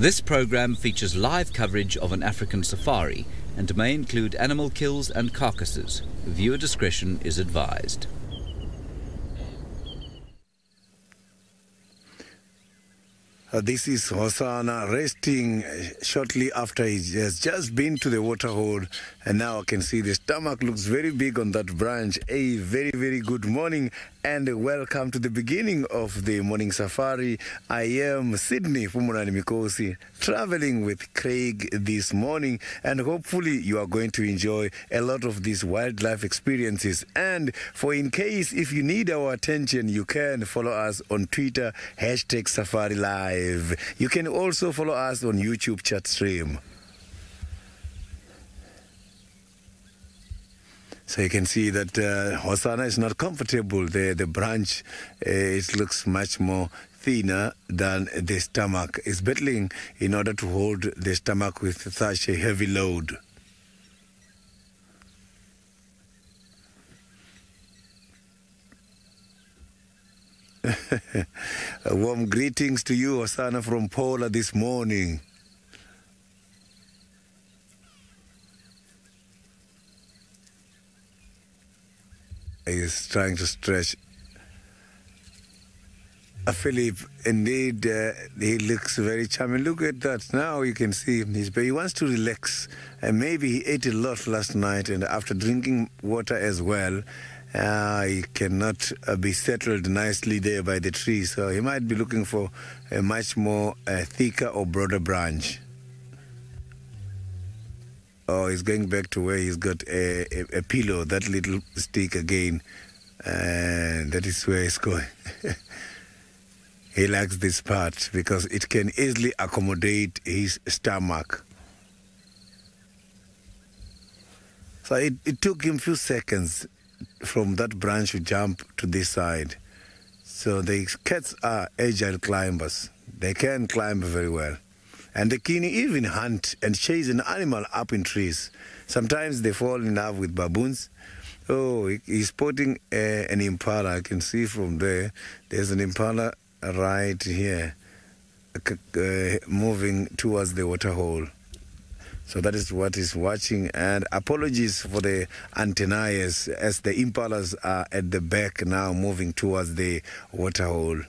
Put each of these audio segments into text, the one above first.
This program features live coverage of an African safari and may include animal kills and carcasses. Viewer discretion is advised. This is Hosanna resting shortly after he has just been to the water hole, and now I can see the stomach looks very big on that branch. A very, very good morning and welcome to the beginning of the morning safari. I am Sydney from Niconico, traveling with Craig this morning, and hopefully you are going to enjoy a lot of these wildlife experiences. And for in case if you need our attention, you can follow us on Twitter, #SafariLive. You can also follow us on YouTube chat stream. So you can see that Hosanna is not comfortable. The branch, it looks much more thinner than the stomach. It's battling in order to hold the stomach with such a heavy load. Warm greetings to you, Hosanna, from Paula this morning. He's trying to stretch. Philip, indeed, he looks very charming. Look at that. Now you can see him. He wants to relax. And maybe he ate a lot last night, and after drinking water as well, he cannot be settled nicely there by the tree. So he might be looking for a much more thicker or broader branch. Oh, he's going back to where he's got a pillow, that little stick again. And that is where he's going. He likes this part because it can easily accommodate his stomach. So it took him a few seconds from that branch to jump to this side. So the cats are agile climbers. They can climb very well. And they can even hunt and chase an animal up in trees. Sometimes they fall in love with baboons. Oh, he's spotting an impala. I can see from there. There's an impala right here, moving towards the water hole. So that is what he's watching. And apologies for the antennae as the impalas are at the back now, moving towards the water hole.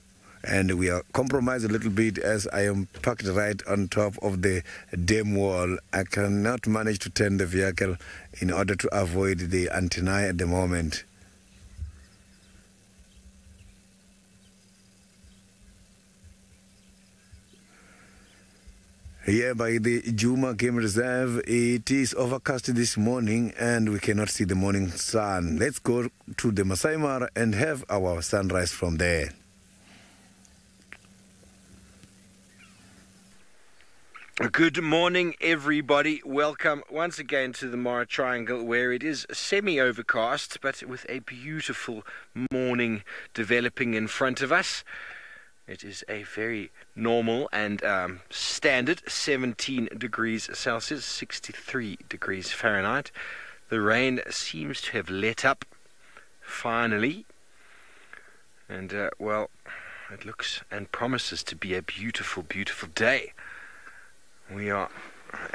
And we are compromised a little bit as I am parked right on top of the dam wall. I cannot manage to turn the vehicle in order to avoid the antennae at the moment. Here by the Juma Game Reserve, it is overcast this morning and we cannot see the morning sun. Let's go to the Masai Mara and have our sunrise from there. Good morning, everybody. Welcome once again to the Mara Triangle, where it is semi-overcast, but with a beautiful morning developing in front of us. It is a very normal and standard 17 degrees Celsius, 63 degrees Fahrenheit. The rain seems to have let up, finally. And, well, it looks and promises to be a beautiful, beautiful day. We are,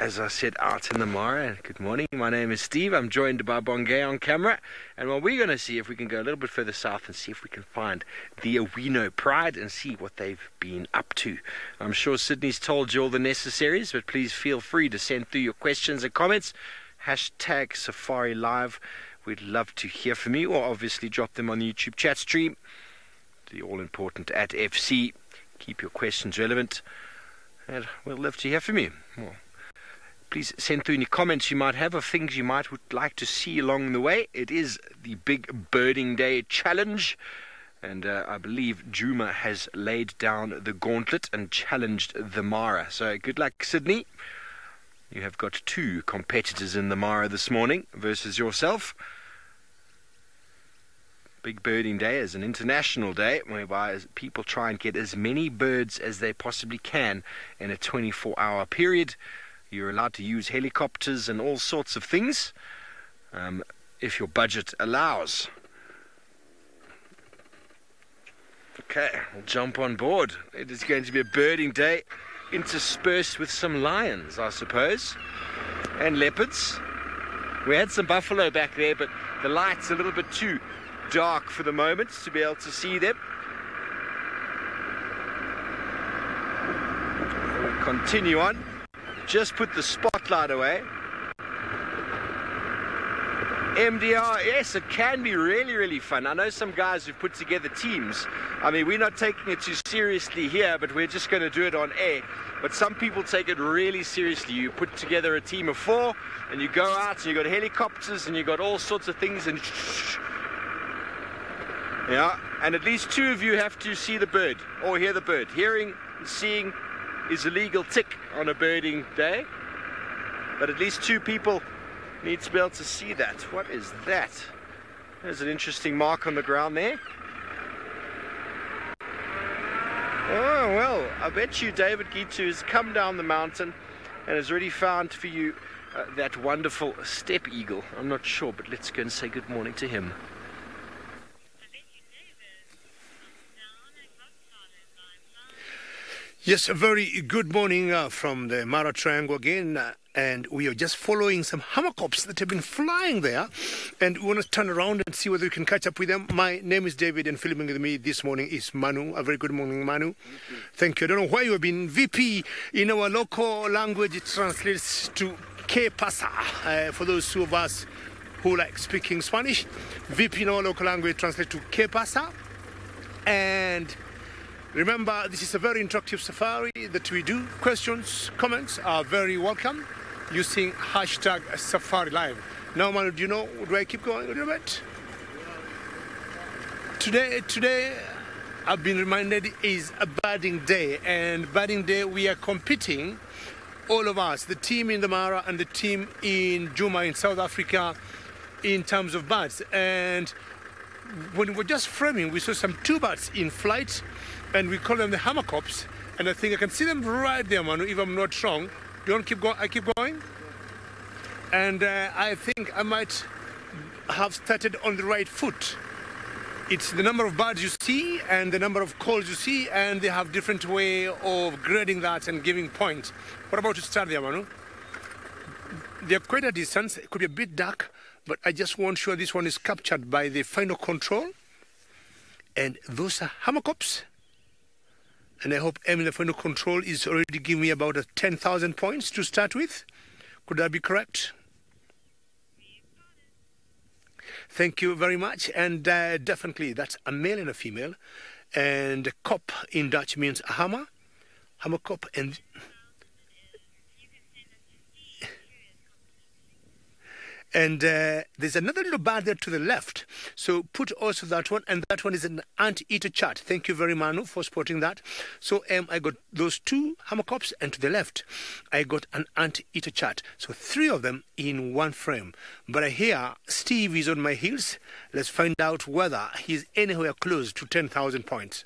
as I said, out in the Mara. Good morning. My name is Steve. I'm joined by Bongay on camera. And well, we're going to see if we can go a little bit further south and see if we can find the Awino Pride and see what they've been up to. I'm sure Sydney's told you all the necessaries, but please feel free to send through your questions and comments. #SafariLive. We'd love to hear from you, or obviously drop them on the YouTube chat stream. The all-important @FC. Keep your questions relevant. And we'll love to hear from you. Well, please send through any comments you might have of things you would like to see along the way. It is the Big Birding Day Challenge. And I believe Juma has laid down the gauntlet and challenged the Mara. So good luck, Sydney. You have got 2 competitors in the Mara this morning versus yourself. Big Birding Day is an international day whereby people try and get as many birds as they possibly can in a 24-hour period. You're allowed to use helicopters and all sorts of things if your budget allows. Okay, we'll jump on board. It is going to be a birding day interspersed with some lions, I suppose, and leopards. We had some buffalo back there, but the light's a little bit too dark for the moment to be able to see them. We'll continue on. Just put the spotlight away. MDR, yes, it can be really, really fun. I know some guys who've put together teams. I mean, we're not taking it too seriously here, but we're just going to do it on air. But some people take it really seriously. You put together a team of 4, and you go out, and you've got helicopters, and you've got all sorts of things, and yeah, and at least 2 of you have to see the bird, or hear the bird. Hearing and seeing is a legal tick on a birding day, but at least 2 people need to be able to see that. What is that? There's an interesting mark on the ground there. Oh, well, I bet you David Gitu has come down the mountain and has already found for you that wonderful steppe eagle. I'm not sure, but let's go and say good morning to him. Yes, a very good morning from the Mara Triangle again, and we are just following some hammerkops that have been flying there, and we want to turn around and see whether we can catch up with them. My name is David, and filming with me this morning is Manu. A very good morning, Manu. Thank you. I don't know why you have been VP. In our local language, it translates to Que pasa, for those of us who like speaking Spanish. VP in our local language translates to Que pasa, and remember, this is a very interactive safari that we do. Questions, comments are very welcome using hashtag SafariLive. Now, Manu, do you know, do I keep going a little bit? Today, I've been reminded, is a birding day. And birding day, we are competing, all of us, the team in the Mara and the team in Juma in South Africa, in terms of birds. And when we were just framing, we saw some 2 birds in flight, and we call them the hammerkops, and I think I can see them right there, Manu, if I'm not wrong. Do you want to keep going? I keep going? And I think I might have started on the right foot. It's the number of birds you see and the number of calls you see, and they have different way of grading that and giving points. What about to start there, Manu? They're quite a distance. It could be a bit dark, but I just want sure this one is captured by the final control. And those are hammerkops. And I hope M in the final control is already giving me about 10,000 points to start with. Could that be correct? Thank you very much. And definitely that's a male and a female. And kop in Dutch means a hammer. Hammerkop. And And there's another little bar there to the left. So put also that one, and that one is an anteater chat. Thank you very much, Manu, for spotting that. So I got those 2 hammerkops, and to the left, I got an anteater chat. So 3 of them in one frame. But I hear Steve is on my heels. Let's find out whether he's anywhere close to 10,000 points.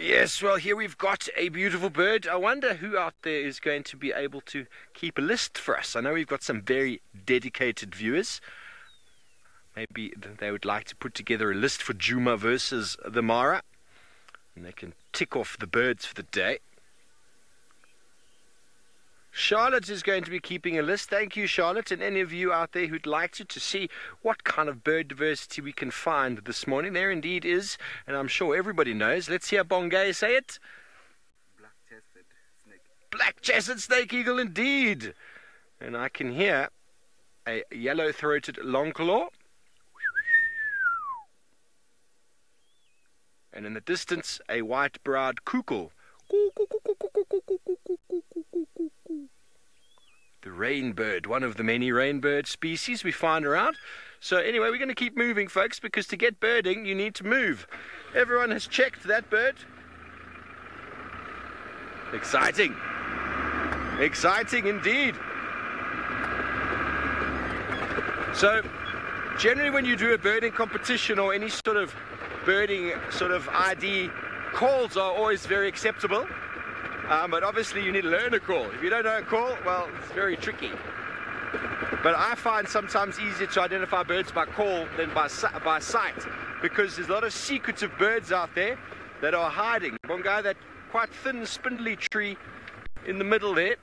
Yes, well, here we've got a beautiful bird. I wonder who out there is going to be able to keep a list for us. I know we've got some very dedicated viewers. Maybe they would like to put together a list for Juma versus the Mara, and they can tick off the birds for the day. Charlotte is going to be keeping a list. Thank you, Charlotte, and any of you out there who'd like to see what kind of bird diversity we can find this morning. There indeed is, and I'm sure everybody knows. Let's hear Bongay say it. Black-chested snake. Black-chested snake eagle indeed. And I can hear a yellow-throated longclaw. And in the distance, a white-browed cuckoo. The rainbird, one of the many rainbird species we find around. So anyway, we're going to keep moving, folks, because to get birding, you need to move. Everyone has checked that bird. Exciting. Exciting indeed. So generally when you do a birding competition or any sort of birding sort of ID, calls are always very acceptable. But obviously you need to learn a call. If you don't know a call, well, it's very tricky. But I find sometimes easier to identify birds by call than by sight, because there's a lot of secretive birds out there that are hiding. Bongai, that quite thin, spindly tree in the middle there.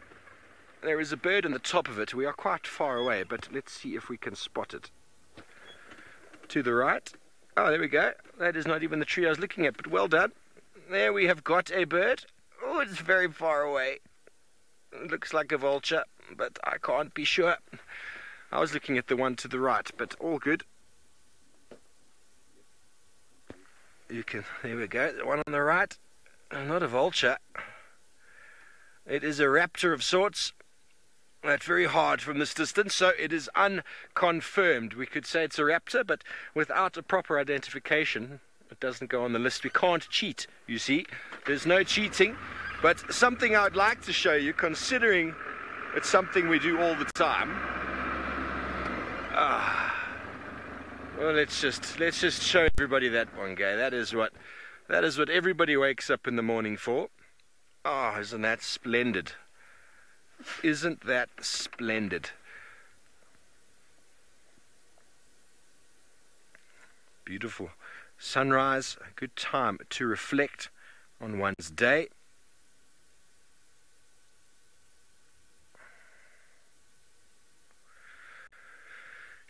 There is a bird in the top of it. We are quite far away, but let's see if we can spot it. To the right. Oh, there we go. That is not even the tree I was looking at, but well done. There we have got a bird. Oh, it's very far away. It looks like a vulture, but I can't be sure. I was looking at the one to the right, but all good. There we go, the one on the right. Not a vulture. It is a raptor of sorts. That's very hard from this distance, so it is unconfirmed. We could say it's a raptor, but without a proper identification, it doesn't go on the list. We can't cheat, you see. There's no cheating, but something I'd like to show you, considering it's something we do all the time. Well, let's just show everybody that one, guy. That is what everybody wakes up in the morning for. Oh, isn't that splendid? Isn't that splendid? Beautiful sunrise, a good time to reflect on one's day.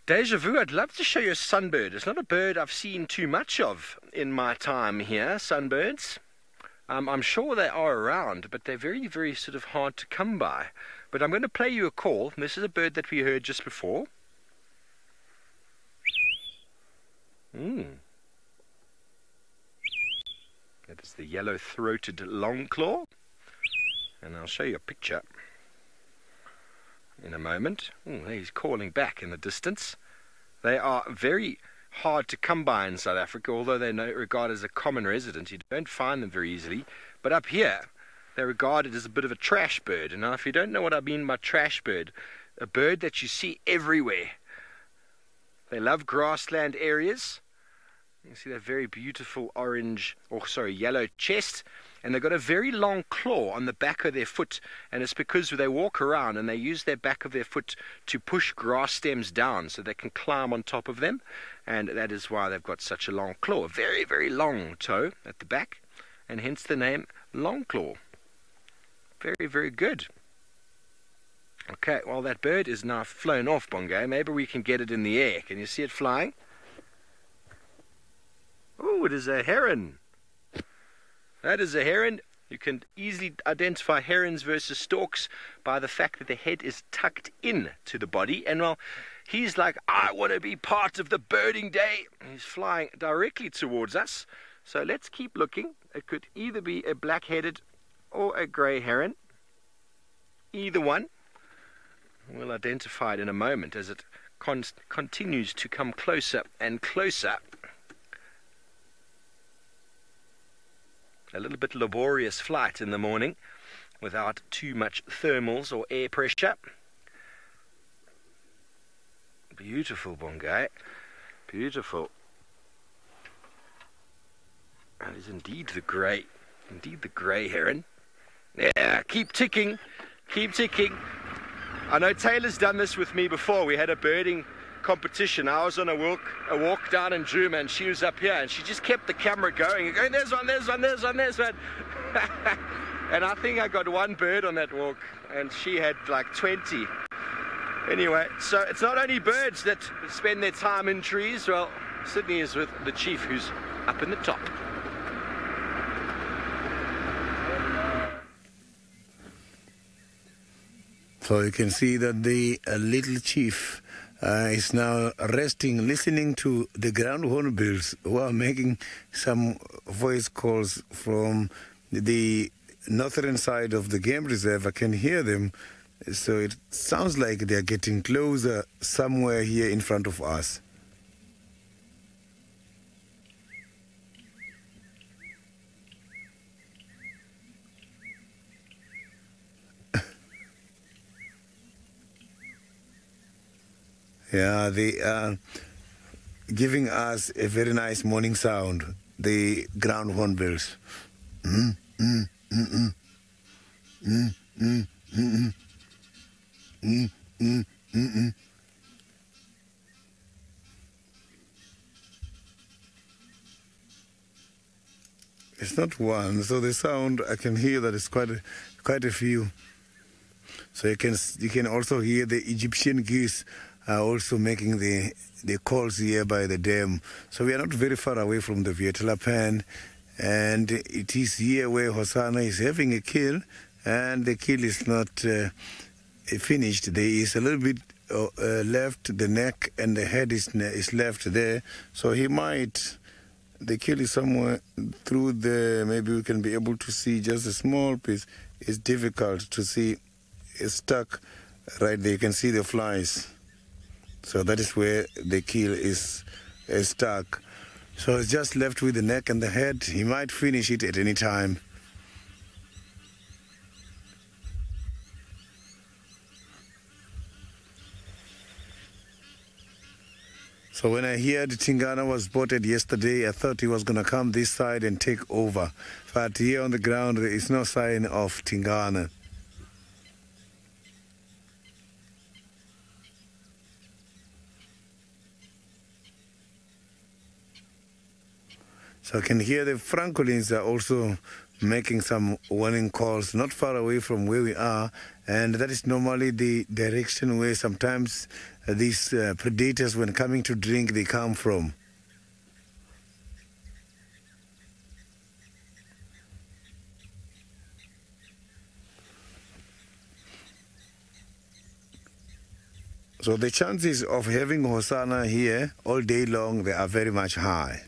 Deja vu, I'd love to show you a sunbird. It's not a bird I've seen too much of in my time here, sunbirds. I'm sure they are around, but they're very, very sort of hard to come by. But I'm going to play you a call. This is a bird that we heard just before. That is the yellow-throated longclaw. And I'll show you a picture in a moment. He's calling back in the distance. They are very hard to come by in South Africa, although they're regarded as a common resident. You don't find them very easily. But up here, they're regarded as a bit of a trash bird. And now, if you don't know what I mean by trash bird, a bird that you see everywhere. They love grassland areas. You see that very beautiful yellow chest. And they've got a very long claw on the back of their foot, and it's because they walk around and they use their back of their foot to push grass stems down so they can climb on top of them, and that is why they've got such a long claw. A very, very long toe at the back, and hence the name long claw. Very, very good. Okay, well, that bird is now flown off, Bongai. Maybe we can get it in the air. Can you see it flying? Oh, it is a heron. That is a heron. You can easily identify herons versus storks by the fact that the head is tucked in to the body. And well, he's like, I want to be part of the birding day. He's flying directly towards us. So let's keep looking. It could either be a black-headed or a grey heron. Either one. We'll identify it in a moment as it continues to come closer and closer. A little bit laborious flight in the morning without too much thermals or air pressure. Beautiful, Bongai. Beautiful. That is indeed the grey heron. Yeah, keep ticking. Keep ticking. I know Taylor's done this with me before. We had a birding competition. I was on a walk down in Djuma, and she was up here, and she just kept the camera going and going, there's one. And I think I got one bird on that walk, and she had like 20. Anyway, so it's not only birds that spend their time in trees. Well, Sydney is with the chief, who's up in the top. So you can see that the little chief is now resting, listening to the ground hornbills who are making some voice calls from the northern side of the game reserve. I can hear them, so it sounds like they're getting closer somewhere here in front of us. Yeah, they are giving us a very nice morning sound, the ground hornbills. It's not one. So the sound I can hear that it's quite a few. So you can also hear the Egyptian geese are also making the calls here by the dam. So we are not very far away from the Vietla Pan, and it is here where Hosanna is having a kill, and the kill is not finished. There is a little bit left, the neck and the head is left there. So he might, the kill is somewhere through there. Maybe we can be able to see just a small piece. It's difficult to see. It's stuck right there. You can see the flies. So that is where the kill is stuck. So it's just left with the neck and the head. He might finish it at any time. So when I heard Tingana was spotted yesterday, I thought he was going to come this side and take over. But here on the ground, there is no sign of Tingana. So I can hear the Francolins are also making some warning calls not far away from where we are, and that is normally the direction where sometimes these predators, when coming to drink, they come from. So the chances of having Hosanna here all day long, they are very much high.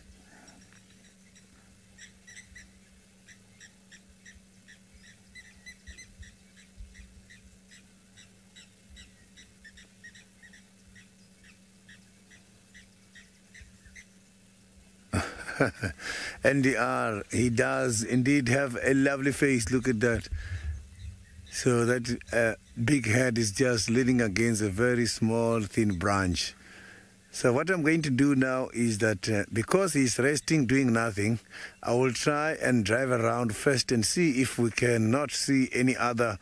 NDR, he does indeed have a lovely face. Look at that. So that big head is just leaning against a very small, thin branch. So what I'm going to do now is that because he's resting, doing nothing, I will try and drive around first and see if we cannot see any other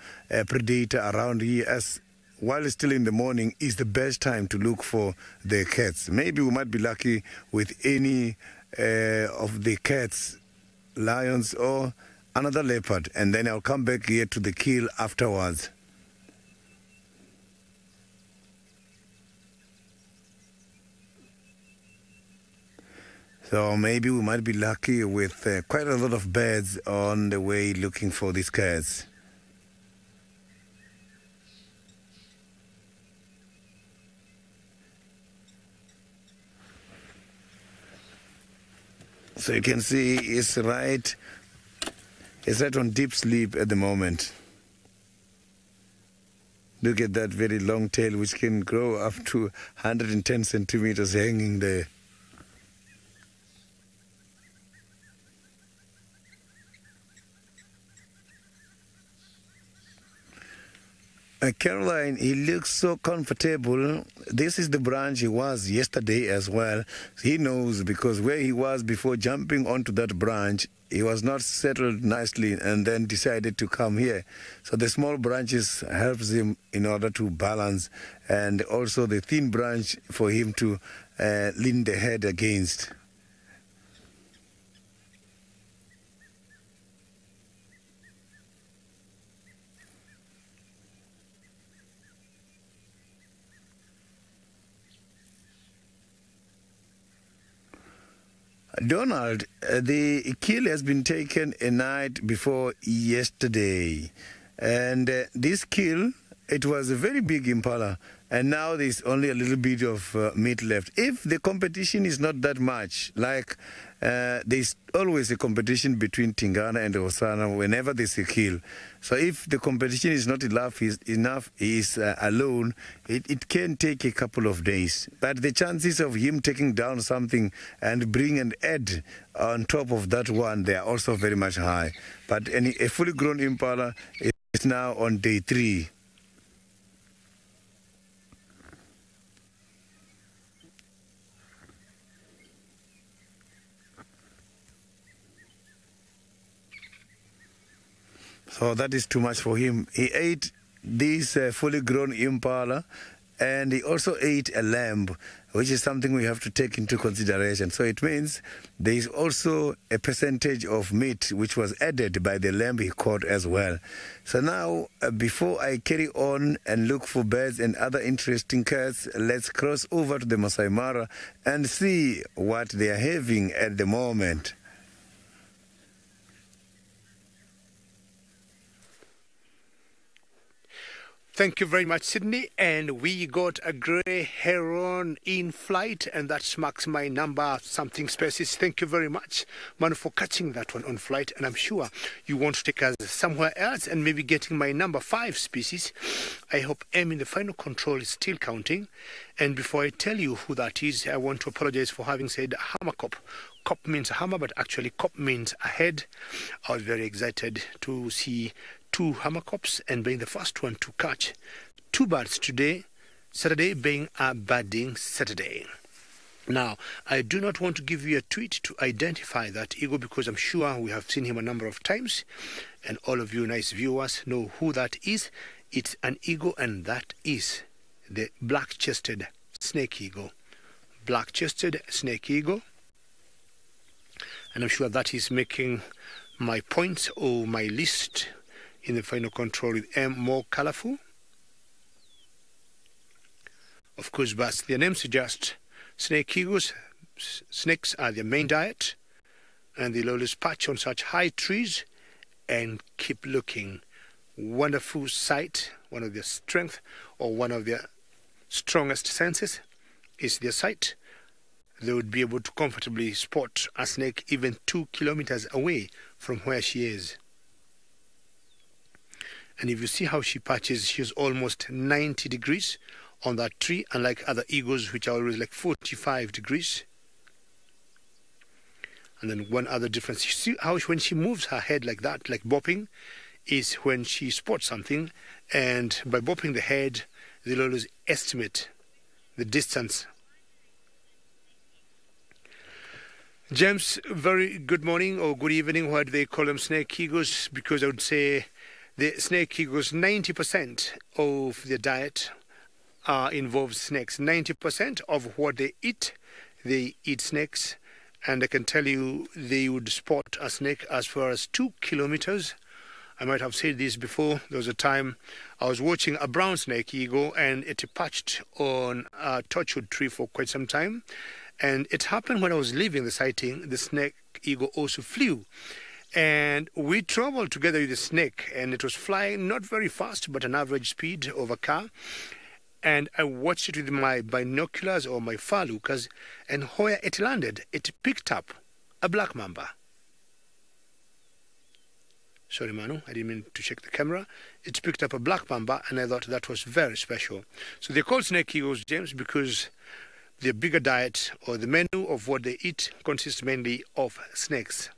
predator around here, as while it's still in the morning is the best time to look for the cats. Maybe we might be lucky with any of the cats, lions, or another leopard, and then I'll come back here to the kill afterwards. So maybe we might be lucky with quite a lot of birds on the way looking for these cats. So you can see it's right on deep sleep at the moment. Look at that very long tail, which can grow up to 110 centimeters hanging there. Caroline, he looks so comfortable. This is the branch he was yesterday as well. He knows, because where he was before jumping onto that branch, he was not settled nicely and then decided to come here. So the small branches helps him in order to balance, and also the thin branch for him to lean the head against. Donald, the kill has been taken a night before yesterday. And this kill, it was a very big impala. And now there's only a little bit of meat left. If the competition is not that much, like there's always a competition between Tingana and Hosanna whenever there's a kill. So if the competition is not enough, he's alone, it can take a couple of days. But the chances of him taking down something and bring an egg on top of that one, they are also very much high. But a fully grown impala is now on day 3. So that is too much for him. He ate this fully grown impala, And he also ate a lamb, which is something we have to take into consideration. So it means there is also a percentage of meat which was added by the lamb he caught as well. So now, before I carry on and look for birds and other interesting cats, let's cross over to the Masai Mara and see what they are having at the moment. Thank you very much, Sydney. And we got a grey heron in flight, and that marks my number something species. Thank you very much, Manu, for catching that one on flight. And I'm sure you want to take us somewhere else and maybe getting my number 5 species. I hope M in the final control is still counting. And before I tell you who that is, I want to apologize for having said hammer cop. Cop means hammer, but actually cop means ahead. I was very excited to see 2 hammer cops and being the first one to catch 2 birds today, Saturday being a birding Saturday. Now, I do not want to give you a tweet to identify that eagle because I'm sure we have seen him a number of times, and all of you nice viewers know who that is. It's an eagle, and that is the black-chested snake eagle. Black-chested snake eagle. And I'm sure that is making my points or my list in the final control with M more colorful. Of course, but their name suggests snake eagles. Snakes are their main diet, and they'll always perch on such high trees and keep looking. Wonderful sight. One of their strength or one of their strongest senses is their sight. They would be able to comfortably spot a snake even 2 kilometers away from where she is. And if you see how she perches, she's almost 90 degrees on that tree, unlike other eagles, which are always like 45 degrees. And then one other difference, you see how when she moves her head like that, like bopping, is when she spots something, and by bopping the head, they'll always estimate the distance. James, very good morning or good evening. Why do they call them snake eagles? Because I would say the snake eagles, 90% of their diet involves snakes. 90% of what they eat snakes. And I can tell you they would spot a snake as far as 2 kilometers. I might have said this before. There was a time I was watching a brown snake eagle, and it perched on a torchwood tree for quite some time. And it happened when I was leaving the sighting, the snake eagle also flew. And we traveled together with the snake, and it was flying not very fast, but an average speed of a car. And I watched it with my binoculars or my far lookers, and where it landed, it picked up a black mamba. Sorry, Manu, I didn't mean to check the camera. It picked up a black mamba, and I thought that was very special. So they're called snake eagles, James, because their bigger diet or the menu of what they eat consists mainly of snakes.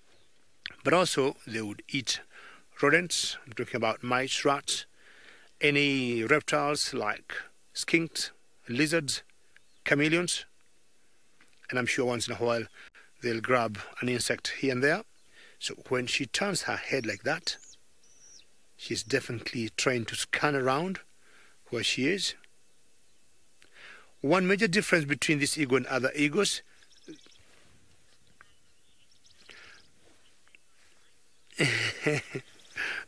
But also they would eat rodents. I'm talking about mice, rats, any reptiles like skinks, lizards, chameleons. And I'm sure once in a while they'll grab an insect here and there. So when she turns her head like that, she's definitely trying to scan around where she is. One major difference between this eagle and other eagles,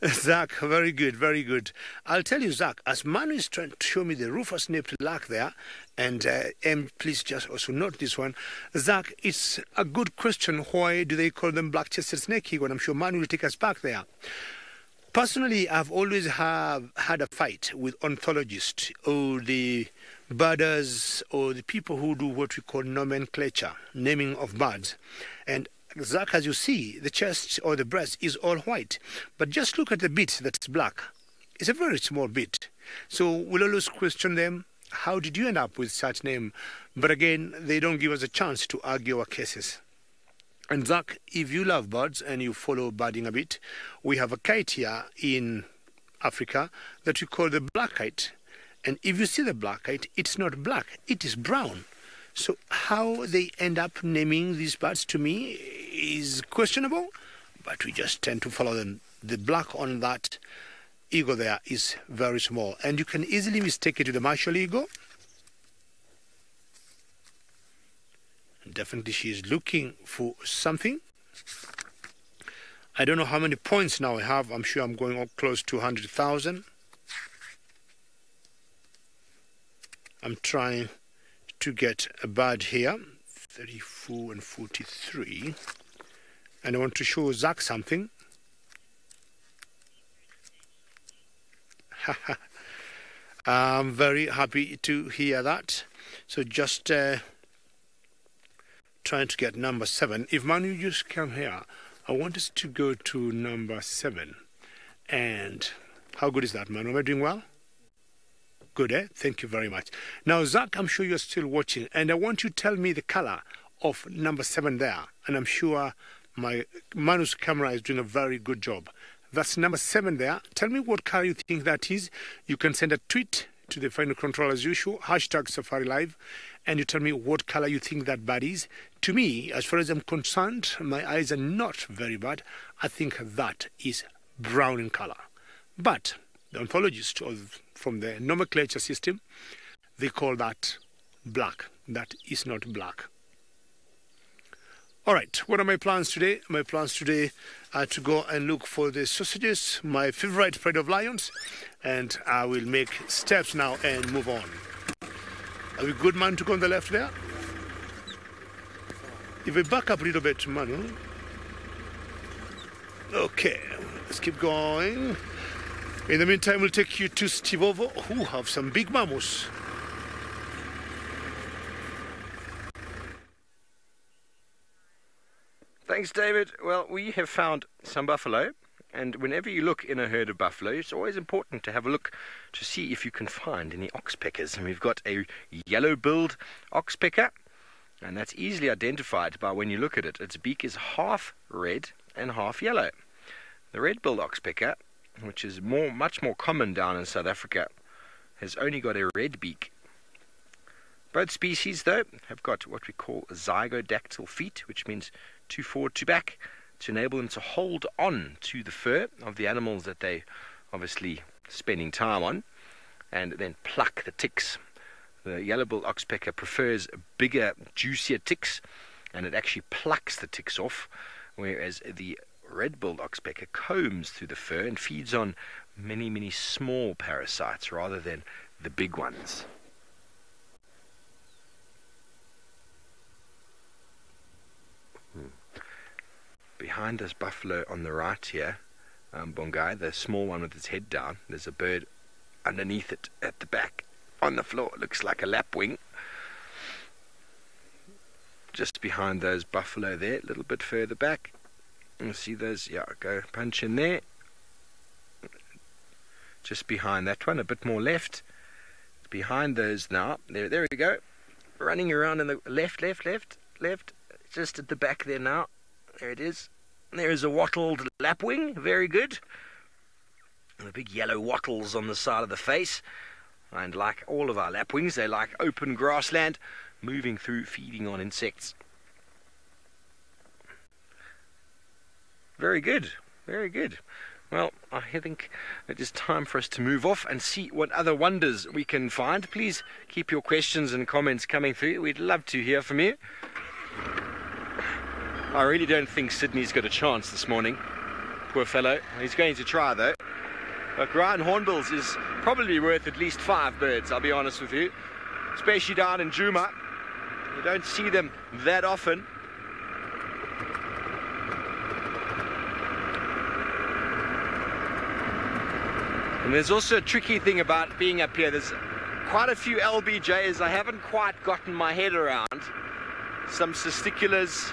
Zach, very good, very good. I'll tell you, Zach, as Manu is trying to show me the rufous-napped lark there, and M, please just also note this one. Zach, it's a good question. Why do they call them black-chested snake eagle? And I'm sure Manu will take us back there. Personally, I've always had a fight with ornithologists or the birders or the people who do what we call nomenclature, naming of birds. And Zach, as you see, the chest or the breast is all white. But just look at the bit that's black. It's a very small bit. So we'll always question them, how did you end up with such name? But again, they don't give us a chance to argue our cases. And Zach, if you love birds and you follow birding a bit, we have a kite here in Africa that we call the black kite. And if you see the black kite, it's not black, it is brown. So how they end up naming these birds to me is questionable, but we just tend to follow them. The black on that eagle there is very small, and you can easily mistake it with the martial eagle. Definitely she is looking for something. I don't know how many points now I have. I'm sure I'm going up close to 100,000. I'm trying to get a bird here. 34 and 43. And I want to show Zach something. I'm very happy to hear that. So just trying to get number 7. If Manu just come here, I want us to go to number 7. And how good is that, Manu? Am I doing well? Good, eh? Thank you very much. Now, Zach, I'm sure you're still watching, and I want you to tell me the color of number 7 there. And I'm sure my Manu's camera is doing a very good job. That's number 7 there. Tell me what color you think that is. You can send a tweet to the final control as usual, #SafariLive, and you tell me what color you think that bird is. To me, as far as I'm concerned, my eyes are not very bad. I think that is brown in color. But the ornithologists from the nomenclature system, they call that black. That is not black. All right, what are my plans today? My plans today are to go and look for the sausages, my favorite pride of lions, and I will make steps now and move on. Are we good, man, to go on the left there? If we back up a little bit, Manu. Okay, let's keep going. In the meantime, we'll take you to Stivovo, who have some big mammals. Thanks, David. Well, we have found some buffalo, and whenever you look in a herd of buffalo, it's always important to have a look to see if you can find any oxpeckers. And we've got a yellow-billed oxpecker, and that's easily identified by when you look at it. Its beak is half red and half yellow. The red-billed oxpecker, which is much more common down in South Africa, has only got a red beak. Both species, though, have got what we call zygodactyl feet, which means 2 forward, 2 back, to enable them to hold on to the fur of the animals that they obviously spending time on, and then pluck the ticks. The yellow-billed oxpecker prefers bigger, juicier ticks, and it actually plucks the ticks off, whereas the red-billed oxpecker combs through the fur and feeds on many, many small parasites rather than the big ones. Behind this buffalo on the right here, Bongai, the small one with its head down, there's a bird underneath it at the back on the floor. It looks like a lapwing. Just behind those buffalo there, a little bit further back. You see those, yeah, go punch in there. Just behind that one, a bit more left. Behind those now, there we go. Running around in the left. Just at the back there now. There it is. There is a wattled lapwing, very good. And the big yellow wattles on the side of the face. And like all of our lapwings, they like open grassland, moving through, feeding on insects. Very good, very good. Well, I think it is time for us to move off and see what other wonders we can find. Please keep your questions and comments coming through. We'd love to hear from you. I really don't think Sydney's got a chance this morning. Poor fellow. He's going to try, though. But Ryan Hornbills is probably worth at least 5 birds, I'll be honest with you. Especially down in Djuma. You don't see them that often. And there's also a tricky thing about being up here. There's quite a few LBJs I haven't quite gotten my head around. Some testiculars,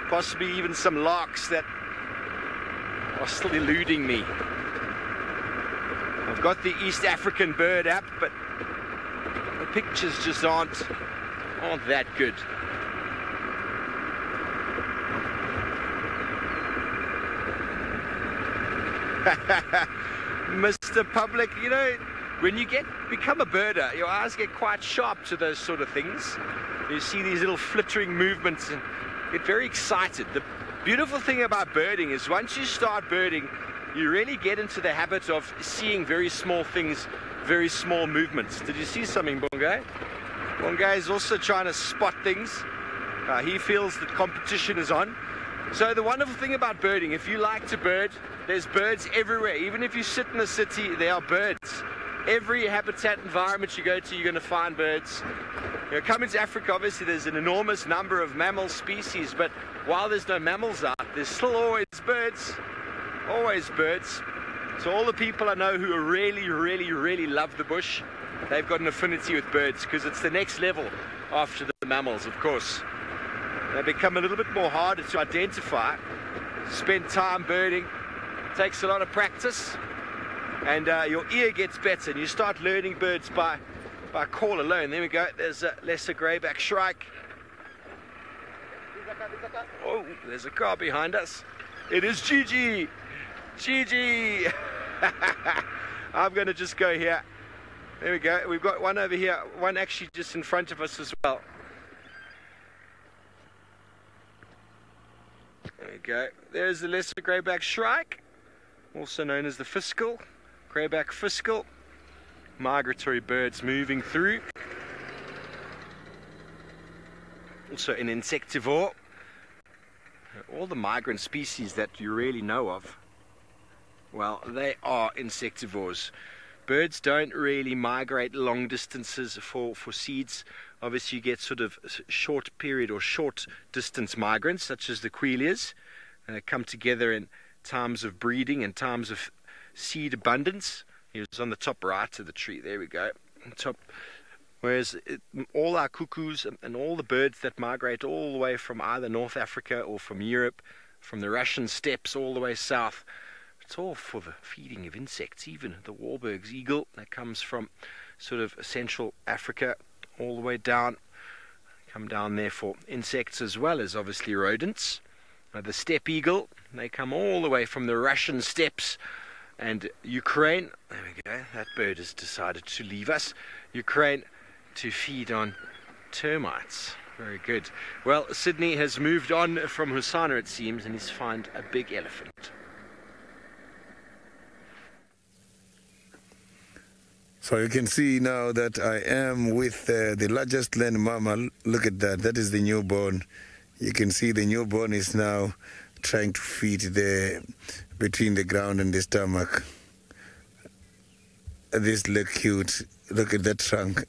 possibly even some larks that are still eluding me. I've got the East African Bird app, but the pictures just aren't that good. Mr. Public, you know, when you become a birder, your eyes get quite sharp to those sort of things. You see these little flittering movements and get very excited. The beautiful thing about birding is once you start birding, you really get into the habit of seeing very small things, very small movements. Did you see something, Bongai? Bongai is also trying to spot things. He feels that competition is on. So the wonderful thing about birding, if you like to bird, there's birds everywhere. Even if you sit in a city, there are birds. Every habitat environment you go to, you're going to find birds. You know, coming to Africa, obviously there's an enormous number of mammal species, but while there's no mammals out, there's still always birds. Always birds. So all the people I know who really love the bush, they've got an affinity with birds, because it's the next level after the mammals, of course. They become a little bit more harder to identify. Spend time birding, takes a lot of practice, and your ear gets better, and you start learning birds by call alone. There we go, there's a lesser greyback shrike. Oh, there's a car behind us. It is Gigi. Gigi. I'm going to just go here. There we go. We've got one over here, one actually just in front of us as well. There we go. There's the lesser greyback shrike, also known as the fiscal, greyback fiscal. Migratory birds moving through. Also an insectivore. All the migrant species that you really know of, well, they are insectivores. Birds don't really migrate long distances for seeds. Obviously you get sort of short period or short distance migrants, such as the quelias. They come together in times of breeding and times of seed abundance. Here's on the top right of the tree, there we go, on top. Whereas all our cuckoos and all the birds that migrate all the way from either North Africa or from Europe, from the Russian steppes all the way south, it's all for the feeding of insects. Even the Wahlberg's eagle that comes from sort of Central Africa all the way down, come down there for insects as well as obviously rodents. The steppe eagle, they come all the way from the Russian steppes and Ukraine. There we go, that bird has decided to leave us. Ukraine, to feed on termites. Very good. Well, Sydney has moved on from Husana, it seems, and he's found a big elephant. So you can see now that I am with the largest land mammal. Look at that. That is the newborn. You can see the newborn is now trying to feed between the ground and the stomach. This look cute. Look at that trunk.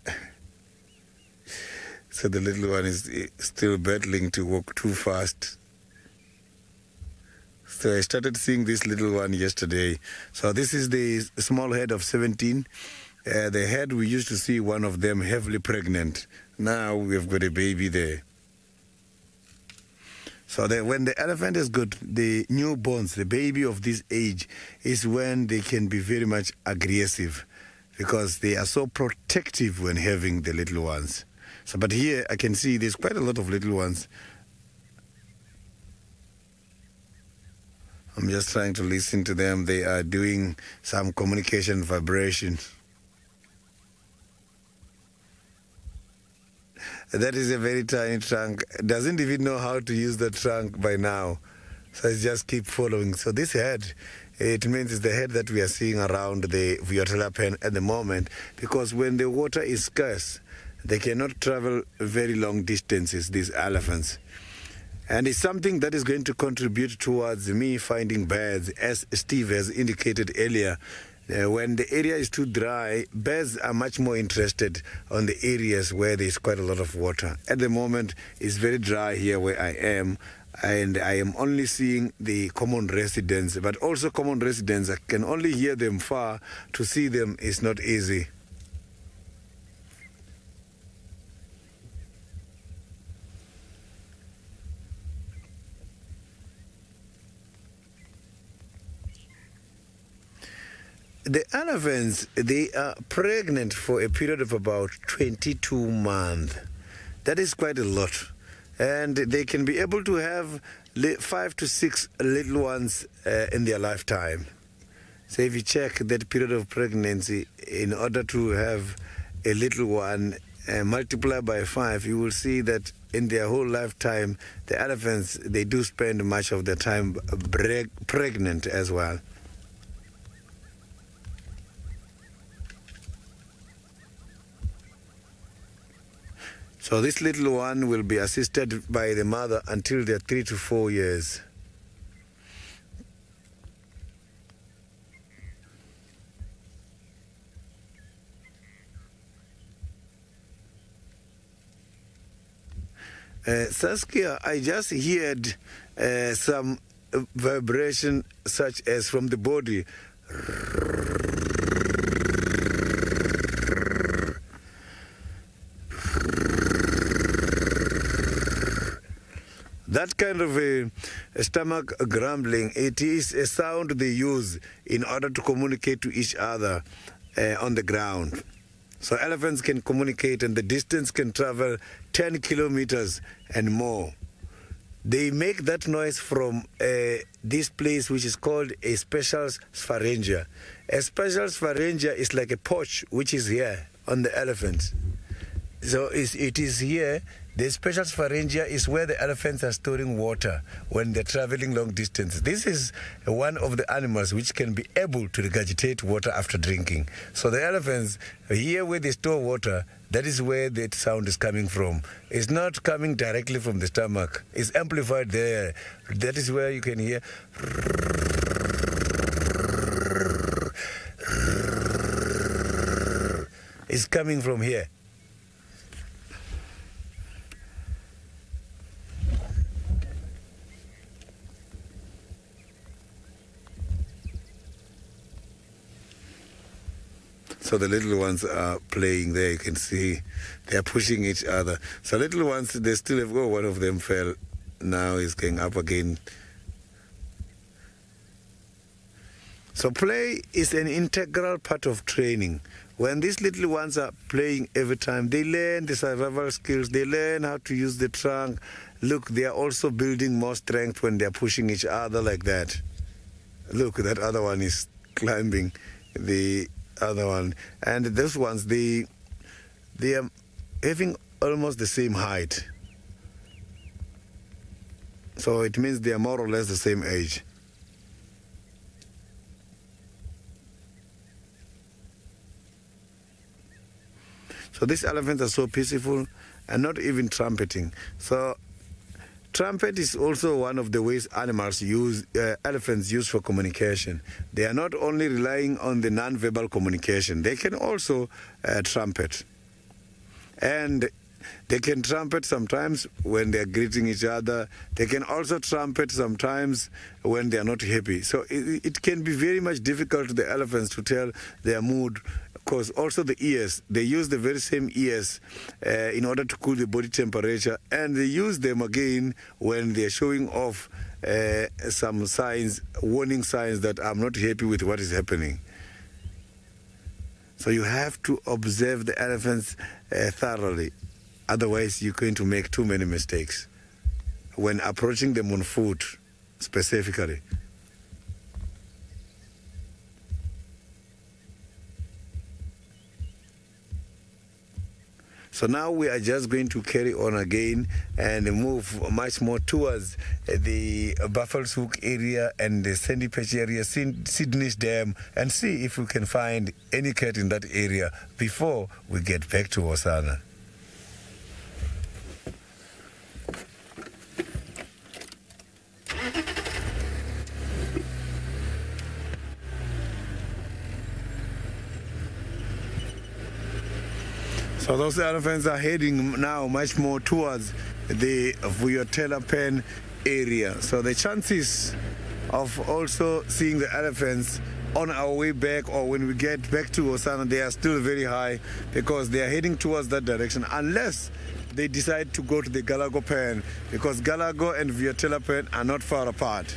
So the little one is still battling to walk too fast. So I started seeing this little one yesterday. So this is the small head of 17. The head, we used to see one of them heavily pregnant. Now we've got a baby there. So when the elephant has got the newborns, the baby of this age, is when they can be very much aggressive, because they are so protective when having the little ones. So, but here I can see there's quite a lot of little ones. I'm just trying to listen to them. They are doing some communication vibration. That is a very tiny trunk. Doesn't even know how to use the trunk by now. So it just keep following. So this head, it means it's the head that we are seeing around the Viola pen at the moment, because when the water is scarce, they cannot travel very long distances, these elephants. And it's something that is going to contribute towards me finding birds, as Steve has indicated earlier. When the area is too dry, birds are much more interested on the areas where there's quite a lot of water. At the moment, it's very dry here where I am, and I am only seeing the common residents, but also common residents, I can only hear them far. To see them is not easy. The elephants, they are pregnant for a period of about 22 months. That is quite a lot. And they can be able to have 5 to 6 little ones in their lifetime. So if you check that period of pregnancy, in order to have a little one, multiply by 5, you will see that in their whole lifetime, the elephants, they do spend much of their time pregnant as well. So this little one will be assisted by the mother until they're 3 to 4 years. Saskia, I just heard some vibration such as from the body. That kind of a stomach grumbling, it is a sound they use in order to communicate to each other on the ground. So elephants can communicate, and the distance can travel 10 kilometers and more. They make that noise from this place which is called a special spharengia. A special spharengia is like a pouch which is here on the elephant. So it is here. The special spharengia is where the elephants are storing water when they're traveling long distances. This is one of the animals which can be able to regurgitate water after drinking. So the elephants, here where they store water, that is where that sound is coming from. It's not coming directly from the stomach. It's amplified there. That is where you can hear. It's coming from here. So the little ones are playing there. You can see they are pushing each other. So little ones, they still have, oh, one of them fell. Now he's going up again. So play is an integral part of training. When these little ones are playing every time, they learn the survival skills. They learn how to use the trunk. Look, they are also building more strength when they are pushing each other like that. Look, that other one is climbing the other one, and those ones, they are having almost the same height, so it means they are more or less the same age. So these elephants are so peaceful and not even trumpeting. So trumpet is also one of the ways elephants use for communication. They are not only relying on the non-verbal communication, they can also trumpet. And they can trumpet sometimes when they are greeting each other. They can also trumpet sometimes when they are not happy. So it can be very much difficult to the elephants to tell their mood. Of course, also the ears. They use the very same ears in order to cool the body temperature, and they use them again when they are showing off some signs, warning signs that I'm not happy with what is happening. So you have to observe the elephants thoroughly. Otherwise, you're going to make too many mistakes when approaching them on foot, specifically. So now we are just going to carry on again and move much more towards the Buffalo's Hook area and the Sandy Patch area, Sydney's Dam, and see if we can find any cat in that area before we get back to Osana. So those elephants are heading now much more towards the Vuyotela Pen area. So the chances of also seeing the elephants on our way back or when we get back to Osana, they are still very high because they are heading towards that direction, unless they decide to go to the Galago Pen, because Galago and Vuyotela Pen are not far apart.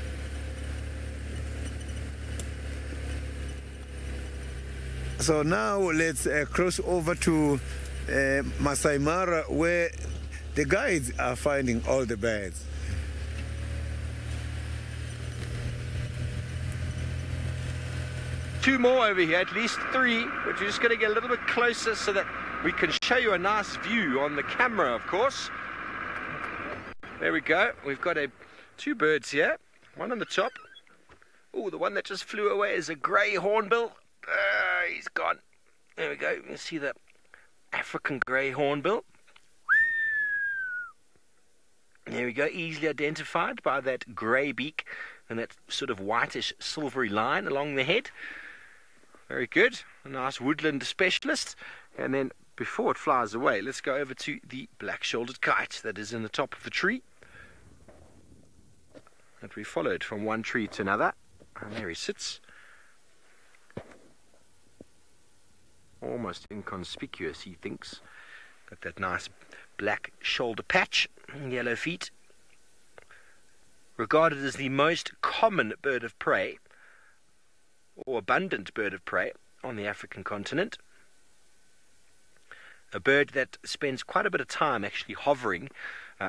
So now let's cross over to Masai Mara, where the guides are finding all the birds. Two more over here, at least three, but we're just going to get a little bit closer so that we can show you a nice view on the camera, of course. There we go. We've got two birds here, one on the top. Oh, the one that just flew away is a grey hornbill. He's gone. There we go. You can see the African grey hornbill. There we go, easily identified by that grey beak and that sort of whitish silvery line along the head. Very good, a nice woodland specialist. And then before it flies away, let's go over to the black-shouldered kite that is in the top of the tree that we followed from one tree to another. And there he sits, almost inconspicuous, he thinks. Got that nice black shoulder patch and yellow feet. Regarded as the most common bird of prey, or abundant bird of prey, on the African continent. A bird that spends quite a bit of time actually hovering,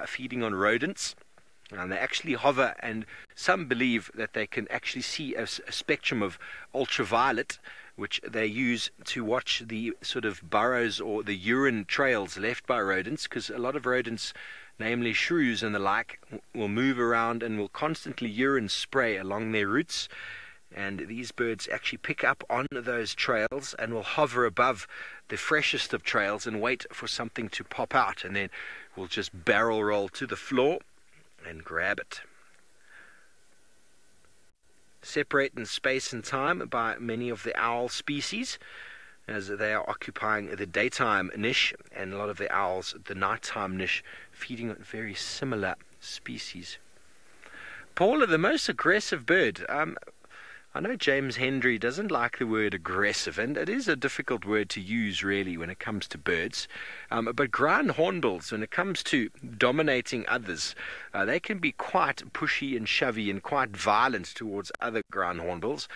feeding on rodents. And they actually hover, and some believe that they can actually see a spectrum of ultraviolet, which they use to watch the sort of burrows or the urine trails left by rodents, because a lot of rodents, namely shrews and the like, will move around and will constantly urine spray along their routes. And these birds actually pick up on those trails and will hover above the freshest of trails and wait for something to pop out, and then will just barrel roll to the floor and grab it. Separate in space and time by many of the owl species, as they are occupying the daytime niche, and a lot of the owls the nighttime niche, feeding on very similar species. Paula, the most aggressive bird. I know James Hendry doesn't like the word aggressive, and it is a difficult word to use really when it comes to birds. But ground hornbills, when it comes to dominating others, they can be quite pushy and shovey and quite violent towards other ground hornbills.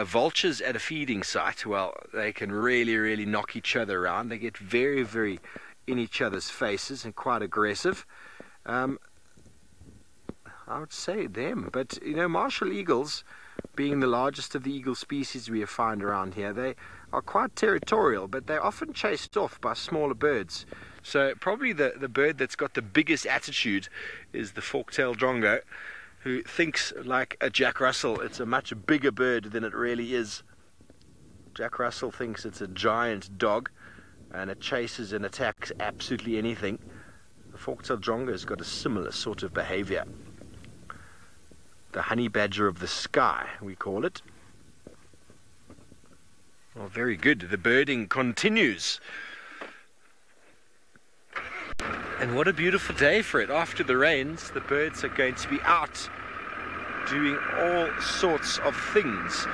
Vultures at a feeding site, well, they can really knock each other around. They get very in each other's faces and quite aggressive. I would say them, but you know, martial eagles, being the largest of the eagle species we find around here, they are quite territorial, but they're often chased off by smaller birds. So probably the bird that's got the biggest attitude is the fork-tailed drongo, who thinks like a Jack Russell it's a much bigger bird than it really is. Jack Russell thinks it's a giant dog, and it chases and attacks absolutely anything. The fork-tailed drongo has got a similar sort of behavior. The honey badger of the sky, we call it. Well, very good. The birding continues. And what a beautiful day for it. After the rains, the birds are going to be out doing all sorts of things.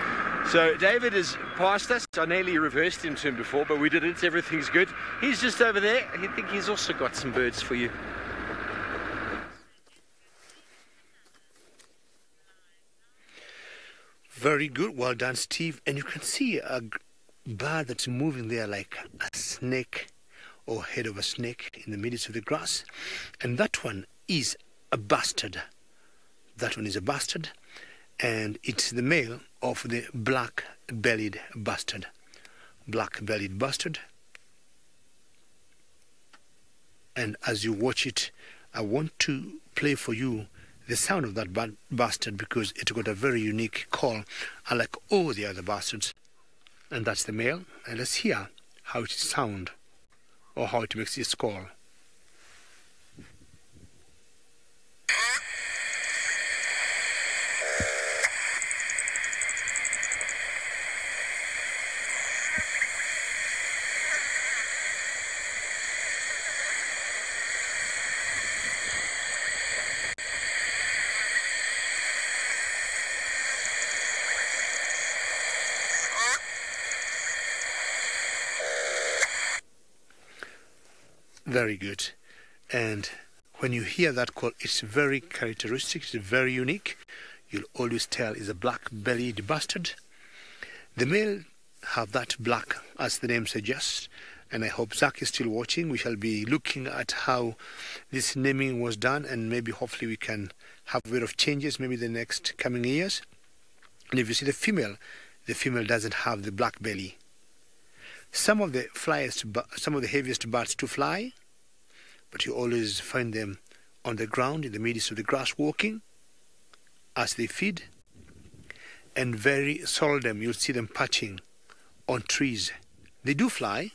So David is past us. I nearly reversed into him before, but we didn't. Everything's good. He's just over there. I think he's also got some birds for you. Very good, well done, Steve. And you can see a bird that's moving there like a snake or head of a snake in the midst of the grass. And that one is a bastard. That one is a bastard, and it's the male of the black-bellied bastard. Black-bellied bastard. And as you watch it, I want to play for you the sound of that bastard, because it got a very unique call, unlike all the other bastards. And that's the male. And let's hear how it sounds, or how it makes its call. Very good. And when you hear that call, it's very characteristic, it's very unique. You'll always tell it's a black-bellied bastard. The male have that black, as the name suggests, and I hope Zach is still watching. We shall be looking at how this naming was done, and maybe hopefully we can have a bit of changes maybe the next coming years. And if you see the female doesn't have the black belly. Some of the heaviest birds to fly, but you always find them on the ground in the midst of the grass walking as they feed. And very seldom you'll see them perching on trees. They do fly.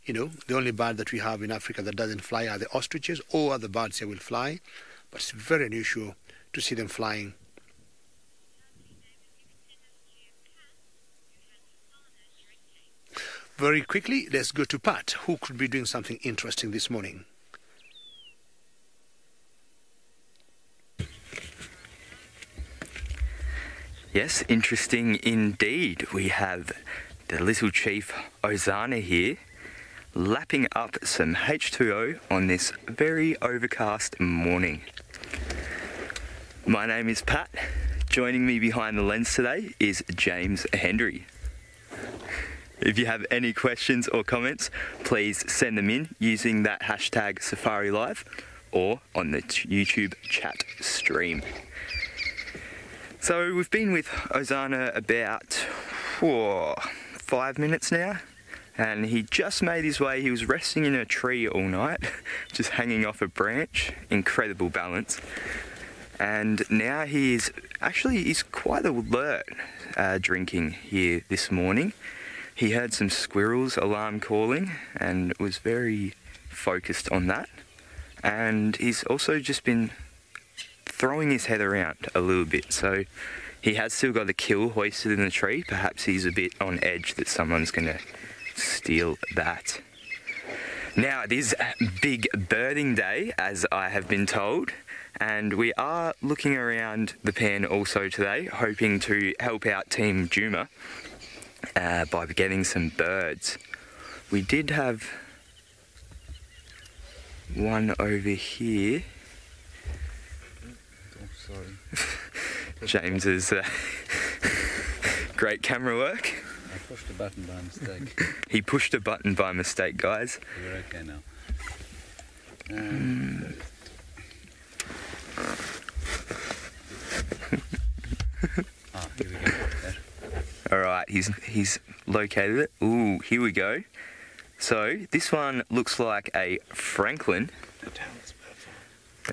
You know, the only bird that we have in Africa that doesn't fly are the ostriches. All other birds here will fly, but it's very unusual to see them flying. Very quickly, let's go to Pat, who could be doing something interesting this morning. Yes, interesting indeed. We have the little chief Ozana here lapping up some H2O on this very overcast morning. My name is Pat. Joining me behind the lens today is James Hendry. If you have any questions or comments, please send them in using that hashtag SafariLive or on the YouTube chat stream. So we've been with Ozana about 5 minutes now, and he just made his way. He was resting in a tree all night, just hanging off a branch. Incredible balance. And now he's quite alert drinking here this morning. He heard some squirrels alarm calling and was very focused on that. And he's also just been throwing his head around a little bit, so he has still got the kill hoisted in the tree. Perhaps he's a bit on edge that someone's going to steal that. Now it is big birding day, as I have been told, and we are looking around the pen also today, hoping to help out Team Juma by getting some birds. We did have one over here. James's great camera work. I pushed a button by mistake. He pushed a button by mistake, guys. We're okay now. Here we go. Alright, he's located it. Ooh, here we go. So, this one looks like a Franklin.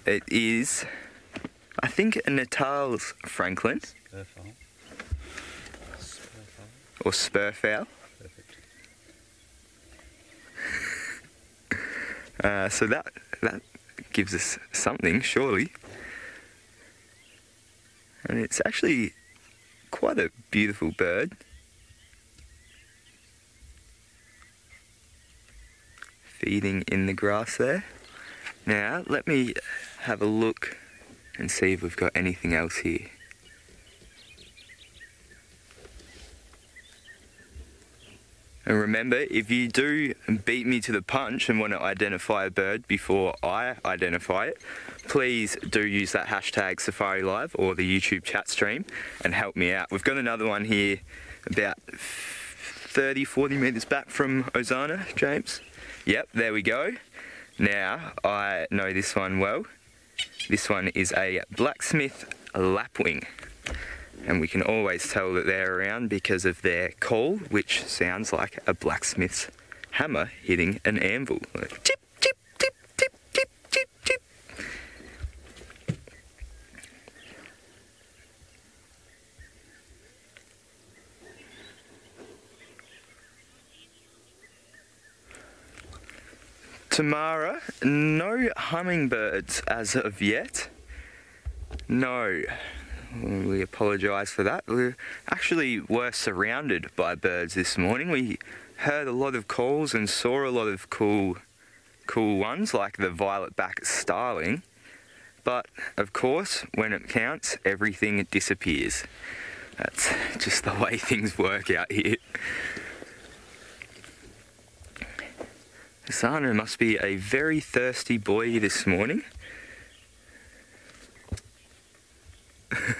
It is, I think, a Natal's Franklin. Or spurfowl. Perfect. So that gives us something, surely. And it's actually quite a beautiful bird. Feeding in the grass there. Now, let me have a look and see if we've got anything else here. And remember, if you do beat me to the punch and want to identify a bird before I identify it, please do use that hashtag SafariLive or the YouTube chat stream and help me out. We've got another one here about 30-40 metres back from Ozana, James. Yep, there we go. Now, I know this one well. This one is a blacksmith lapwing. And we can always tell that they're around because of their call, which sounds like a blacksmith's hammer hitting an anvil. Like, tip, tip, tip, tip, tip, tip, tip. Tamara, no hummingbirds as of yet. No. We apologise for that. We actually were surrounded by birds this morning. We heard a lot of calls and saw a lot of cool ones like the violet-backed starling. But of course, when it counts, everything disappears. That's just the way things work out here. Sana must be a very thirsty boy this morning.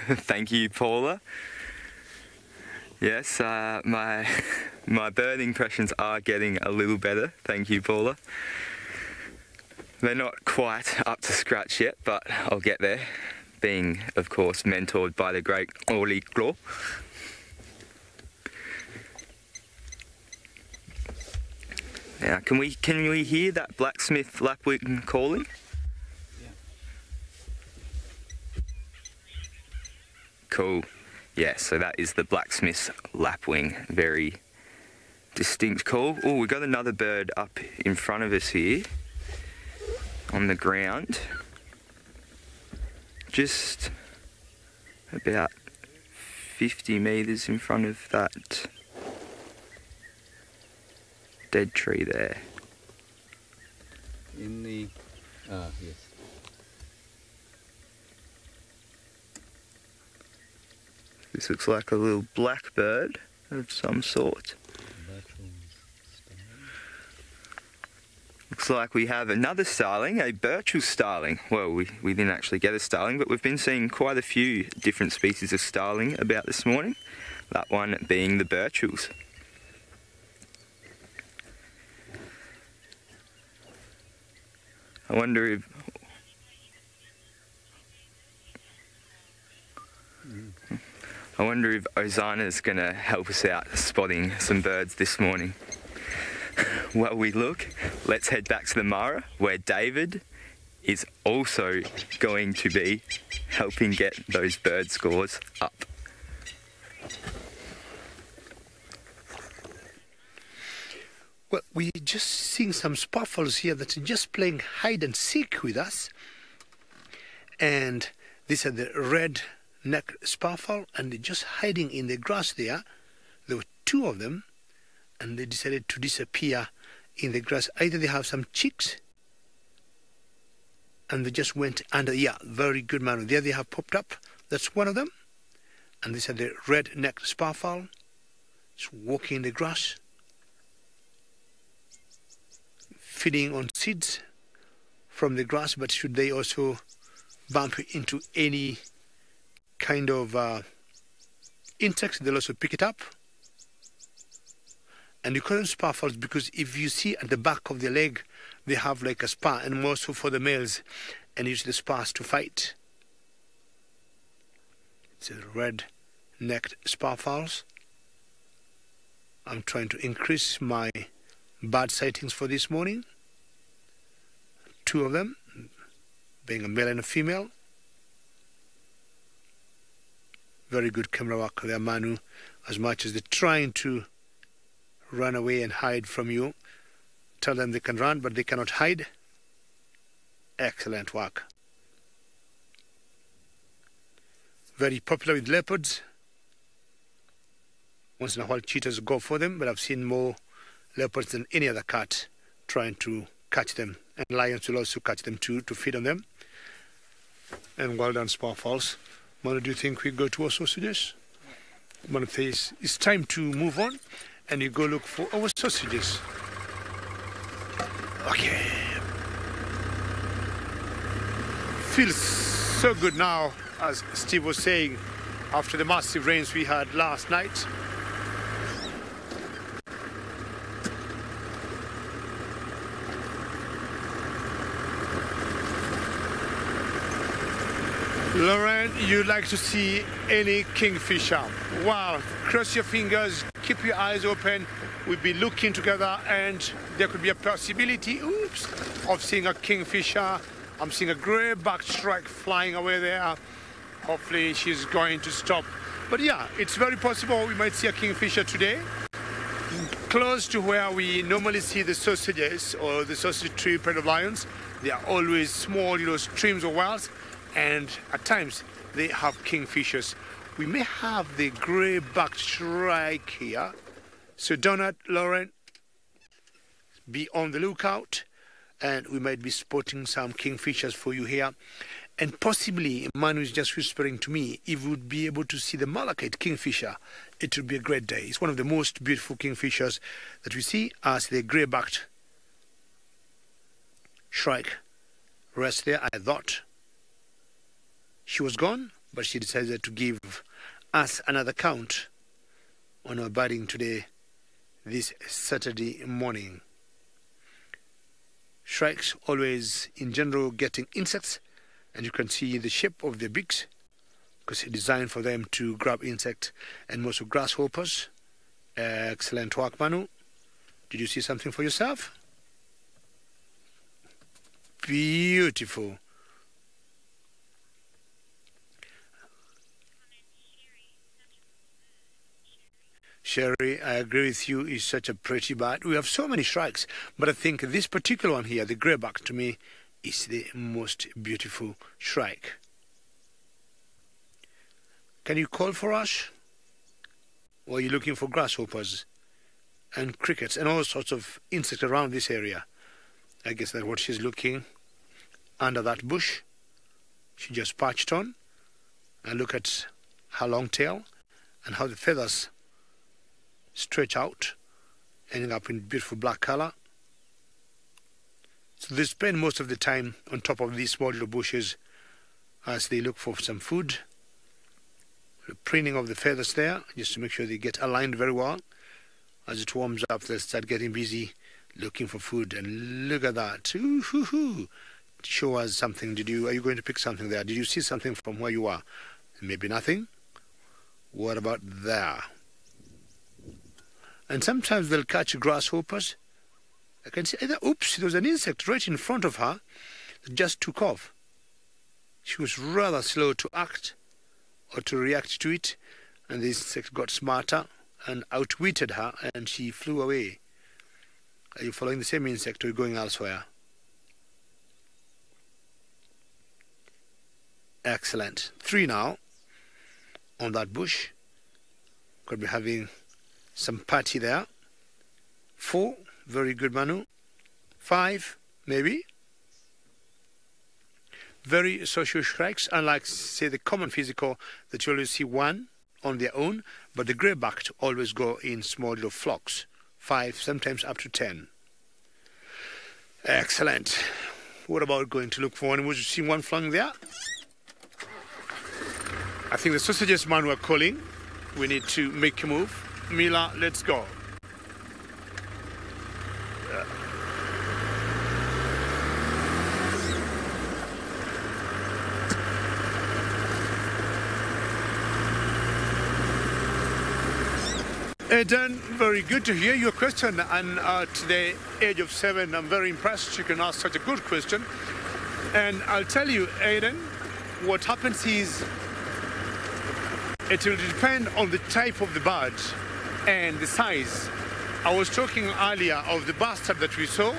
Thank you, Paula. Yes, my bird impressions are getting a little better. Thank you, Paula. They're not quite up to scratch yet, but I'll get there. Being, of course, mentored by the great Oli Klo. Now, can we hear that blacksmith lapwing calling? Cool. Yeah, so that is the blacksmith's lapwing. Very distinct call. Oh, we've got another bird up in front of us here on the ground. just about 50 metres in front of that dead tree there. In the... Ah, yes. This looks like a little blackbird of some sort. Looks like we have another starling, a Birchall starling. Well, we didn't actually get a starling, but we've been seeing quite a few different species of starling about this morning. That one being the Birchalls. I wonder if... Ozana's going to help us out spotting some birds this morning. While we look, let's head back to the Mara, where David is also going to be helping get those bird scores up. Well, we're just seeing some sparrows here that are just playing hide and seek with us. And these are the red-necked sparrow, and they're just hiding in the grass there. There were two of them, and they decided to disappear in the grass. Either they have some chicks, and they just went under. Yeah, very good, man. There they have popped up. That's one of them. And these are the red-necked sparrow. It's walking in the grass, feeding on seeds from the grass. But should they also bump into any kind of insects, they'll also pick it up. And you call them sparrows because if you see at the back of their leg, they have like a spur, and more so for the males, and use the spurs to fight. It's a red-necked sparrows. I'm trying to increase my bird sightings for this morning. Two of them, being a male and a female. Very good camera work there, Manu, as much as they're trying to run away and hide from you. Tell them they can run, but they cannot hide. Excellent work. Very popular with leopards. Once in a while cheetahs go for them, but I've seen more leopards than any other cat trying to catch them. And lions will also catch them too, to feed on them. And well done, sparrows. Manu, do you think we go to our sausages? Manu says it's time to move on, and you go look for our sausages. Okay. Feels so good now, as Steve was saying, after the massive rains we had last night. Lauren, you'd like to see any kingfisher? Wow, cross your fingers, keep your eyes open. We'll be looking together, and there could be a possibility, of seeing a kingfisher. I'm seeing a grey-backed shrike flying away there. Hopefully she's going to stop. But yeah, it's very possible we might see a kingfisher today. Close to where we normally see the sausages or the sausage tree pride of lions. They are always small, streams or wells. And at times they have kingfishers. We may have the grey-backed shrike here. So Donald, Lauren, be on the lookout, and we might be spotting some kingfishers for you here. And possibly, Manu is just whispering to me, if we would be able to see the malachite kingfisher, it would be a great day. It's one of the most beautiful kingfishers that we see, as the grey-backed shrike rests there. I thought she was gone, but she decided to give us another count on our birding today, this Saturday morning. Shrikes always, in general, getting insects, and you can see the shape of their beaks, because it's designed for them to grab insects and also grasshoppers. Excellent work, Manu. Did you see something for yourself? Beautiful. Sherry, I agree with you, is such a pretty bird. We have so many shrikes, but I think this particular one here, the greyback, to me, is the most beautiful shrike. Can you call for us? Or are you looking for grasshoppers and crickets and all sorts of insects around this area? I guess that's what she's looking under that bush. She just perched on. And look at her long tail and how the feathers stretch out, ending up in beautiful black color. So they spend most of the time on top of these small little bushes as they look for some food. The preening of the feathers there, just to make sure they get aligned very well. As it warms up, they start getting busy looking for food. And look at that. Ooh-hoo-hoo. Show us something. Are you going to pick something there? Did you see something from where you are? Maybe nothing. What about there? And sometimes they'll catch grasshoppers. I can see either, oops, there was an insect right in front of her that just took off. She was rather slow to act or to react to it, and the insect got smarter and outwitted her, and she flew away. Are you following the same insect or are you going elsewhere? Excellent. 3 now on that bush. Could be having some party there. 4, very good, Manu. 5, maybe. Very social shrikes, unlike, say, the common physical that you always see one on their own, but the grey-backed always go in small little flocks. 5, sometimes up to 10. Excellent. What about going to look for one? Would you see one flying there? I think the sausages man were calling. We need to make a move. Mila, let's go. Dan, very good to hear your question, and at the age of 7 I'm very impressed you can ask such a good question. And I'll tell you, Aidan, what happens is it will depend on the type of the bird and the size. I was talking earlier of the bastard that we saw.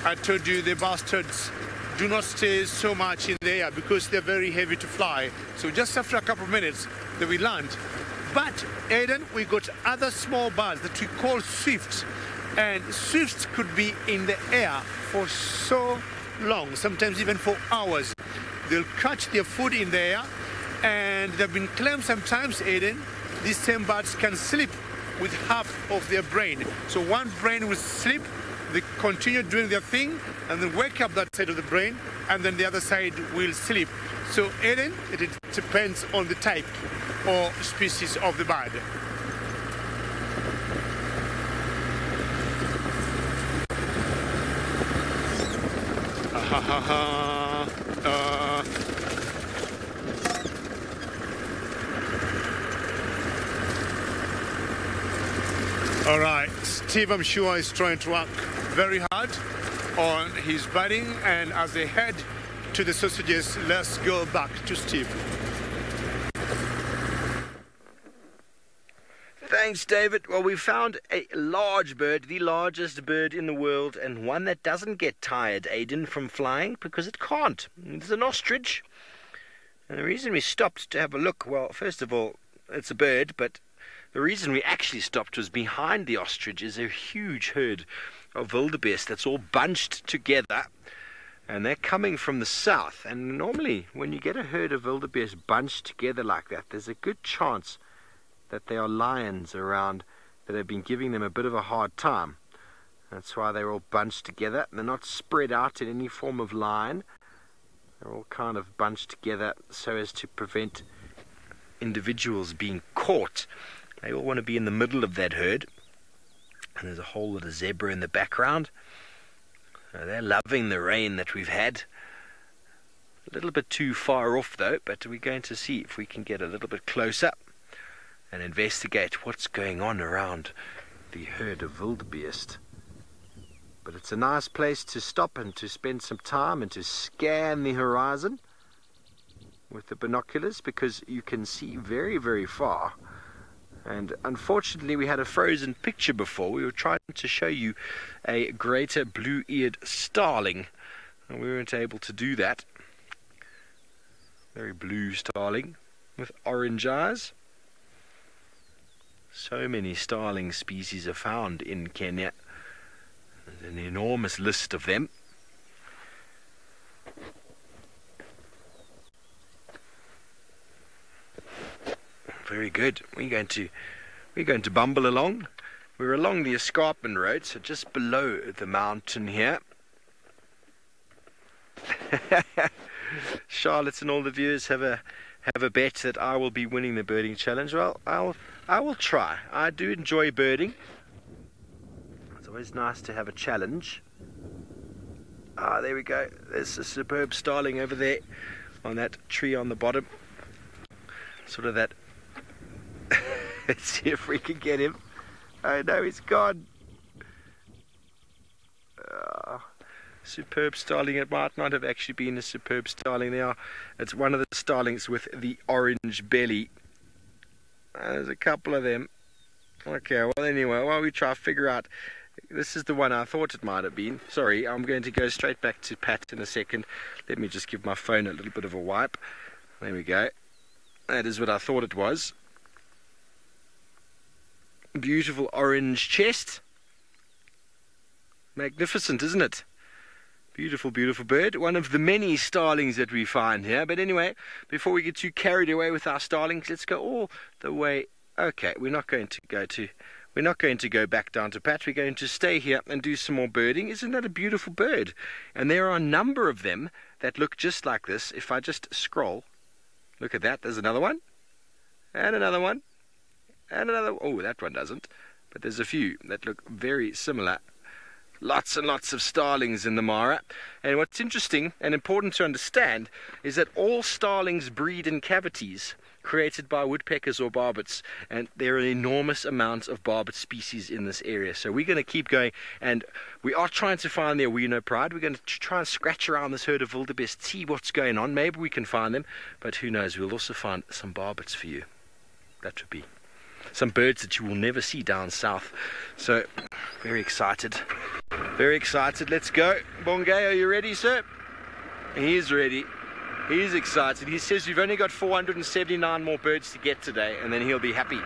I told you the bastards do not stay so much in the air because they're very heavy to fly. So just after a couple of minutes they will land. But, Aidan, we got other small birds that we call swifts. And swifts could be in the air for so long, sometimes even for hours. They'll catch their food in the air, and they've been claimed sometimes, Aidan, these same birds can sleep with half of their brain. So one brain will sleep, they continue doing their thing, and then wake up that side of the brain, and then the other side will sleep. So, Aidan, it depends on the type or species of the bird. All right, Steve, I'm sure, is trying to work very hard on his biting, and as they head to the sausages, let's go back to Steve. Thanks, David. Well, we found a large bird, the largest bird in the world, and one that doesn't get tired, Aidan, from flying, because it can't. It's an ostrich. And the reason we stopped to have a look, well, first of all, it's a bird, but the reason we actually stopped was behind the ostrich is a huge herd of wildebeest that's all bunched together, and they're coming from the south. And normally, when you get a herd of wildebeest bunched together like that, there's a good chance that there are lions around that have been giving them a bit of a hard time. That's why they're all bunched together. They're not spread out in any form of line. They're all kind of bunched together so as to prevent individuals being caught. They all want to be in the middle of that herd. And there's a whole lot of zebra in the background. They're loving the rain that we've had. A little bit too far off though, but we're going to see if we can get a little bit closer and investigate what's going on around the herd of wildebeest. But it's a nice place to stop and to spend some time and to scan the horizon with the binoculars, because you can see very, very far. And unfortunately we had a frozen picture before. We were trying to show you a greater blue-eared starling, and we weren't able to do that. Very blue starling. with orange eyes. So many starling species are found in Kenya. There's an enormous list of them. Very good. We're going to bumble along. We're along the escarpment road, so just below the mountain here. Charlotte and all the viewers have a bet that I will be winning the birding challenge. Well, I will try. I do enjoy birding. It's always nice to have a challenge. Ah, there we go. There's a superb starling over there on that tree on the bottom. Sort of that. Let's see if we can get him. Oh no, he's gone. Superb starling. It might not have actually been a superb starling there. It's one of the starlings with the orange belly. There's a couple of them. Okay, well anyway, while we try to figure out, this is the one I thought it might have been. Sorry, I'm going to go straight back to Pat in a second. Let me just give my phone a little bit of a wipe. There we go. That is what I thought it was. Beautiful orange chest. Magnificent, isn't it? Beautiful, beautiful bird. One of the many starlings that we find here. But anyway, before we get too carried away with our starlings, let's go all the way. Okay, we're not going to go back down to Pat. We're going to stay here and do some more birding. Isn't that a beautiful bird? And there are a number of them that look just like this. If I just scroll, look at that. There's another one. And another one. And another. Oh, that one doesn't. But there's a few that look very similar. Lots and lots of starlings in the Mara. And what's interesting and important to understand is that all starlings breed in cavities created by woodpeckers or barbets, and there are enormous amounts of barbet species in this area. So we're going to keep going, and we are trying to find their Wino pride. We're going to try and scratch around this herd of wildebeest, see what's going on. Maybe we can find them, but who knows, we'll also find some barbets for you. That would be some birds that you will never see down south. So very excited. Very excited. Let's go. Bongay, are you ready, sir? He is ready. He's excited. He says you've only got 479 more birds to get today, and then he'll be happy.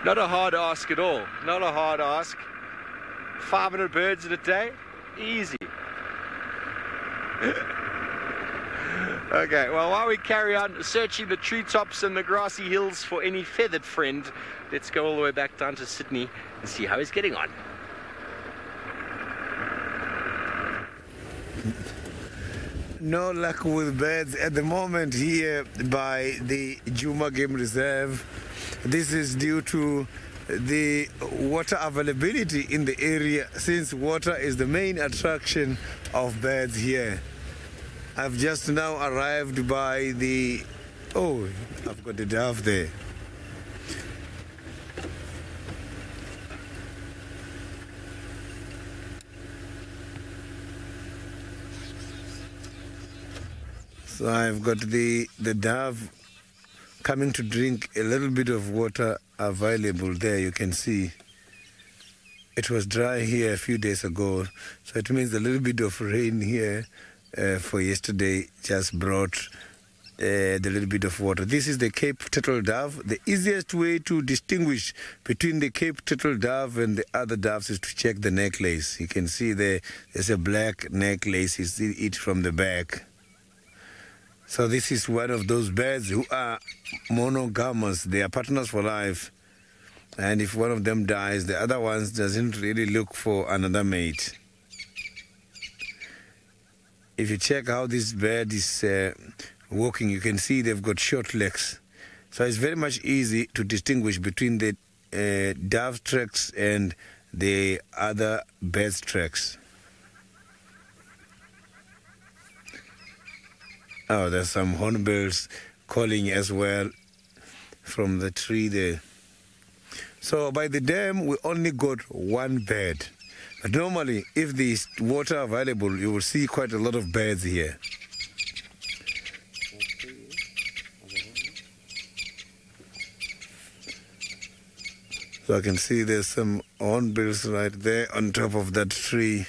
Not a hard ask at all. Not a hard ask. 500 birds in a day? Easy. Okay, well, while we carry on searching the treetops and the grassy hills for any feathered friend, let's go all the way back down to Sydney and see how he's getting on. No luck with birds at the moment here by the Juma Game Reserve. This is due to the water availability in the area, since water is the main attraction of birds here. I've just now arrived by the... Oh, I've got the dove there. So I've got the dove coming to drink a little bit of water available there. You can see it was dry here a few days ago, so it means a little bit of rain here for yesterday just brought the little bit of water. This is the Cape turtle dove. The easiest way to distinguish between the Cape turtle dove and the other doves is to check the necklace. You can see there's a black necklace. You see it from the back. So this is one of those birds who are monogamous. They are partners for life. And if one of them dies, the other ones doesn't really look for another mate. If you check how this bird is walking, you can see they've got short legs. So it's very much easy to distinguish between the dove tracks and the other bird's tracks. Oh, there's some hornbills calling as well from the tree there. So by the dam, we only got one bird. But normally, if there's water available, you will see quite a lot of birds here. So I can see there's some hornbills right there on top of that tree.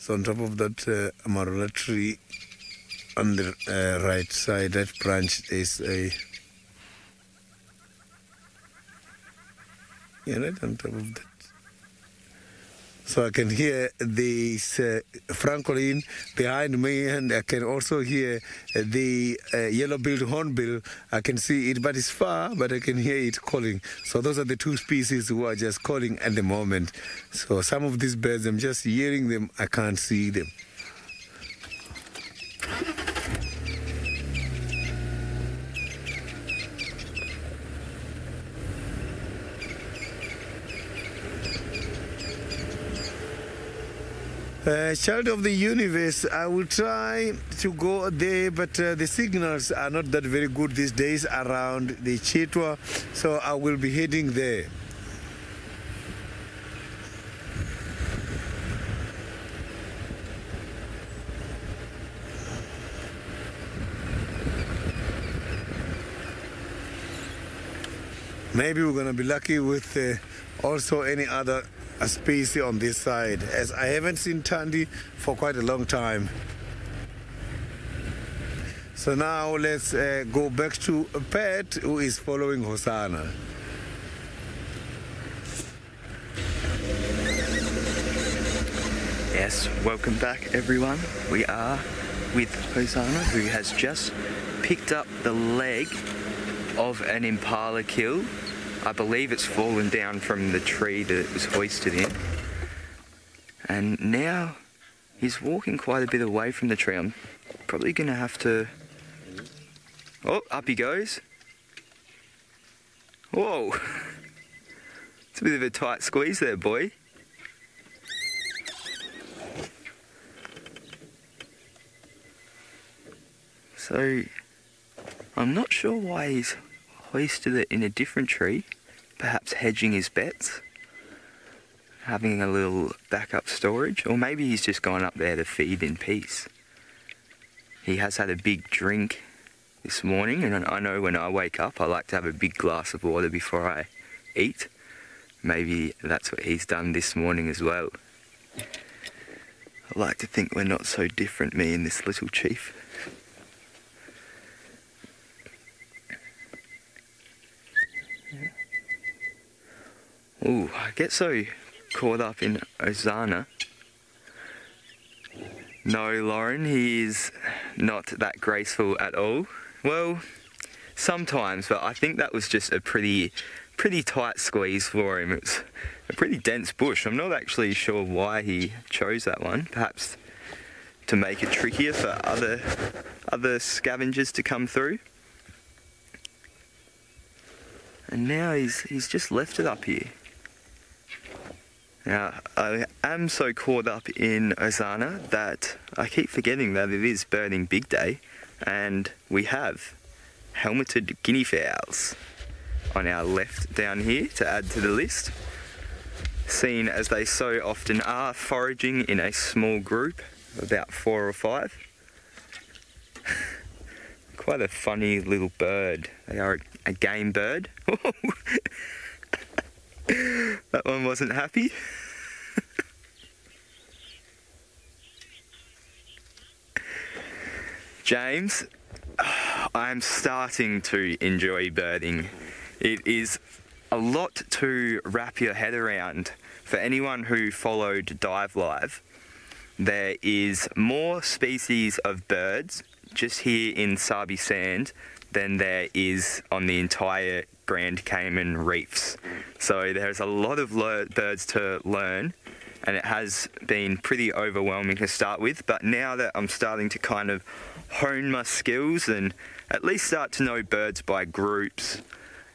just on top of that marula tree on the right side, that branch is a... Yeah, right on top of that. So I can hear this francolin behind me, and I can also hear the yellow-billed hornbill. I can see it, but it's far, but I can hear it calling. So those are the two species who are just calling at the moment. So some of these birds, I'm just hearing them, I can't see them. Child of the universe, I will try to go there, but the signals are not that very good these days around the Chitwa, so I will be heading there. Maybe we're going to be lucky with also any other a species on this side, as I haven't seen Tandy for quite a long time. So now let's go back to Pat, who is following Hosanna. Yes, welcome back everyone. We are with Hosanna, who has just picked up the leg of an impala kill. I believe it's fallen down from the tree that it was hoisted in. And now he's walking quite a bit away from the tree. I'm probably going to have to... Oh, up he goes. Whoa. It's a bit of a tight squeeze there, boy. So, I'm not sure why he's hoisted it in a different tree, perhaps hedging his bets, having a little backup storage, or maybe he's just gone up there to feed in peace. He has had a big drink this morning, and I know when I wake up I like to have a big glass of water before I eat. Maybe that's what he's done this morning as well. I like to think we're not so different, me and this little chief. Ooh, I get so caught up in Hosanna. No, Lauren, he is not that graceful at all. Well, sometimes, but I think that was just a pretty tight squeeze for him. It's a pretty dense bush. I'm not actually sure why he chose that one. Perhaps to make it trickier for other scavengers to come through. And now he's just left it up here. Now, I am so caught up in Hosanna that I keep forgetting that it is birding big day, and we have helmeted guinea fowls on our left down here to add to the list, seen as they so often are foraging in a small group of about 4 or 5. Quite a funny little bird. They are a game bird. That one wasn't happy. James, I'm starting to enjoy birding. It is a lot to wrap your head around. For anyone who followed Dive Live, there is more species of birds just here in Sabi Sand than there is on the entire Grand Cayman reefs. So there's a lot of birds to learn, and it has been pretty overwhelming to start with, but now that I'm starting to kind of hone my skills and at least start to know birds by groups,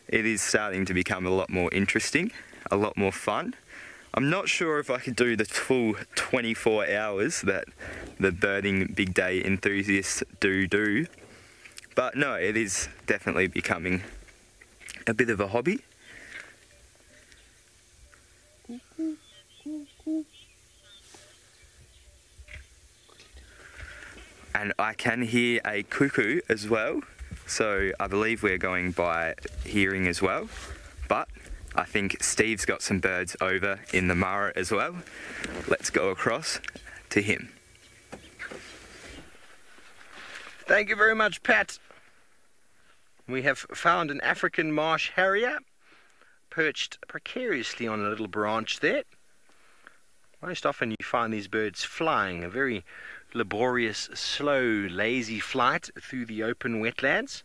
it is starting to become a lot more interesting, a lot more fun. I'm not sure if I could do the full 24 hours that the birding big day enthusiasts do, but no, it is definitely becoming a bit of a hobby. And I can hear a cuckoo as well, so I believe we're going by hearing as well. But I think Steve's got some birds over in the Mara as well. Let's go across to him. Thank you very much, Pat. We have found an African marsh harrier perched precariously on a little branch there. Most often you find these birds flying, a very laborious, slow, lazy flight through the open wetlands.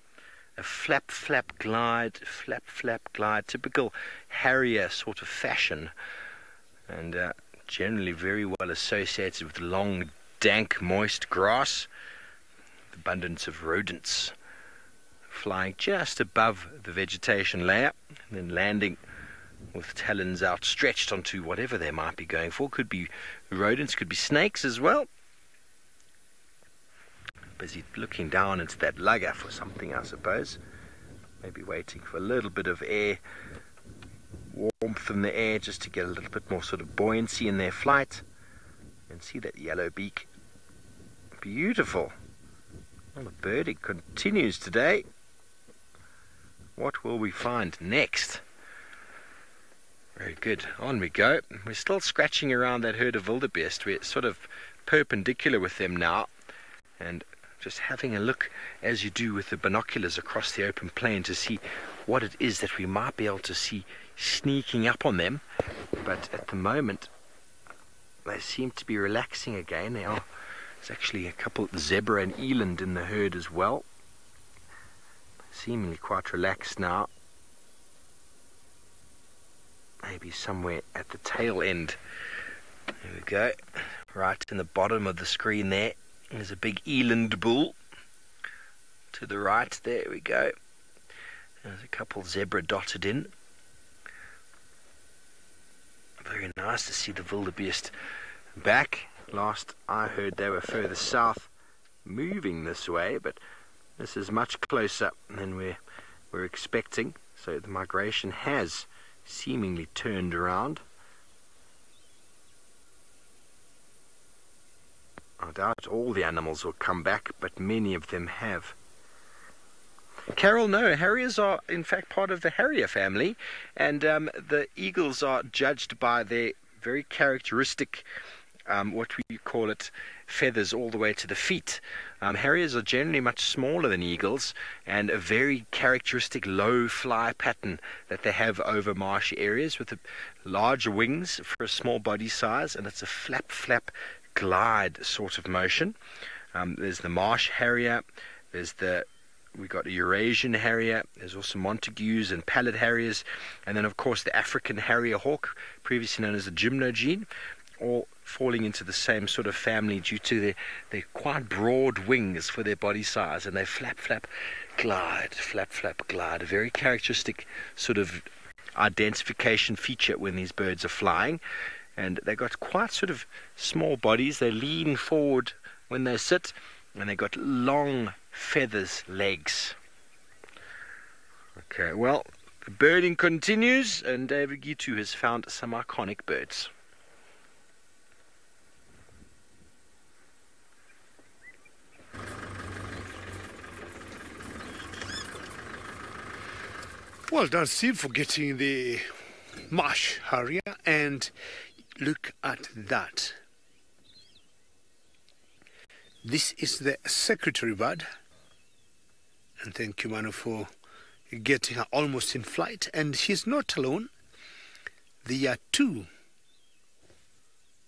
A flap, flap, glide, typical harrier sort of fashion, and generally very well associated with long, dank, moist grass, abundance of rodents flying just above the vegetation layer, and then landing with talons outstretched onto whatever they might be going for. Could be rodents, could be snakes as well. Busy looking down into that lugger for something, I suppose. Maybe waiting for a little bit of air, warmth in the air, just to get a little bit more sort of buoyancy in their flight. And see that yellow beak. Beautiful. Well, the birding continues today. What will we find next? Very good. On we go. We're still scratching around that herd of wildebeest. We're sort of perpendicular with them now, and just having a look, as you do with the binoculars, across the open plain to see what it is that we might be able to see sneaking up on them. But at the moment, they seem to be relaxing again. There's actually a couple of zebra and eland in the herd as well. Seemingly quite relaxed now. Maybe somewhere at the tail end. There we go. Right in the bottom of the screen there. There's a big eland bull. To the right, there we go. There's a couple zebra dotted in. Very nice to see the wildebeest back. Last I heard they were further south, moving this way, but this is much closer than we're expecting. So the migration has seemingly turned around. I doubt all the animals will come back, but many of them have. Carol, no, harriers are in fact part of the harrier family, and the eagles are judged by their very characteristic, what we call it, feathers all the way to the feet. Harriers are generally much smaller than eagles, and a very characteristic low fly pattern that they have over marshy areas, with large wings for a small body size, and it's a flap, flap, glide sort of motion. There's the marsh harrier, we got a Eurasian harrier, there's also Montagues and pallid harriers, and then of course the African harrier hawk, previously known as the gymnogene, all falling into the same sort of family due to their quite broad wings for their body size, and they flap, flap, glide, flap, flap, glide, a very characteristic sort of identification feature when these birds are flying. And they got quite sort of small bodies. They lean forward when they sit, and they got long feathers, legs. Okay, well, the birding continues, and David Gitu has found some iconic birds. Well done, Steve, for getting the marsh harrier, and look at that. This is the secretary bird, and thank you, Manu, for getting her almost in flight. And she's not alone. There are two.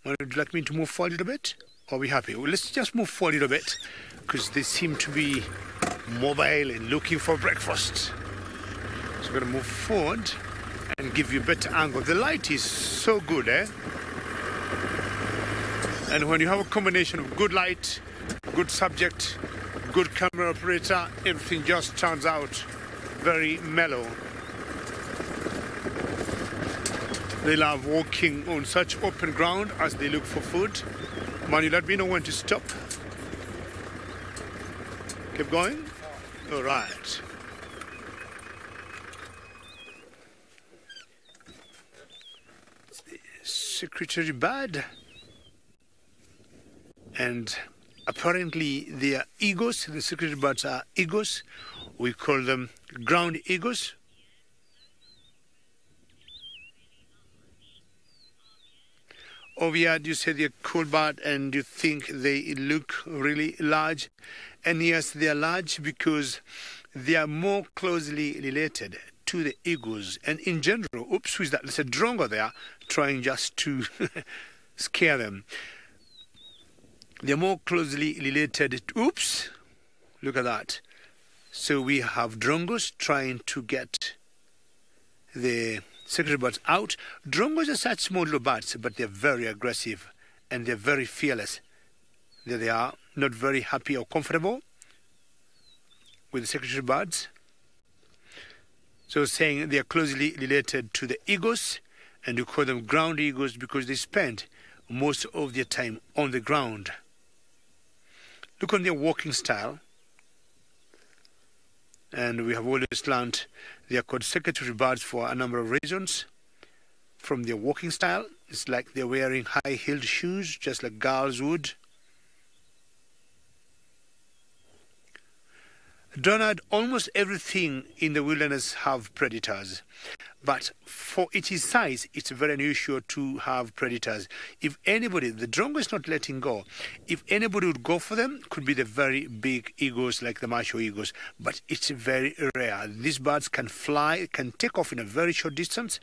Manu, would you like me to move forward a little bit? Or are we happy? Well, let's just move forward a little bit, because they seem to be mobile and looking for breakfast. So we're going to move forward and give you a better angle. The light is so good, eh? And when you have a combination of good light, good subject, good camera operator, everything just turns out very mellow. They love walking on such open ground as they look for food. Manu, let me know when to stop. Keep going? All right. Secretary bird, and apparently they are eagles. The secretary birds are eagles. We call them ground eagles. over here, you say they're cool bird and you think they look really large. And yes, they are large because they are more closely related to the eagles. And in general, oops, who is that? There's a drongo there trying just to scare them. They're more closely related. Oops, look at that. So we have drongos trying to get the secretary birds out. Drongos are such small little birds, but they're very aggressive and they're very fearless. There they are, not very happy or comfortable with the secretary birds. So saying they are closely related to the eagles, and you call them ground eagles because they spend most of their time on the ground. Look on their walking style. And we have always learned they are called secretary birds for a number of reasons. From their walking style, it's like they're wearing high-heeled shoes, just like girls would. Donald, almost everything in the wilderness have predators, but for its size, it's very unusual to have predators. If anybody, the drongo is not letting go. If anybody would go for them, could be the very big eagles like the martial eagles, but it's very rare. These birds can fly, can take off in a very short distance,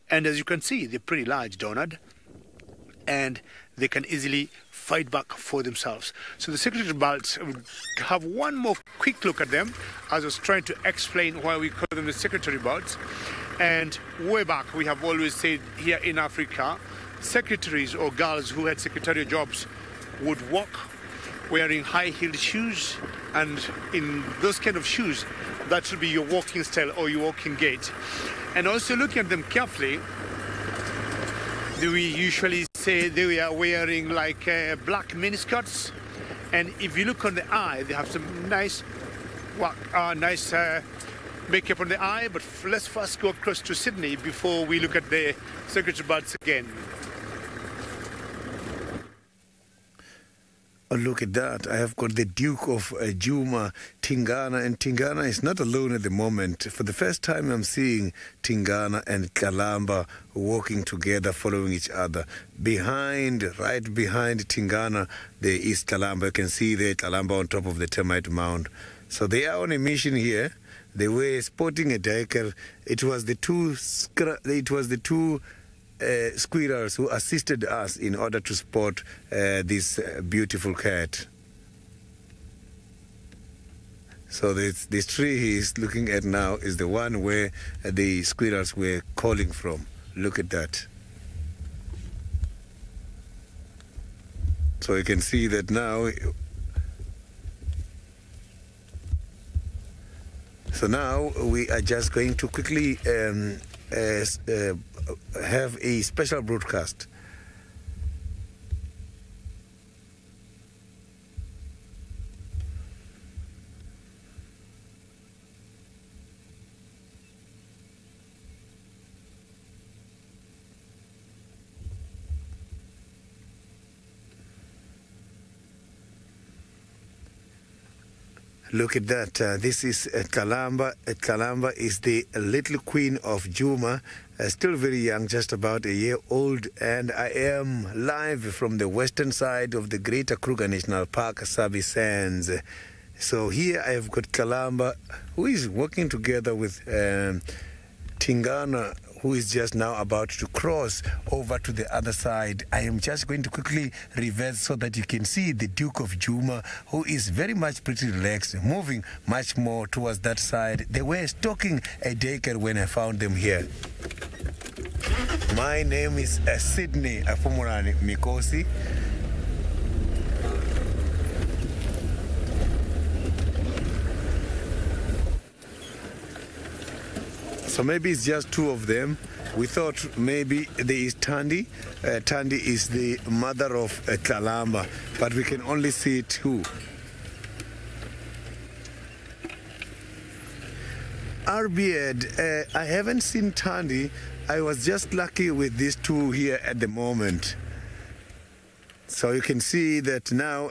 and as you can see, they're pretty large, Donald, and they can easily fight back for themselves. So the secretary birds have one more quick look at them, as I was trying to explain why we call them the secretary birds. And way back, we have always said here in Africa, secretaries or girls who had secretarial jobs would walk wearing high-heeled shoes, and in those kind of shoes, that should be your walking style or your walking gait. And also looking at them carefully, we usually say they are wearing like black miniskirts, and if you look on the eye, they have some nice makeup on the eye. But let's first go across to Sydney before we look at the secretary birds again. Oh, look at that. I have got the Duke of Juma, Tingana, and Tingana is not alone at the moment. For the first time, I'm seeing Tingana and Kalamba walking together, following each other. Right behind Tingana, there is Kalamba. You can see there Kalamba on top of the termite mound. So they are on a mission here. They were spotting a duiker. It was the two squirrels who assisted us in order to spot this beautiful cat. So this tree he is looking at now is the one where the squirrels were calling from. Look at that. So you can see that now. So now we are just going to quickly have a special broadcast. Look at that. This is Kalamba. Kalamba is the little queen of Juma, still very young, just about a year old. And I am live from the western side of the Greater Kruger National Park, Sabi Sands. So here I have got Kalamba, who is working together with Tingana, who is just now about to cross over to the other side. I am just going to quickly reverse so that you can see the Duke of Juma, who is very much pretty relaxed, moving much more towards that side. They were stalking a duiker when I found them here. My name is Sydney Afumurani Mikosi. So maybe it's just two of them. We thought maybe there is Tandi. Tandi is the mother of Kalamba, but we can only see two. Arbiad, I haven't seen Tandi. I was just lucky with these two here at the moment. So you can see that now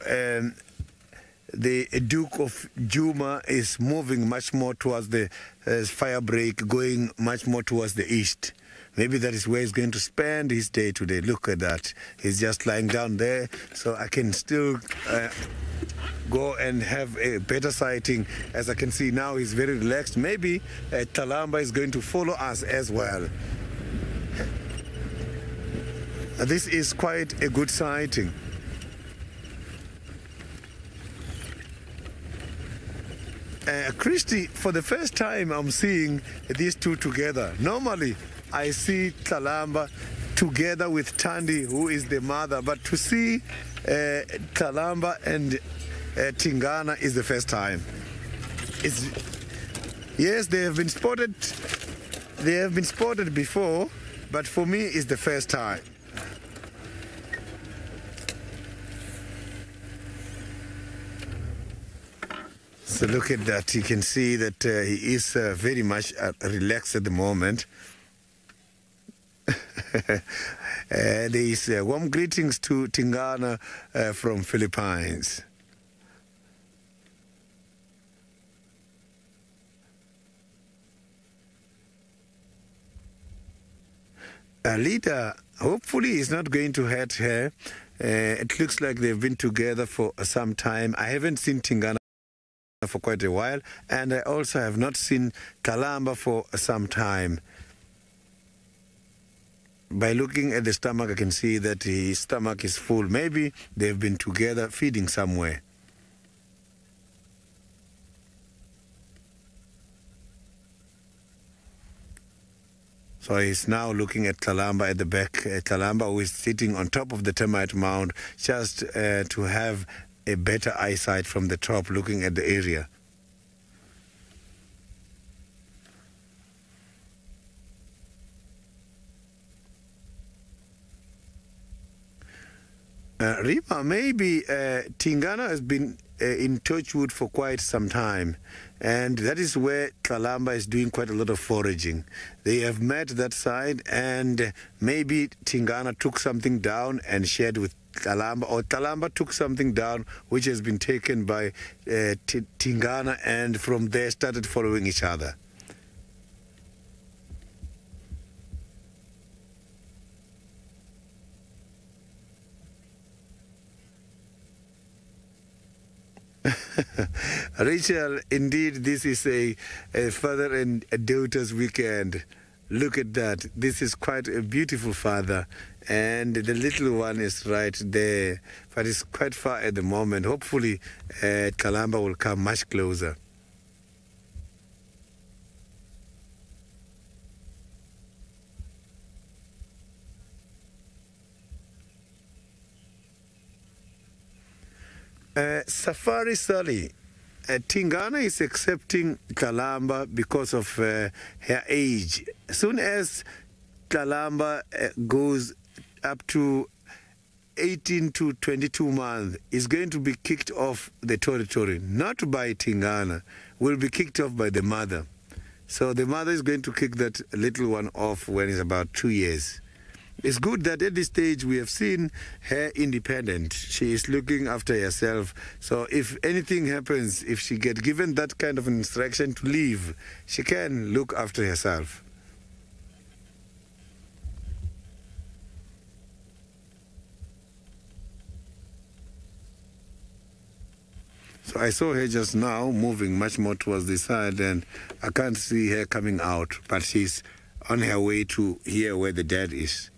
the Duke of Juma is moving much more towards the fire break, going much more towards the east. Maybe that is where he's going to spend his day today. Look at that. He's just lying down there, so I can still go and have a better sighting. As I can see now, he's very relaxed. Maybe Talamba is going to follow us as well. This is quite a good sighting. Christy, for the first time I'm seeing these two together. Normally I see Talamba together with Tandi, who is the mother, but to see Talamba and Tingana is the first time. Yes, they have been spotted before, but for me it's the first time. So look at that. You can see that he is very much relaxed at the moment. There is warm greetings to Tingana from Philippines. Lita, hopefully is not going to hurt her. It looks like they've been together for some time. I haven't seen Tingana for quite a while, and I also have not seen Talamba for some time. By looking at the stomach, I can see that his stomach is full. Maybe they've been together feeding somewhere. So he's now looking at Talamba at the back. Talamba, who is sitting on top of the termite mound, just to have a better eyesight from the top, looking at the area. Rima, maybe Tingana has been in Torchwood for quite some time, and that is where Talamba is doing quite a lot of foraging. They have met that side, and maybe Tingana took something down and shared with Talamba, or Talamba took something down which has been taken by Tingana, and from there started following each other. Rachel, indeed this is a father and a daughter's weekend. Look at that. This is quite a beautiful father, and the little one is right there, but it's quite far at the moment. Hopefully Talamba will come much closer. Safari Sally, Tingana is accepting Talamba because of her age. As soon as Talamba goes up to 18 to 22 months, is going to be kicked off the territory, not by Tingana, will be kicked off by the mother. So the mother is going to kick that little one off when he's about 2 years. It's good that at this stage we have seen her independent. She is looking after herself. So if anything happens, if she gets given that kind of instruction to leave, she can look after herself. So I saw her just now moving much more towards the side, and I can't see her coming out, but she's on her way to here where the dad is.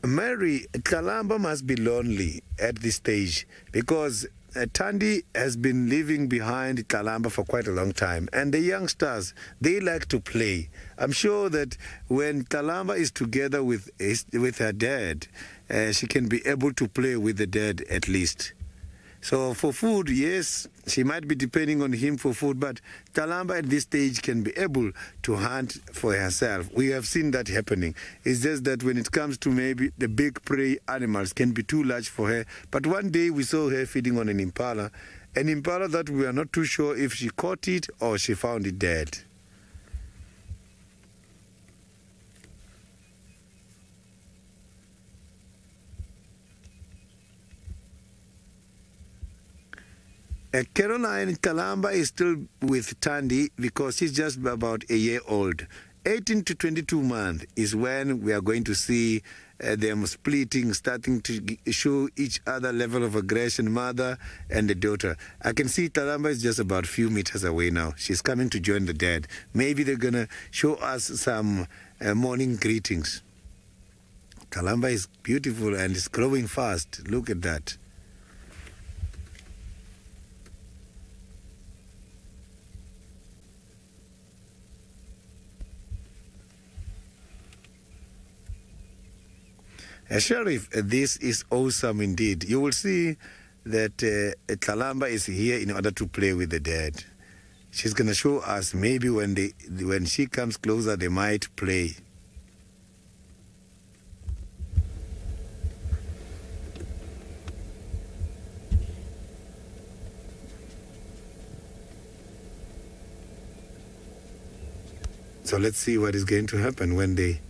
Mary, Talamba must be lonely at this stage because Tandi has been living behind Talamba for quite a long time, and the youngsters, they like to play. I'm sure that when Talamba is together with her dad, she can be able to play with the dad at least. So for food, yes, she might be depending on him for food, but Talamba at this stage can be able to hunt for herself. We have seen that happening. It's just that when it comes to maybe the big prey animals can be too large for her. But one day we saw her feeding on an impala that we are not too sure if she caught it or she found it dead. Caroline Kalamba is still with Tandy because she's just about a year old. 18 to 22 months is when we are going to see them splitting, starting to show each other level of aggression, mother and the daughter. I can see Kalamba is just about a few meters away now. She's coming to join the dad. Maybe they're going to show us some morning greetings. Kalamba is beautiful and is growing fast. Look at that. Sheriff, this is awesome indeed. You will see that Kalamba is here in order to play with the dad. She's going to show us maybe when she comes closer, they might play. So let's see what is going to happen when they...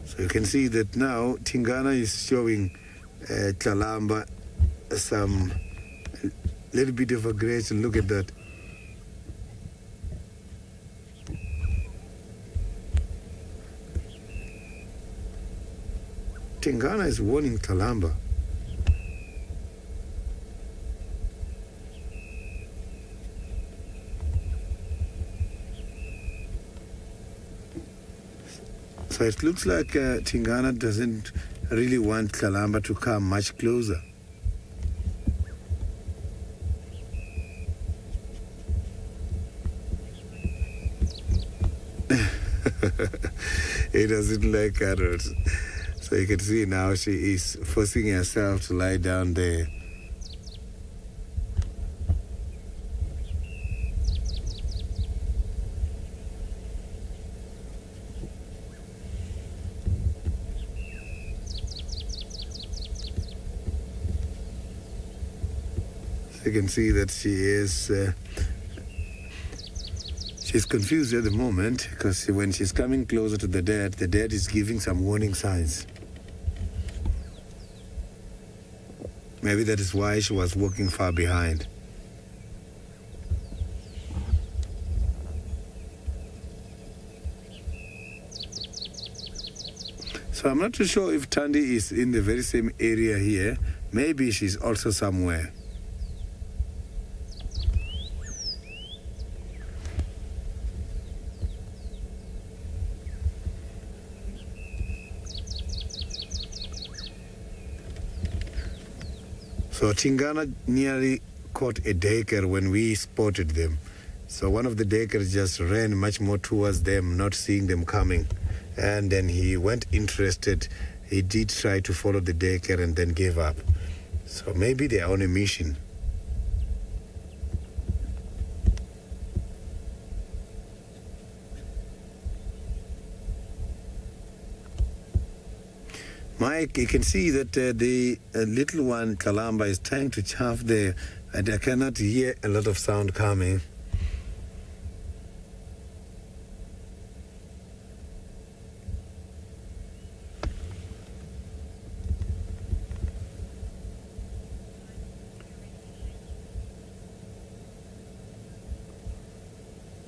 So you can see that now Tingana is showing Kalamba some little bit of aggression. Look at that. Tingana is warning Kalamba. So it looks like Tingana doesn't really want Kalamba to come much closer. He doesn't like carrots. So you can see now she is forcing herself to lie down there. You can see that she is she's confused at the moment because when she's coming closer to the dad is giving some warning signs. Maybe that is why she was walking far behind. So I'm not too sure if Tandy is in the very same area here. Maybe she's also somewhere. So Tingana nearly caught a daycare when we spotted them. So one of the daycares just ran much more towards them, not seeing them coming. And then he went interested. He did try to follow the daycare and then gave up. So maybe they are on a mission. Mike, you can see that the little one, Kalamba, is trying to chaff there, and I cannot hear a lot of sound coming.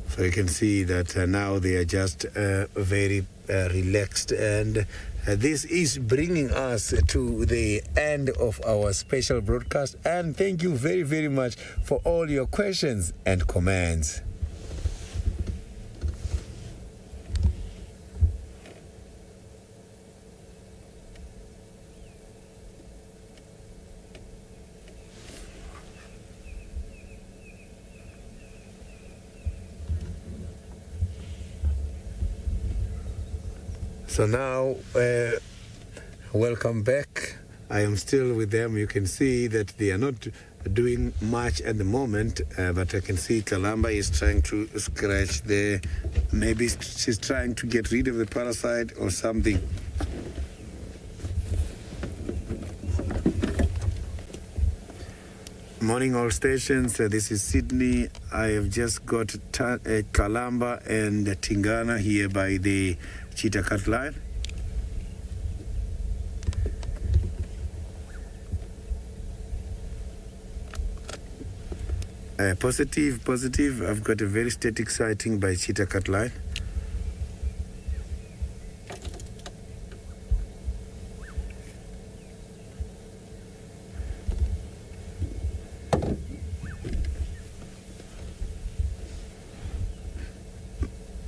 So you can see that now they are just very relaxed, and this is bringing us to the end of our special broadcast. And thank you very, very much for all your questions and comments. So now, welcome back. I am still with them. You can see that they are not doing much at the moment, but I can see Kalamba is trying to scratch there. Maybe she's trying to get rid of the parasite or something. Morning all stations, this is Sydney. I have just got Kalamba and Tingana here by the Cheetah Cut line. Positive. I've got a very static sighting by Cheetah Cut line.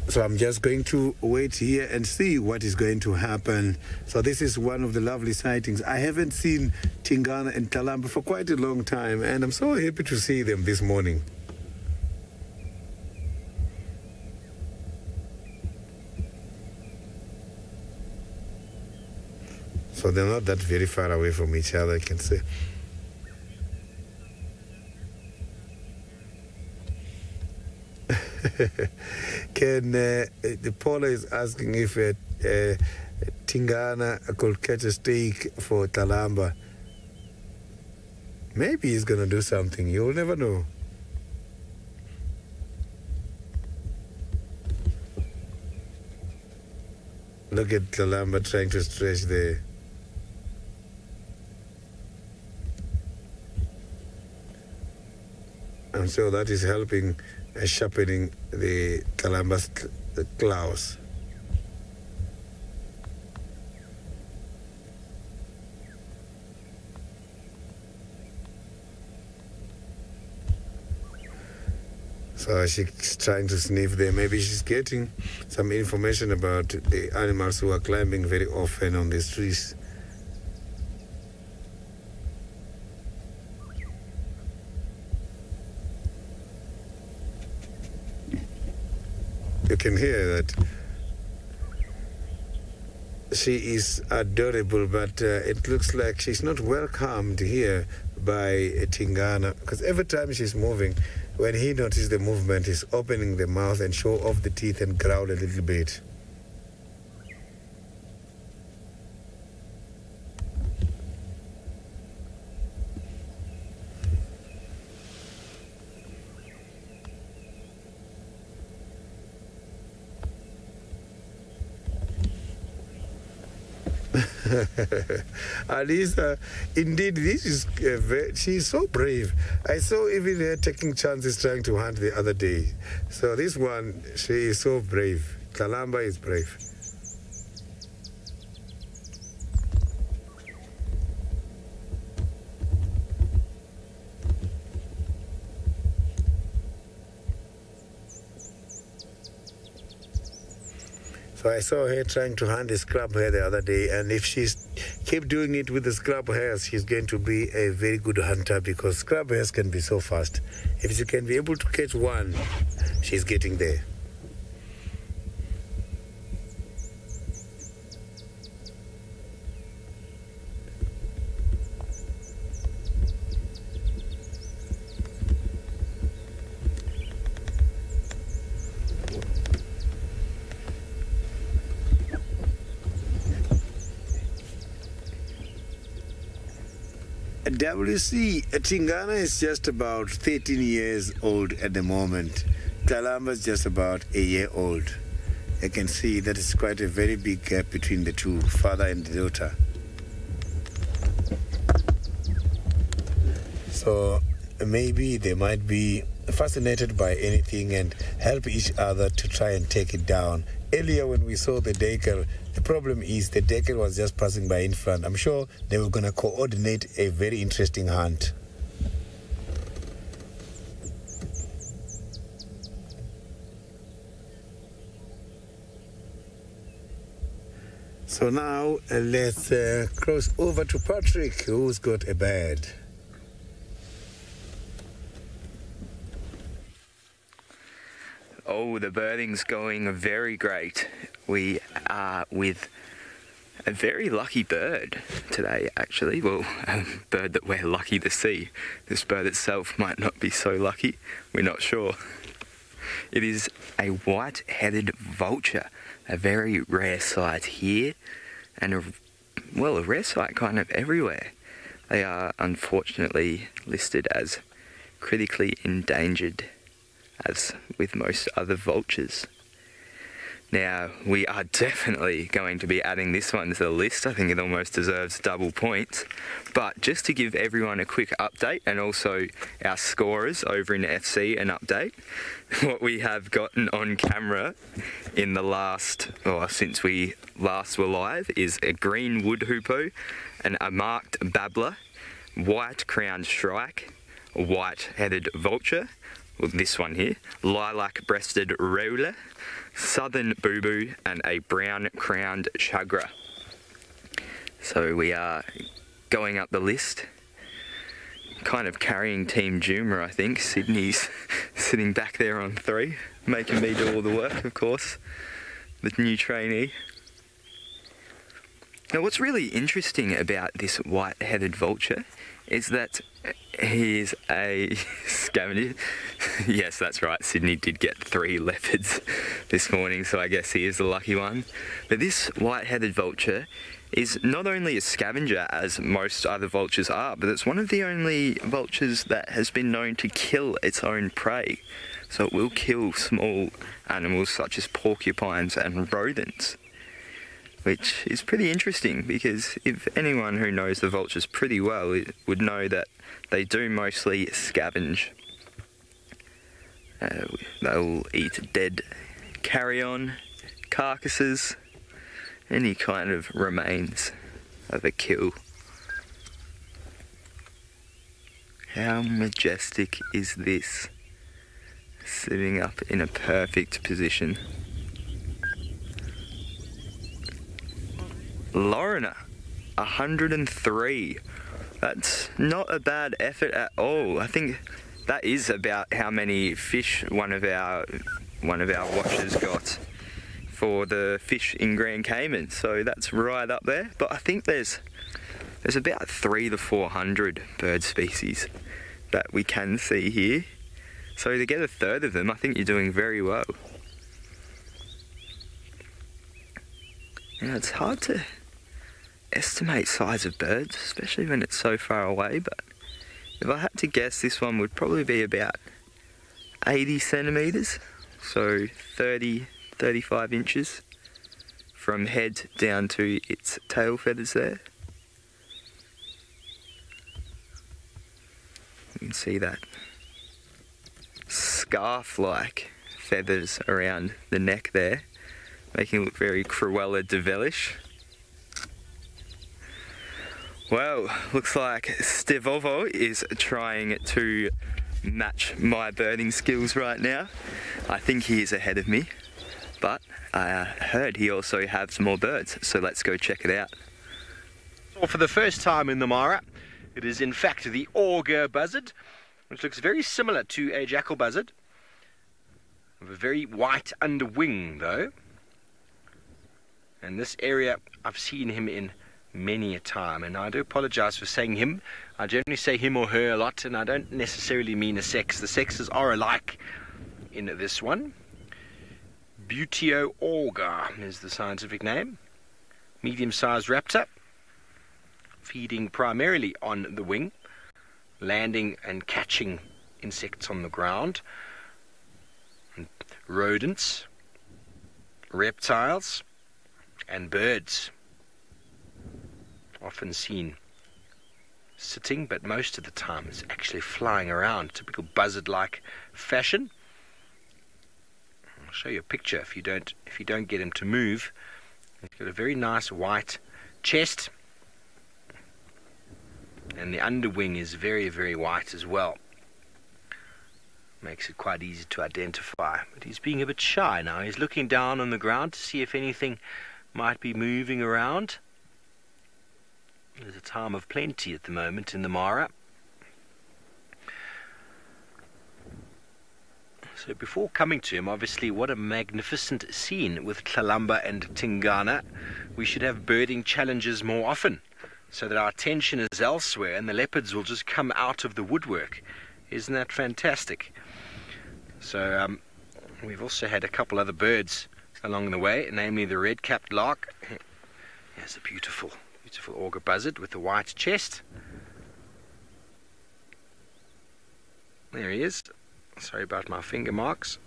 So I'm just going to wait here and see what is going to happen. So this is one of the lovely sightings. I haven't seen Tingana and Kalamba for quite a long time, and I'm so happy to see them this morning. So they're not that very far away from each other, I can say. Paula is asking if Tingana could catch a steak for Kalamba. Maybe he's going to do something. You'll never know. Look at Kalamba trying to stretch there. I'm sure that is helping sharpening the Kalamba's claws. So she's trying to sniff there. Maybe she's getting some information about the animals who are climbing very often on these trees. You can hear that she is adorable, but it looks like she's not welcomed here by Tingana, because every time she's moving, when he notices the movement, he's opening the mouth and show off the teeth and growl a little bit. Alisa, indeed, this is she's so brave. I saw even her taking chances trying to hunt the other day. So this one, she is so brave. Kalamba is brave. So I saw her trying to hunt the scrub hare the other day, and if she keep doing it with the scrub hares, she's going to be a very good hunter, because scrub hares can be so fast. If she can be able to catch one, she's getting there. WC, Tingana is just about 13 years old at the moment. Kalamba is just about a year old. You can see that it's quite a very big gap between the two, father and daughter. So maybe they might be fascinated by anything and help each other to try and take it down. Earlier when we saw the decker, the problem is the decker was just passing by in front. I'm sure they were going to coordinate a very interesting hunt. So now let's cross over to Patrick, who's got a bird. Oh, the birding's going very great. We are with a very lucky bird today, actually. Well, a bird that we're lucky to see. This bird itself might not be so lucky. We're not sure. It is a white-headed vulture, a very rare sight here, and a rare sight kind of everywhere. They are unfortunately listed as critically endangered, as with most other vultures. Now, we are definitely going to be adding this one to the list. I think it almost deserves double points. But just to give everyone a quick update, and also our scorers over in FC an update, what we have gotten on camera in the last, since we last were live, is a green wood hoopoe, and a marked babbler, white crowned shrike, a white-headed vulture, well, this one here, lilac-breasted roller, southern boo-boo, and a brown-crowned chagra. So we are going up the list, kind of carrying Team Juma, I think. Sydney's sitting back there on 3, making me do all the work, of course, the new trainee. Now, what's really interesting about this white-headed vulture is that he is a scavenger. Yes, that's right, Sydney did get 3 leopards this morning, so I guess he is the lucky one. But this white-headed vulture is not only a scavenger, as most other vultures are, but it's one of the only vultures that has been known to kill its own prey. So it will kill small animals such as porcupines and rodents, which is pretty interesting, because if anyone who knows the vultures pretty well, it would know that they do mostly scavenge. They'll eat dead carrion, carcasses, any kind of remains of a kill. How majestic is this? Sitting up in a perfect position. Lorna, 103. That's not a bad effort at all. I think that is about how many fish one of our watchers got for the fish in Grand Cayman. So that's right up there. But I think there's about 300 to 400 bird species that we can see here. So to get a third of them, I think you're doing very well. Now, it's hard to estimate size of birds, especially when it's so far away, but if I had to guess, this one would probably be about 80 centimetres, so 35 inches from head down to its tail feathers there. You can see that scarf-like feathers around the neck there, making it look very Cruella de Vilish. Well, looks like Stevovo is trying to match my birding skills right now. I think he is ahead of me, but I heard he also has more birds, so let's go check it out. So for the first time in the Mara, it is in fact the auger buzzard, which looks very similar to a jackal buzzard, with a very white underwing though. And this area, I've seen him in many a time, and I do apologize for saying him. I generally say him or her a lot, and I don't necessarily mean a sex. The sexes are alike in this one. Buteo auger is the scientific name. Medium-sized raptor, feeding primarily on the wing, landing and catching insects on the ground, and rodents, reptiles, and birds. Often seen sitting, but most of the time it's actually flying around, typical buzzard-like fashion. I'll show you a picture if you don't get him to move. He's got a very nice white chest, and the underwing is very, very white as well. Makes it quite easy to identify. But he's being a bit shy now. He's looking down on the ground to see if anything might be moving around. There's a time of plenty at the moment in the Mara. So before coming to him, obviously what a magnificent scene with Tlalamba and Tingana. We should have birding challenges more often, so that our attention is elsewhere and the leopards will just come out of the woodwork. Isn't that fantastic? So we've also had a couple other birds along the way, namely the red-capped lark. Here's a beautiful auger buzzard with a white chest. There he is. Sorry about my finger marks.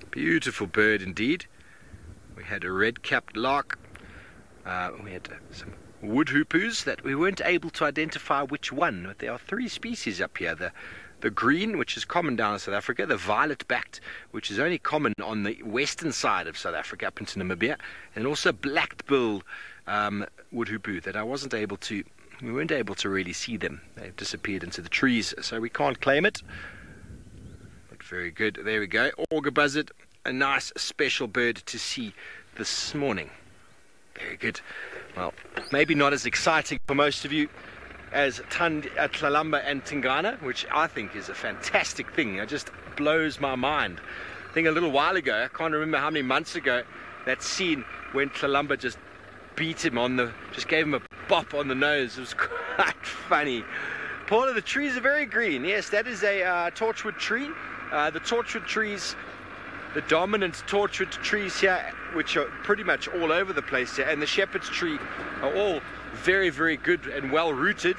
Beautiful bird indeed. We had a red-capped lark. We had some wood hoopers that we weren't able to identify which one, but there are 3 species up here. The green, which is common down in South Africa, the violet-backed, which is only common on the western side of South Africa up into Namibia, and also black-billed wood hoopoo that we weren't able to really see them. They've disappeared into the trees, so we can't claim it. But very good. There we go. Auger buzzard, a nice special bird to see this morning. Very good. Well, maybe not as exciting for most of you as Tlalamba and Tingana, which I think is a fantastic thing. It just blows my mind. I think a little while ago, I can't remember how many months ago, that scene when Tlalamba just beat him just gave him a bop on the nose. It was quite funny. Paula, the trees are very green. Yes, that is a torchwood tree. The torchwood trees, the dominant torchwood trees here, which are pretty much all over the place here, and the shepherd's tree are all very, very good and well rooted,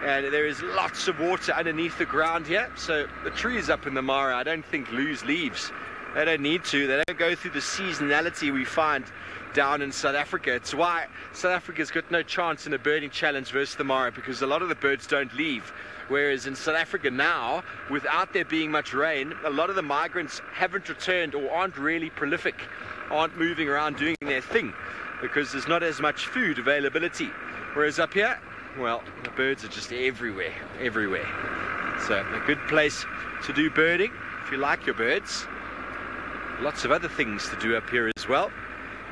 and there is lots of water underneath the ground here. So the trees up in the Mara, I don't think lose leaves. They don't need to. They don't go through the seasonality we find down in South Africa. It's why South Africa's got no chance in a birding challenge versus the Mara, because a lot of the birds don't leave. Whereas in South Africa now, without there being much rain, a lot of the migrants haven't returned or aren't really prolific, aren't moving around doing their thing, because there's not as much food availability. Whereas up here, well, the birds are just everywhere. So a good place to do birding if you like your birds. Lots of other things to do up here as well.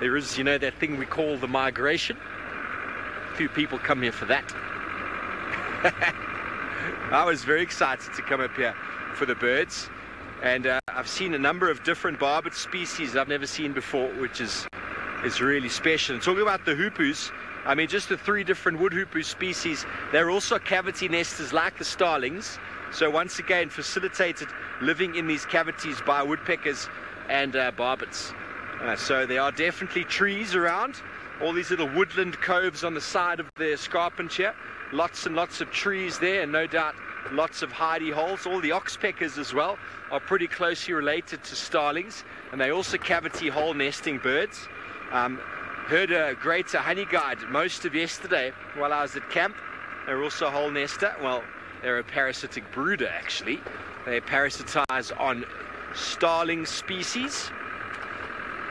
There is, that thing we call the migration. A few people come here for that. I was very excited to come up here for the birds, and I've seen a number of different barbet species I've never seen before, which is really special. And talking about the hoopoes, I mean, just the 3 different wood hoopoo species, they're also cavity nesters like the starlings. So once again, facilitated living in these cavities by woodpeckers and barbets. So there are definitely trees around, all these little woodland coves on the side of the escarpment here. Lots and lots of trees there, and no doubt lots of hidey holes. All the oxpeckers as well are pretty closely related to starlings, and they also cavity hole nesting birds. Heard a great honey guide most of yesterday while I was at camp. They're also a hole nester. Well, they're a parasitic brooder actually. They parasitize on starling species.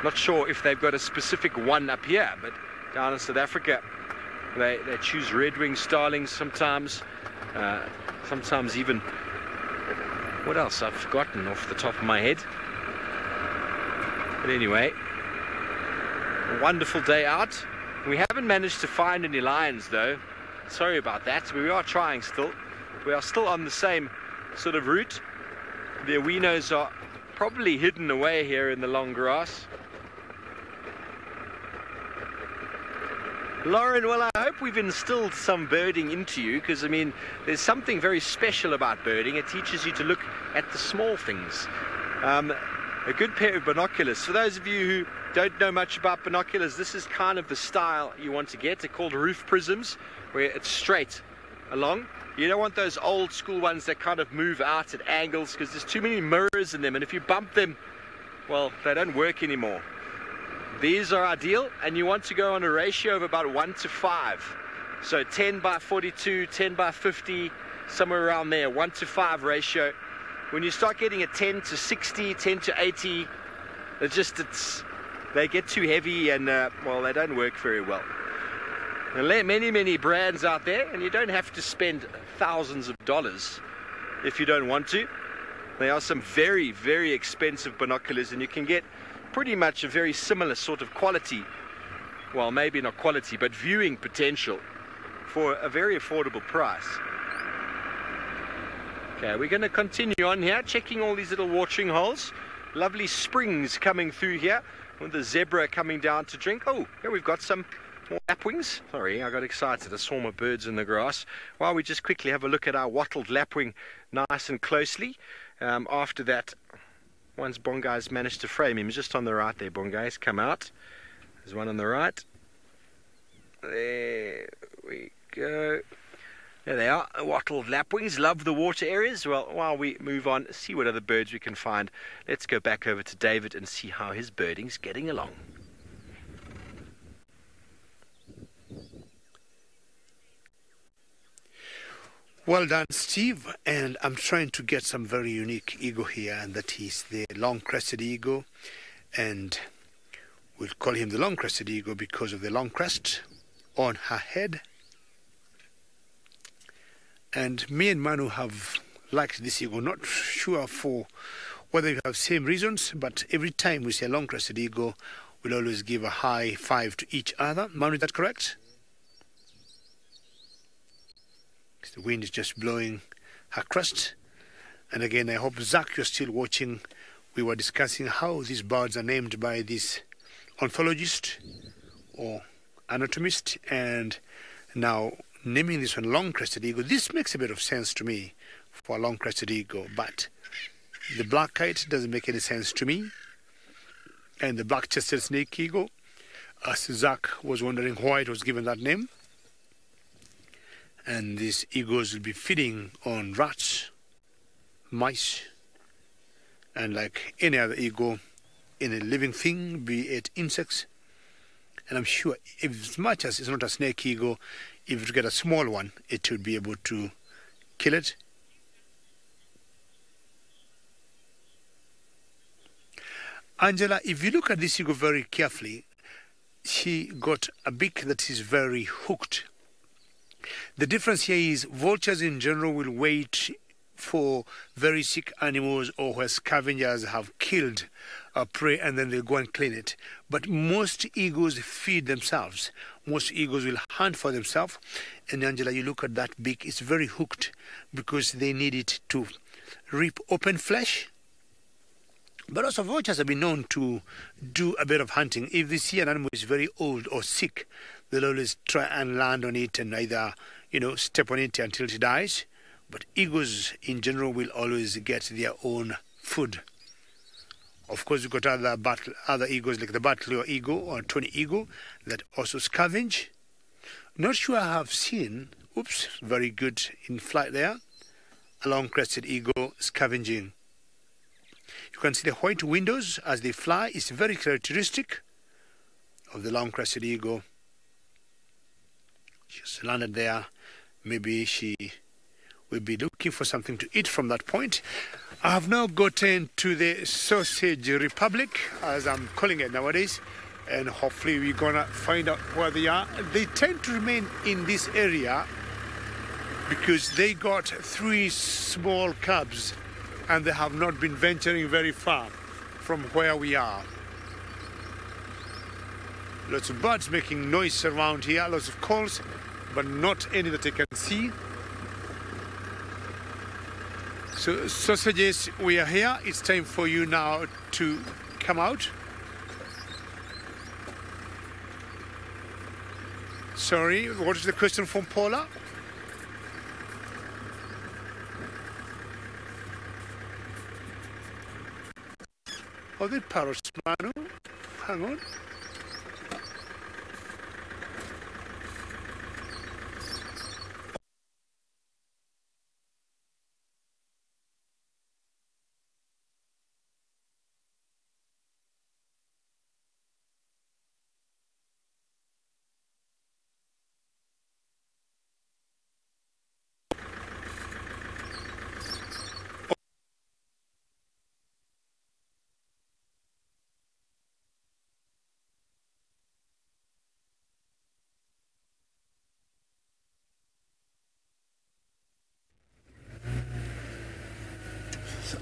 Not sure if they've got a specific one up here, but down in South Africa they choose red-winged starlings sometimes. Sometimes even, what else? I've forgotten off the top of my head. But anyway, a wonderful day out. We haven't managed to find any lions though. Sorry about that. We are trying still. We are still on the same sort of route. The awinos are probably hidden away here in the long grass. Lauren, well, I hope we've instilled some birding into you, because I mean, there's something very special about birding. It teaches you to look at the small things. A good pair of binoculars. For those of you who don't know much about binoculars, this is kind of the style you want to get. They're called roof prisms, where it's straight along. You don't want those old school ones that kind of move out at angles, because there's too many mirrors in them, and if you bump them, well, they don't work anymore. These are ideal, and you want to go on a ratio of about 1 to 5. So 10 by 42, 10 by 50, somewhere around there, 1 to 5 ratio. When you start getting a 10 to 60, 10 to 80, they get too heavy, and well, they don't work very well. There are many brands out there, and you don't have to spend thousands of dollars if you don't want to. There are some very, very expensive binoculars, and you can get pretty much a very similar sort of quality, well, maybe not quality, but viewing potential for a very affordable price. Okay, we're going to continue on here, checking all these little watering holes. Lovely springs coming through here, with the zebra coming down to drink. Oh, here we've got some more lapwings. Sorry, I got excited. A swarm of birds in the grass. While we just quickly have a look at our wattled lapwing nice and closely. After that, once Bongai's managed to frame him, just on the right there, Bongai's come out. There's one on the right. There we go. There they are, wattled lapwings, love the water areas. Well, while we move on, see what other birds we can find, let's go back over to David and see how his birding's getting along. Well done, Steve. And I'm trying to get some very unique eagle here, and that is the long-crested eagle. And we'll call him the long-crested eagle because of the long crest on her head. And me and Manu have liked this eagle, not sure for whether we have same reasons, but every time we see a long-crested eagle, we'll always give a high five to each other. Manu, is that correct? The wind is just blowing her crest. And again, I hope, Zach, you're still watching. We were discussing how these birds are named by this ornithologist or anatomist, and now naming this one long-crested eagle. This makes a bit of sense to me for a long-crested eagle, but the black kite doesn't make any sense to me. And the black-chested snake eagle, as Zach was wondering why it was given that name. And these eagles will be feeding on rats, mice, and like any other eagle, any living thing, be it insects. And I'm sure, as much as it's not a snake eagle, if you get a small one, it would be able to kill it. Angela, if you look at this eagle very carefully, she got a beak that is very hooked. The difference here is vultures in general will wait for very sick animals or where scavengers have killed a prey, and then they'll go and clean it. But most eagles feed themselves. Most eagles will hunt for themselves. And Angela, you look at that beak, it's very hooked because they need it to rip open flesh. But also vultures have been known to do a bit of hunting. If they see an animal is very old or sick, they'll always try and land on it and either, step on it until it dies. But eagles in general will always get their own food. Of course, you've got other eagles like the Battle eagle or Tony eagle that also scavenge. Not sure I have seen, very good in flight there, a long-crested eagle scavenging. You can see the white windows as they fly. It's very characteristic of the long-crested eagle. She's landed there. Maybe she will be looking for something to eat from that point. I have now gotten to the Sausage Republic, as I'm calling it nowadays, and hopefully we're gonna find out where they are. They tend to remain in this area because they got 3 small cubs and they have not been venturing very far from where we are. Lots of birds making noise around here, lots of calls, but not any that I can see. So, sausages, we are here. It's time for you now to come out. Sorry, what is the question from Paula? Oh, the parrots, Manu. Hang on.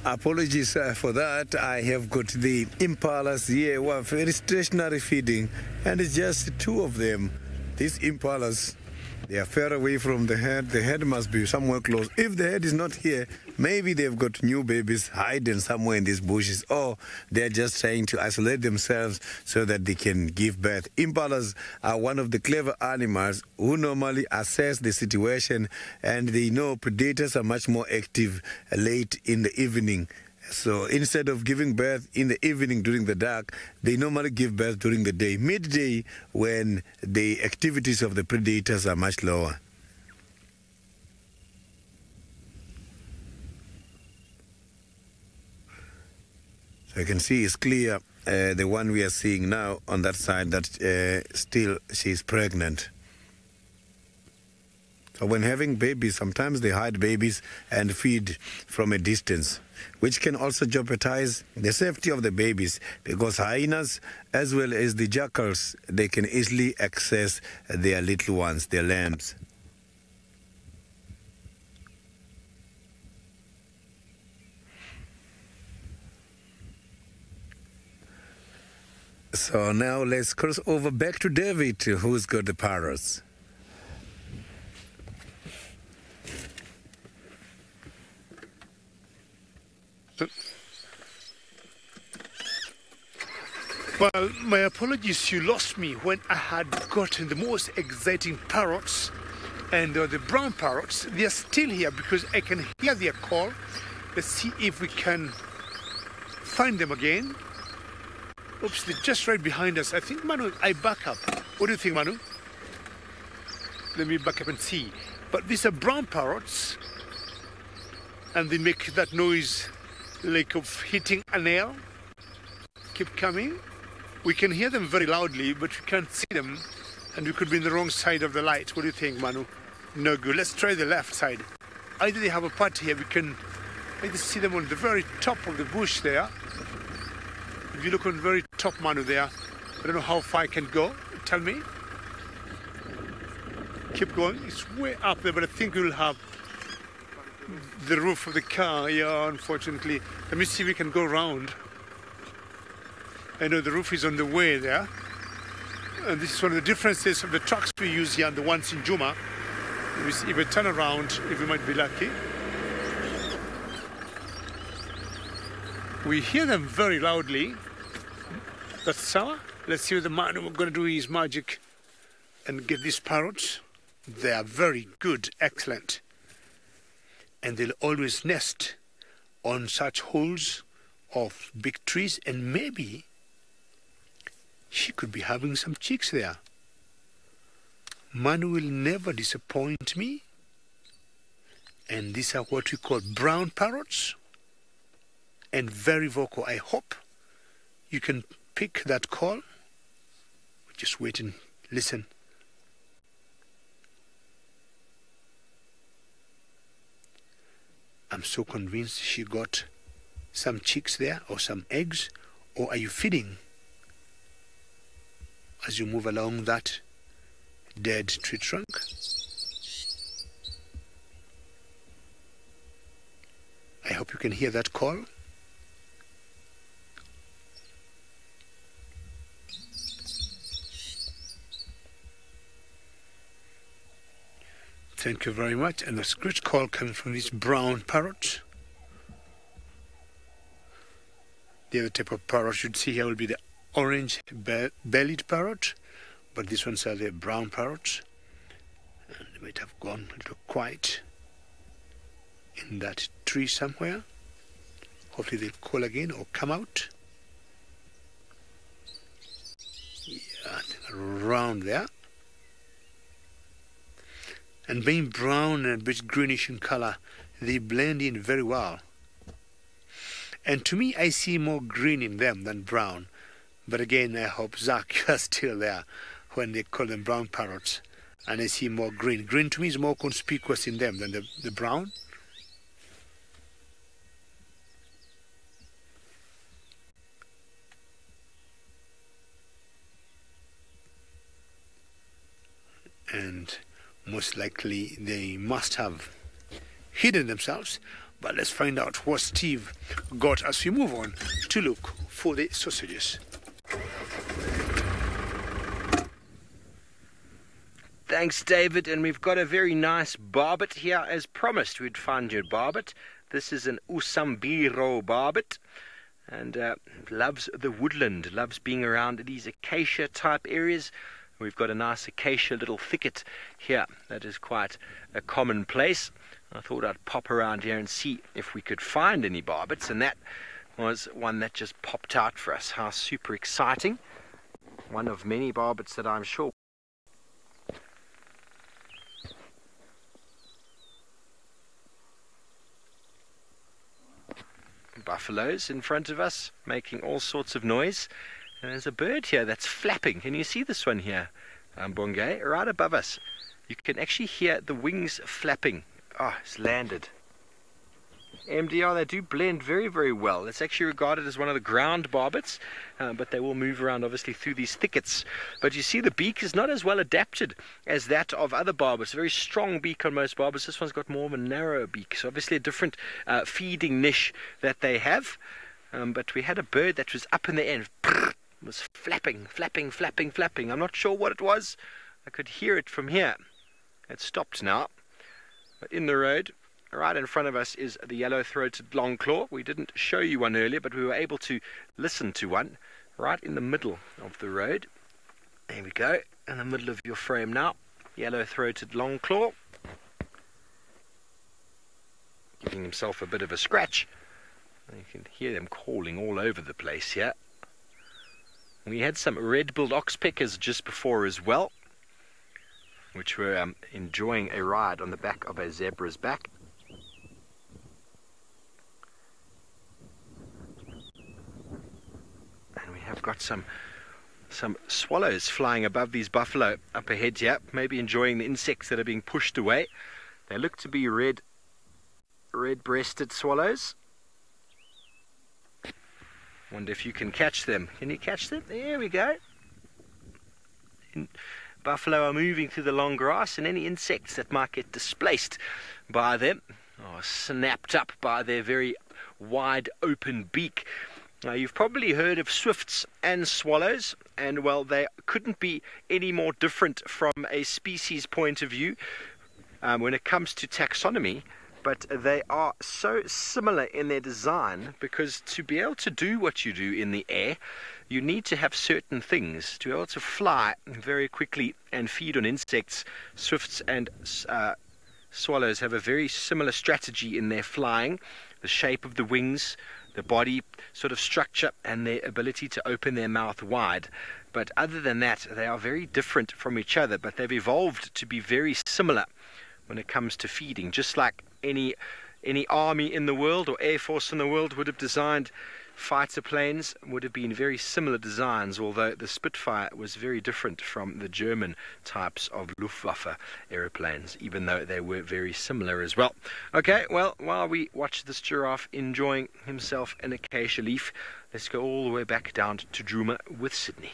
Apologies for that. I have got the impalas here who are very stationary feeding, and it's just 2 of them. These impalas, they are far away from the head. The head must be somewhere close. If the head is not here, maybe they've got new babies hiding somewhere in these bushes, or they're just trying to isolate themselves so that they can give birth. Impalas are one of the clever animals who normally assess the situation, and they know predators are much more active late in the evening. So instead of giving birth in the evening during the dark, they normally give birth during the day, midday, when the activities of the predators are much lower. So you can see it's clear, the one we are seeing now on that side, that still she's pregnant. So when having babies, sometimes they hide babies and feed from a distance, which can also jeopardize the safety of the babies, because hyenas, as well as the jackals, they can easily access their little ones, their lambs. So now let's cross over back to David, who's got the parrots. Well, my apologies, you lost me when I had gotten the most exciting parrots, and the brown parrots. They are still here because I can hear their call. Let's see if we can find them again. Oops, they're just right behind us. I think, Manu, I back up. What do you think, Manu? Let me back up and see. But these are brown parrots, and they make that noise like of hitting a nail. Keep coming. We can hear them very loudly, but we can't see them, and we could be in the wrong side of the light. What do you think, Manu? No good. Let's try the left side. Either they have a party here, we can either see them on the very top of the bush there. If you look on the very top, Manu, there, I don't know how far I can go. Tell me. Keep going. It's way up there, but I think we'll have the roof of the car. Yeah, unfortunately. Let me see if we can go around. I know the roof is on the way there. And this is one of the differences of the trucks we use here and the ones in Juma. If we turn around, if we might be lucky. We hear them very loudly. That's Sawa. Let's see what the man who's going to do his magic and get these parrots. They are very good, excellent. And they'll always nest on such holes of big trees, and maybe she could be having some chicks there. Manu will never disappoint me. And these are what we call brown parrots, and very vocal. I hope you can pick that call. Just wait and listen. I'm so convinced she got some chicks there, or some eggs. Or are you feeding as you move along that dead tree trunk? I hope you can hear that call. Thank you very much. And the great call coming from this brown parrot. The other type of parrot you'd see here will be the orange bellied parrot, but these ones are the brown parrots. And they might have gone a little quiet in that tree somewhere. Hopefully they'll call again or come out. Yeah, around there. And being brown and a bit greenish in color, they blend in very well. And to me, I see more green in them than brown. But again, I hope, Zach, you're still there when they call them brown parrots. And I see more green. Green to me is more conspicuous in them than the brown. And most likely they must have hidden themselves. But let's find out what Steve got as we move on to look for the sausages. Thanks, David. And we've got a very nice barbet here. As promised, we'd find you a barbet. This is an Usambiro barbet. And loves the woodland, loves being around these acacia-type areas. We've got a nice acacia little thicket here that is quite a common place. I thought I'd pop around here and see if we could find any barbets, and that was one that just popped out for us. How super exciting. One of many barbets that I'm sure. buffaloes in front of us making all sorts of noise. And there's a bird here that's flapping. Can you see this one here, Bonge? Right above us. You can actually hear the wings flapping. Oh, it's landed. MDR, they do blend very, very well. It's actually regarded as one of the ground barbets, but they will move around obviously through these thickets. But you see the beak is not as well adapted as that of other barbets. A very strong beak on most barbets. This one's got more of a narrow beak, so obviously a different feeding niche that they have. But we had a bird that was up in the air, was flapping, flapping, flapping, flapping. I'm not sure what it was. I could hear it from here. It stopped now. But in the road, right in front of us, is the yellow-throated longclaw. We didn't show you one earlier, but we were able to listen to one right in the middle of the road. There we go, in the middle of your frame now. Yellow-throated longclaw. Giving himself a bit of a scratch. You can hear them calling all over the place here. We had some red-billed oxpeckers just before as well, which were enjoying a ride on the back of a zebra's back. And we have got some swallows flying above these buffalo up ahead here, maybe enjoying the insects that are being pushed away. They look to be red-breasted swallows. Wonder if you can catch them. Can you catch them? There we go. Buffalo are moving through the long grass, and any insects that might get displaced by them are snapped up by their very wide open beak. Now, you've probably heard of swifts and swallows, and well, they couldn't be any more different from a species point of view when it comes to taxonomy. But they are so similar in their design, because to be able to do what you do in the air, you need to have certain things. To be able to fly very quickly and feed on insects, swifts and swallows have a very similar strategy in their flying. The shape of the wings, the body sort of structure, and their ability to open their mouth wide. But other than that, they are very different from each other, but they've evolved to be very similar when it comes to feeding, just like any army in the world or air force in the world would have designed fighter planes, would have been very similar designs, although the Spitfire was very different from the German types of Luftwaffe aeroplanes, even though they were very similar as well. Okay, well, while we watch this giraffe enjoying himself an acacia leaf, let's go all the way back down to Djuma with Sydney.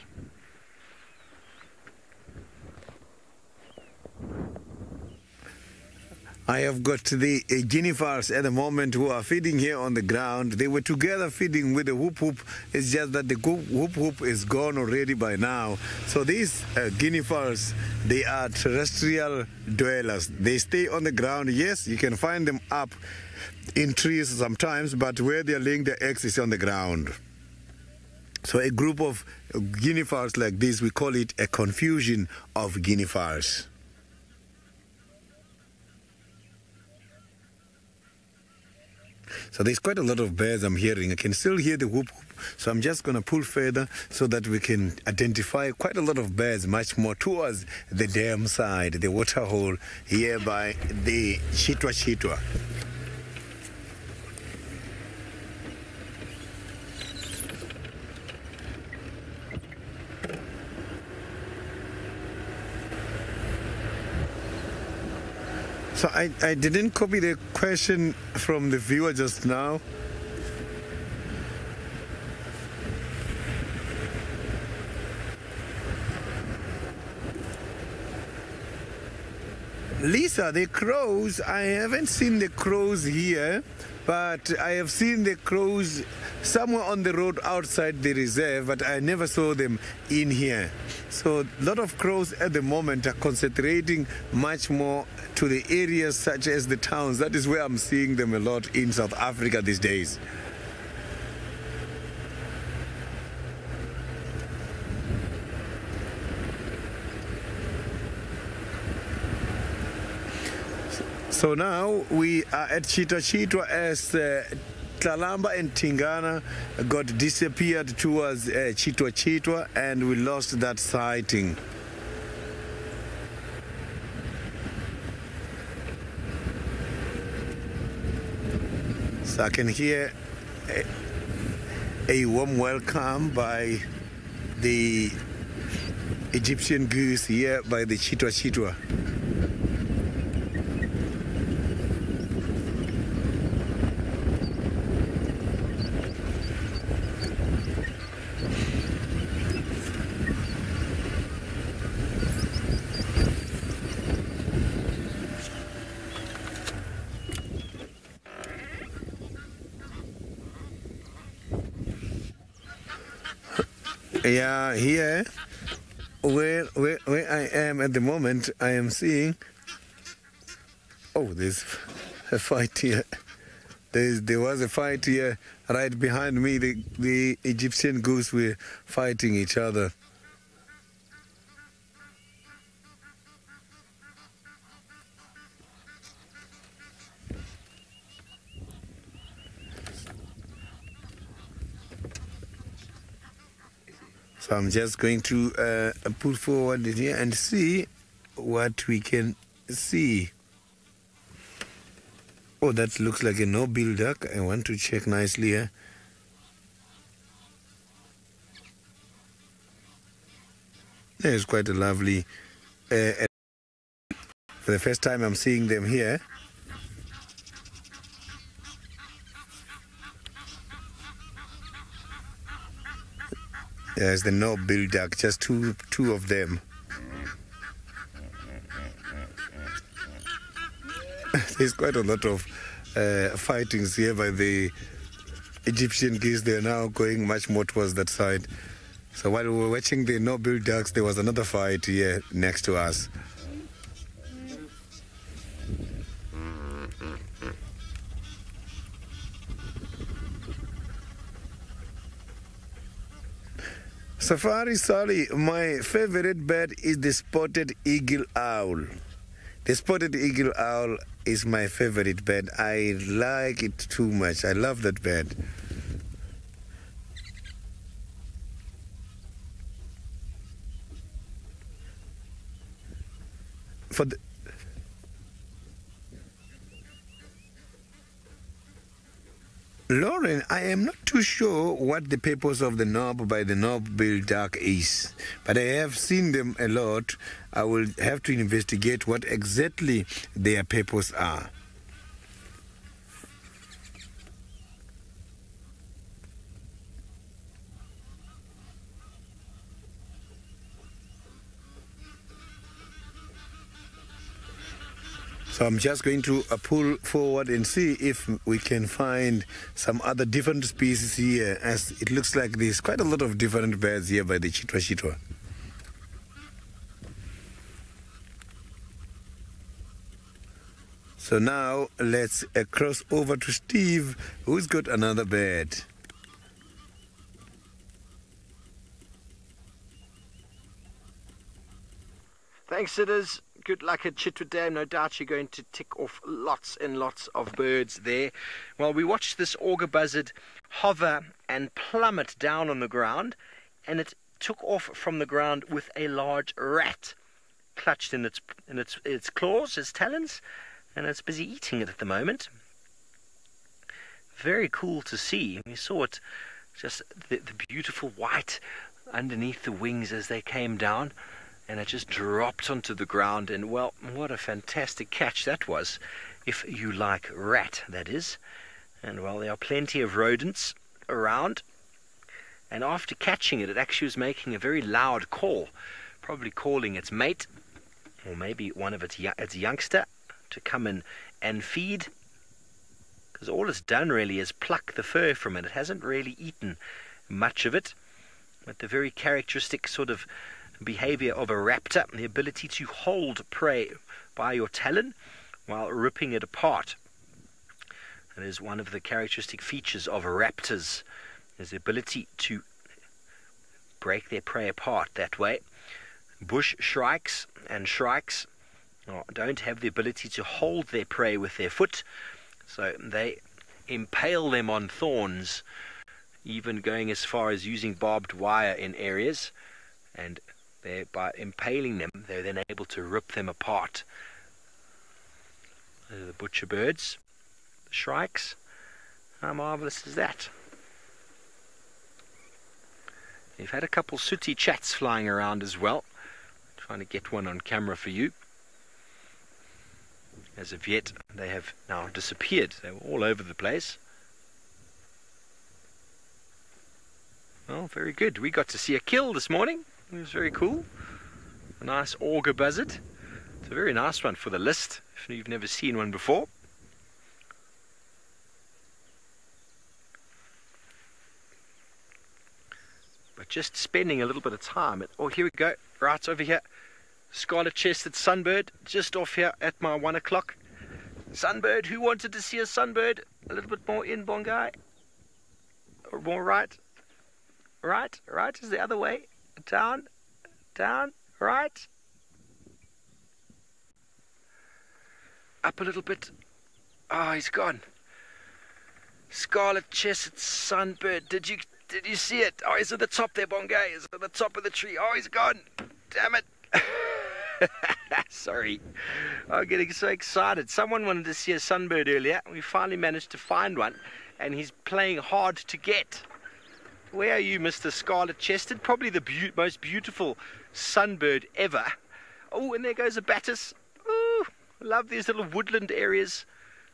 I have got the guinea fowls at the moment who are feeding here on the ground. They were together feeding with the whoop whoop. It's just that the whoop whoop is gone already by now. So these guinea fowls, they are terrestrial dwellers. They stay on the ground. Yes, you can find them up in trees sometimes, but where they are laying their eggs is on the ground. So a group of guinea fowls like this, we call it a confusion of guinea fowls. So there's quite a lot of birds I'm hearing. I can still hear the whoop whoop. So I'm just going to pull further so that we can identify quite a lot of birds much more towards the dam side, the water hole here by the Chitwa Chitwa. So I didn't copy the question from the viewer just now. Lisa, the crows, I haven't seen the crows here, but I have seen the crows somewhere on the road outside the reserve, but I never saw them in here. So a lot of crows at the moment are concentrating much more to the areas such as the towns. That is where I'm seeing them a lot in South Africa these days. So now we are at Chitwa Chitwa as Tlalamba and Tingana got disappeared towards Chitwa Chitwa, and we lost that sighting. So I can hear a warm welcome by the Egyptian goose here by the Chitwa Chitwa. Yeah, here where I am at the moment, I am seeing. Oh, there's a fight here. There was a fight here right behind me. The Egyptian goose were fighting each other. So I'm just going to put forward it here and see what we can see. Oh, that looks like a no-bill duck. I want to check nicely here. There's quite a lovely... for the first time I'm seeing them here. There's the no-bill duck, just two of them. There's quite a lot of fightings here by the Egyptian geese. They're now going much more towards that side. So while we were watching the no-bill ducks, there was another fight here next to us. Safari Sally, my favorite bird is the spotted eagle owl. The spotted eagle owl is my favorite bird. I like it too much. I love that bird. For the Lauren, I am not too sure what the purpose of the knob by the knob-billed duck is, but I have seen them a lot. I will have to investigate what exactly their purpose are. So I'm just going to pull forward and see if we can find some other different species here, as it looks like there's quite a lot of different birds here by the Chitwa Chitwa. So now let's cross over to Steve, who's got another bird. Thanks, sitters. Good luck at Chitwa Dam. No doubt you're going to tick off lots and lots of birds there. Well, we watched this auger buzzard hover and plummet down on the ground, and it took off from the ground with a large rat clutched in its claws, its talons, and it's busy eating it at the moment. Very cool to see. We saw it, just the beautiful white underneath the wings as they came down. And it just dropped onto the ground, and well, what a fantastic catch that was, if you like rat, that is. And well, there are plenty of rodents around, and after catching it, it actually was making a very loud call, probably calling its mate, or maybe one of its youngster, to come in and feed, because all it's done really is pluck the fur from it. It hasn't really eaten much of it, but the very characteristic sort of behavior of a raptor, the ability to hold prey by your talon while ripping it apart. It is one of the characteristic features of raptors, is the ability to break their prey apart that way. Bush shrikes and shrikes don't have the ability to hold their prey with their foot, so they impale them on thorns, even going as far as using barbed wire in areas, and by impaling them, they're then able to rip them apart. Those are the butcher birds, the shrikes. How marvellous is that? We've had a couple sooty chats flying around as well. Trying to get one on camera for you. As of yet, they have now disappeared. They were all over the place. Well, very good. We got to see a kill this morning. It was very cool. A nice auger buzzard. It's a very nice one for the list, if you've never seen one before. But just spending a little bit of time. Oh, here we go. Right over here. Scarlet-chested sunbird. Just off here at my 1 o'clock. Sunbird. Who wanted to see a sunbird? A little bit more in, Bongai. Or more right. Right. Right is the other way. Down. Down. Right. Up a little bit. Oh, he's gone. Scarlet-chested sunbird. Did you see it? Oh, he's at the top there, Bongai. He's at the top of the tree. Oh, he's gone. Damn it. Sorry. I'm getting so excited. Someone wanted to see a sunbird earlier. We finally managed to find one, and he's playing hard to get. Where are you, Mr. Scarlet-chested? Probably the most beautiful sunbird ever. Oh, and there goes a batis. Ooh, love these little woodland areas.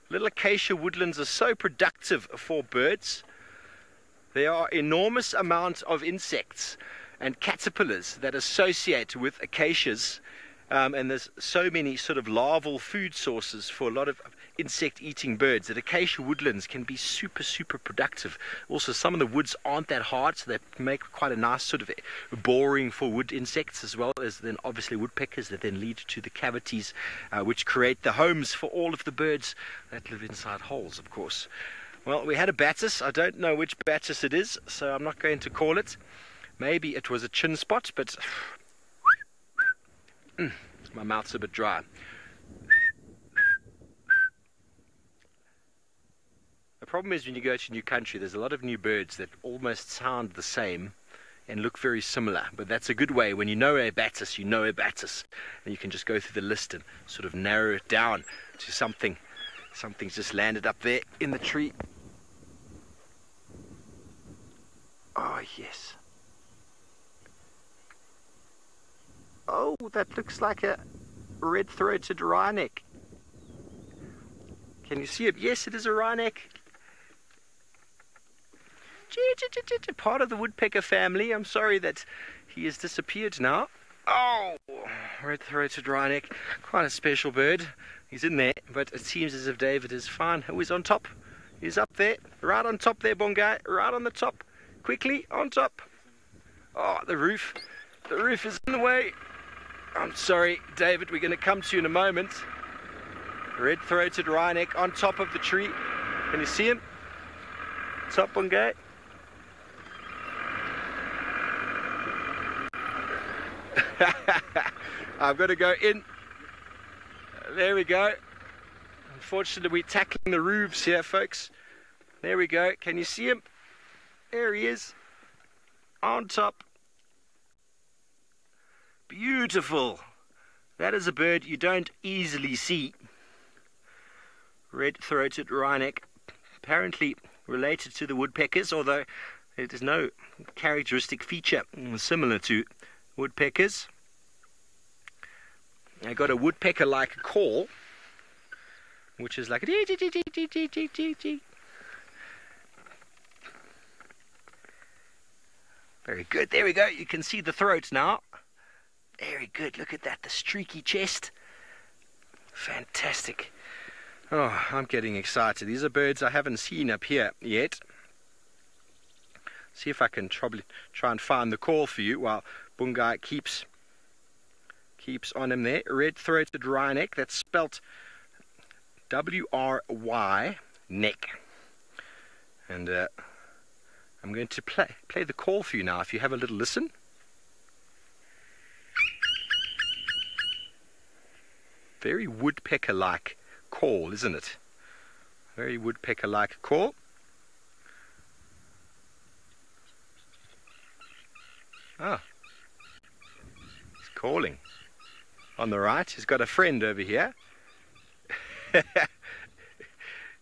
Little acacia woodlands are so productive for birds. There are enormous amounts of insects and caterpillars that associate with acacias, and there's so many sort of larval food sources for a lot of insect-eating birds that acacia woodlands can be super, super productive. Also, some of the woods aren't that hard, so they make quite a nice sort of boring for wood insects, as well as then obviously woodpeckers that then lead to the cavities which create the homes for all of the birds that live inside holes, of course. Well, we had a batis. I don't know which batis it is, so I'm not going to call it. Maybe it was a chin spot, but my mouth's a bit dry. The problem is when you go to a new country, there's a lot of new birds that almost sound the same and look very similar. But that's a good way. When you know a batis, you know a batis. And you can just go through the list and sort of narrow it down to something. Something's just landed up there in the tree. Oh, yes. Oh, that looks like a red-throated wryneck. Can you see it? Yes, it is a wryneck. Part of the woodpecker family. I'm sorry that he has disappeared now. Oh, red-throated wryneck. Quite a special bird. He's in there, but it seems as if David is fine. Oh, he's on top. He's up there. Right on top there, Bongai. Right on the top. Quickly, on top. Oh, the roof. The roof is in the way. I'm sorry, David. We're going to come to you in a moment. Red-throated wryneck on top of the tree. Can you see him? Top, Bongai. I've got to go in. There we go. Unfortunately, we're tackling the roofs here, folks. There we go. Can you see him? There he is. On top. Beautiful. That is a bird you don't easily see. Red-throated wryneck. Apparently related to the woodpeckers, although it is no characteristic feature similar to woodpeckers. I got a woodpecker-like call, which is like a very good. There we go. You can see the throat now. Very good. Look at that. The streaky chest. Fantastic. Oh, I'm getting excited. These are birds I haven't seen up here yet. See if I can try and find the call for you while Bungai keeps on him there. Red-throated wryneck. That's spelt W-R-Y neck. And I'm going to play the call for you now. If you have a little listen. Very woodpecker-like call, isn't it? Very woodpecker-like call. Ah, he's calling. On the right, he's got a friend over here.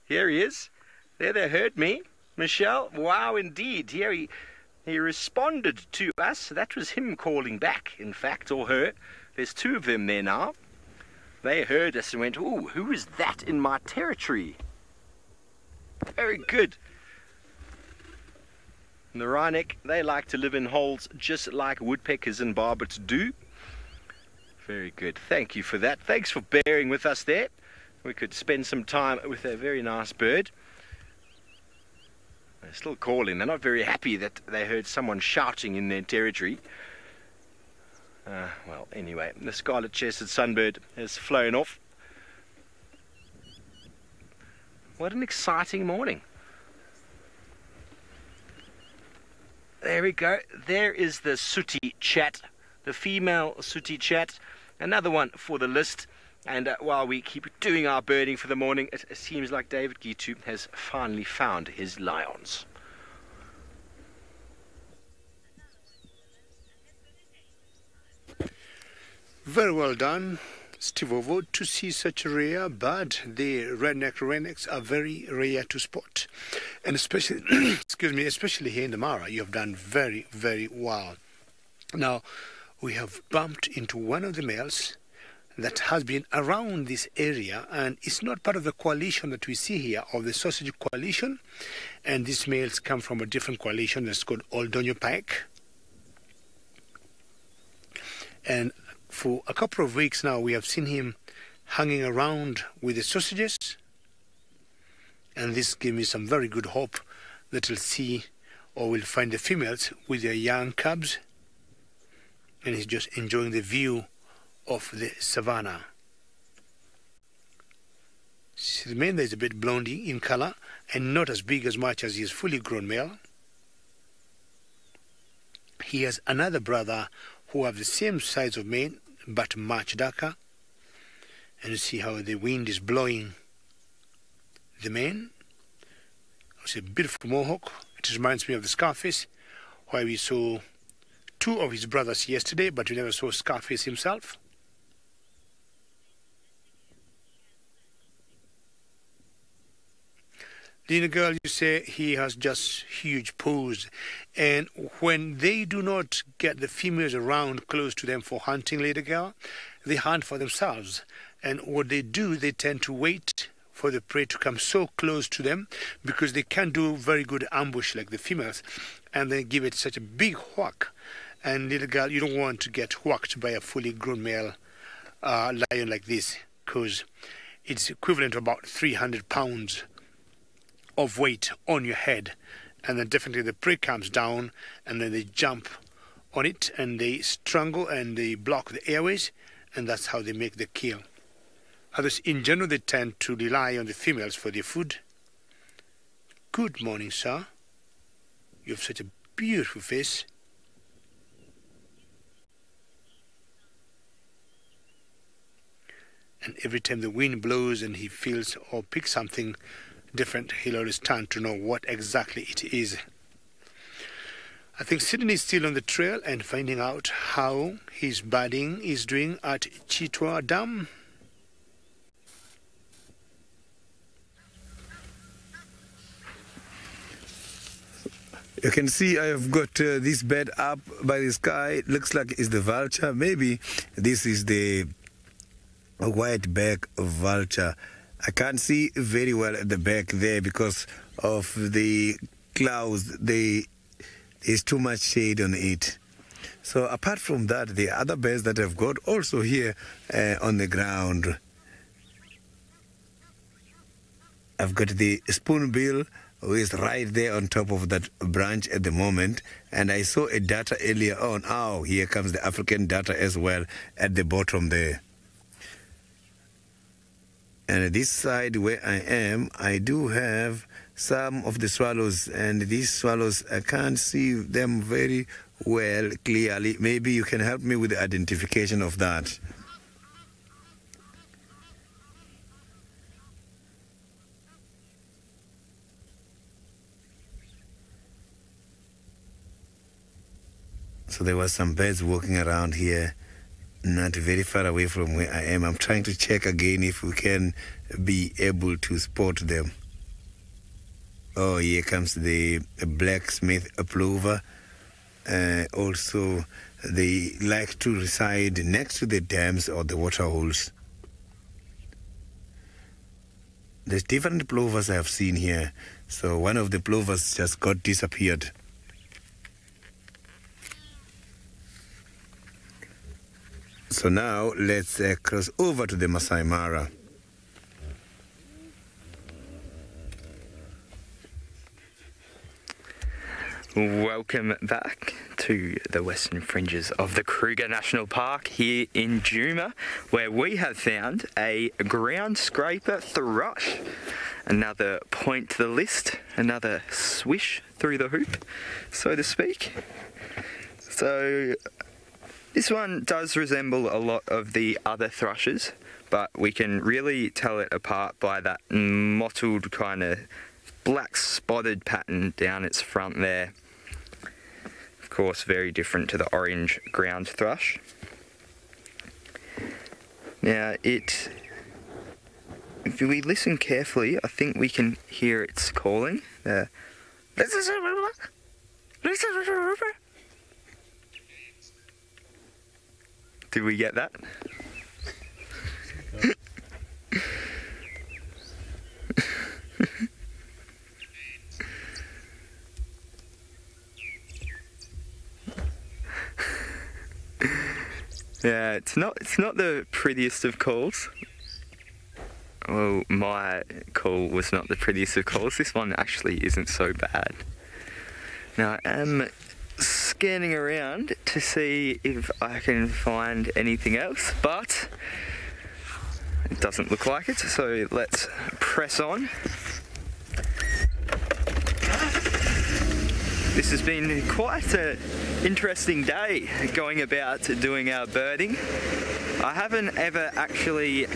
Here he is. There they heard me. Michelle, wow, indeed. Here he responded to us. That was him calling back, in fact, or her. There's two of them there now. They heard us and went, ooh, who is that in my territory? Very good. And the Rhinoc, they like to live in holes just like woodpeckers and barbets do. Very good. Thank you for that. Thanks for bearing with us there. We could spend some time with a very nice bird. They're still calling. They're not very happy that they heard someone shouting in their territory. Well, anyway, the scarlet-chested sunbird has flown off. What an exciting morning. There we go. There is the sooty chat, the female sooty chat. Another one for the list. And while we keep doing our birding for the morning, it seems like David Gitu has finally found his lions. Very well done, Steve Ovo, to see such a rare bird. The redneck wrennecks are very rare to spot. And especially, excuse me, especially here in the Mara, you have done very, very well. Now, we have bumped into one of the males that has been around this area, and it's not part of the coalition that we see here, of the sausage coalition. And these males come from a different coalition that's called Oldonyo Pike. And for a couple of weeks now, we have seen him hanging around with the sausages. And this gives me some very good hope that he'll see or will find the females with their young cubs. And he's just enjoying the view of the savannah. See, the male there is a bit blondie in color and not as big as much as his fully grown male. He has another brother who have the same size of mane but much darker. And you see how the wind is blowing the mane. It's a beautiful mohawk. It reminds me of the Scarface, where we saw two of his brothers yesterday, but we never saw Scarface himself. Lina girl, you say he has just huge paws, and when they do not get the females around close to them for hunting, lady girl, they hunt for themselves. And what they do, they tend to wait for the prey to come so close to them, because they can't do very good ambush like the females, and they give it such a big whack. And little girl, you don't want to get whacked by a fully grown male lion like this, because it's equivalent to about 300 pounds of weight on your head. And then definitely the prey comes down, and then they jump on it, and they strangle and they block the airways, and that's how they make the kill. Others, in general, they tend to rely on the females for their food. Good morning, sir. You have such a beautiful face. And every time the wind blows and he feels or picks something different, he'll always turn to know what exactly it is. I think Sydney is still on the trail and finding out how his birding is doing at Chitwa Dam. You can see I have got this bird up by the sky. It looks like it's the vulture. Maybe this is the white-back vulture. I can't see very well at the back there because of the clouds. There's too much shade on it. So apart from that, the other birds that I've got also here on the ground. I've got the spoonbill, who is right there on top of that branch at the moment. And I saw a darter earlier on. Oh, here comes the African darter as well at the bottom there. And this side where I am, I do have some of the swallows. And these swallows, I can't see them very well clearly. Maybe you can help me with the identification of that. So there were some birds walking around here, not very far away from where I am. I'm trying to check again if we can be able to spot them. Oh, here comes the blacksmith plover. Also, they like to reside next to the dams or the water holes. There's different plovers I have seen here. So one of the plovers just got disappeared. So now let's cross over to the Masai Mara. Welcome back to the western fringes of the Kruger National Park here in Juma, where we have found a ground scraper thrush. Another point to the list, another swish through the hoop, so to speak. So this one does resemble a lot of the other thrushes, but we can really tell it apart by that mottled kind of black spotted pattern down its front there. Of course, very different to the orange ground thrush. Now, if we listen carefully, I think we can hear its calling. Did we get that? Yeah, it's not the prettiest of calls. Well, my call was not the prettiest of calls. This one actually isn't so bad. Now, I am scanning around to see if I can find anything else, but it doesn't look like it, so let's press on. This has been quite an interesting day going about doing our birding. I haven't ever actually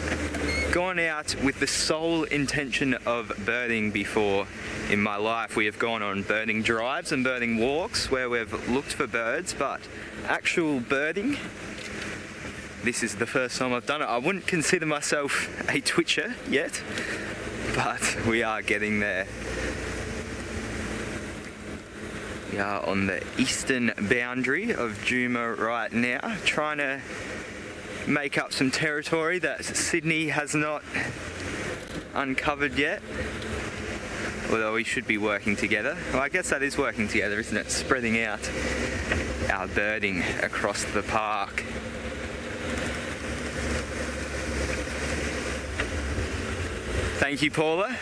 gone out with the sole intention of birding before in my life. We have gone on birding drives and birding walks where we've looked for birds, but actual birding, this is the first time I've done it. I wouldn't consider myself a twitcher yet, but we are getting there. We are on the eastern boundary of Juma right now, trying to make up some territory that Sydney has not uncovered yet. Although we should be working together. Well, I guess that is working together, isn't it? Spreading out our birding across the park. Thank you, Paula.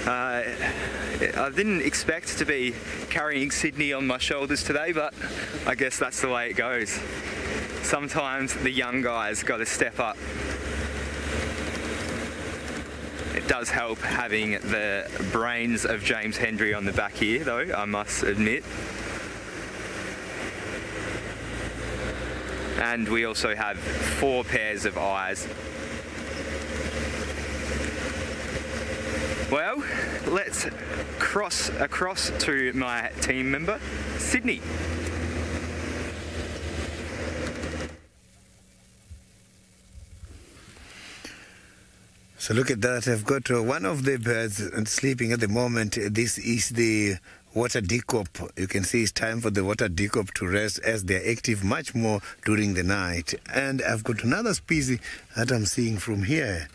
I didn't expect to be carrying Sydney on my shoulders today, but I guess that's the way it goes. Sometimes the young guys got to step up. It does help having the brains of James Hendry on the back here, though, I must admit. And we also have 4 pairs of eyes. Well, let's cross across to my team member, Sydney. So look at that, I've got one of the birds sleeping at the moment. This is the water decock. You can see it's time for the water decock to rest as they're active much more during the night. And I've got another species that I'm seeing from here.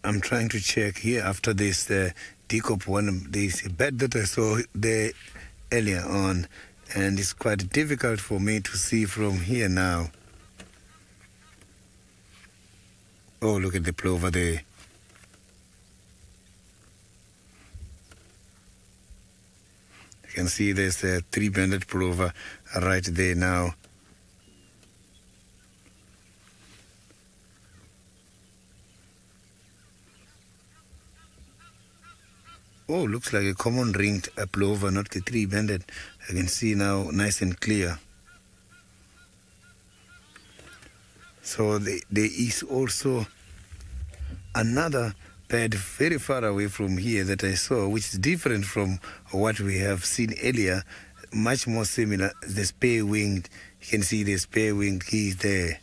I'm trying to check here after this decock one. There's a bird that I saw there earlier on, and it's quite difficult for me to see from here now. Oh, look at the plover there. You can see there's a 3-banded plover right there now. Oh, looks like a common ringed plover, not the 3-banded. I can see now nice and clear. So there is also another bird very far away from here that I saw, which is different from what we have seen earlier, much more similar. The spare-winged, you can see the spare-winged geese there.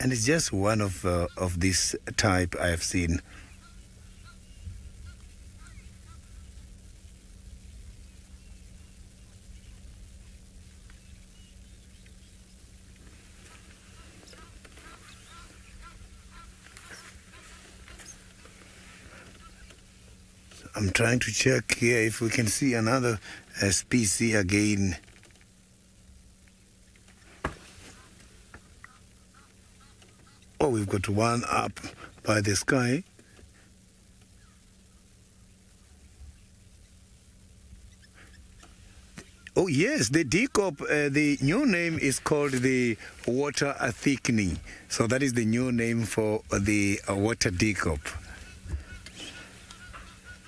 And it's just one of this type I have seen. I'm trying to check here if we can see another species again. Oh, we've got one up by the sky. Oh yes, the decop, the new name is called the water thickening. So that is the new name for the water decop.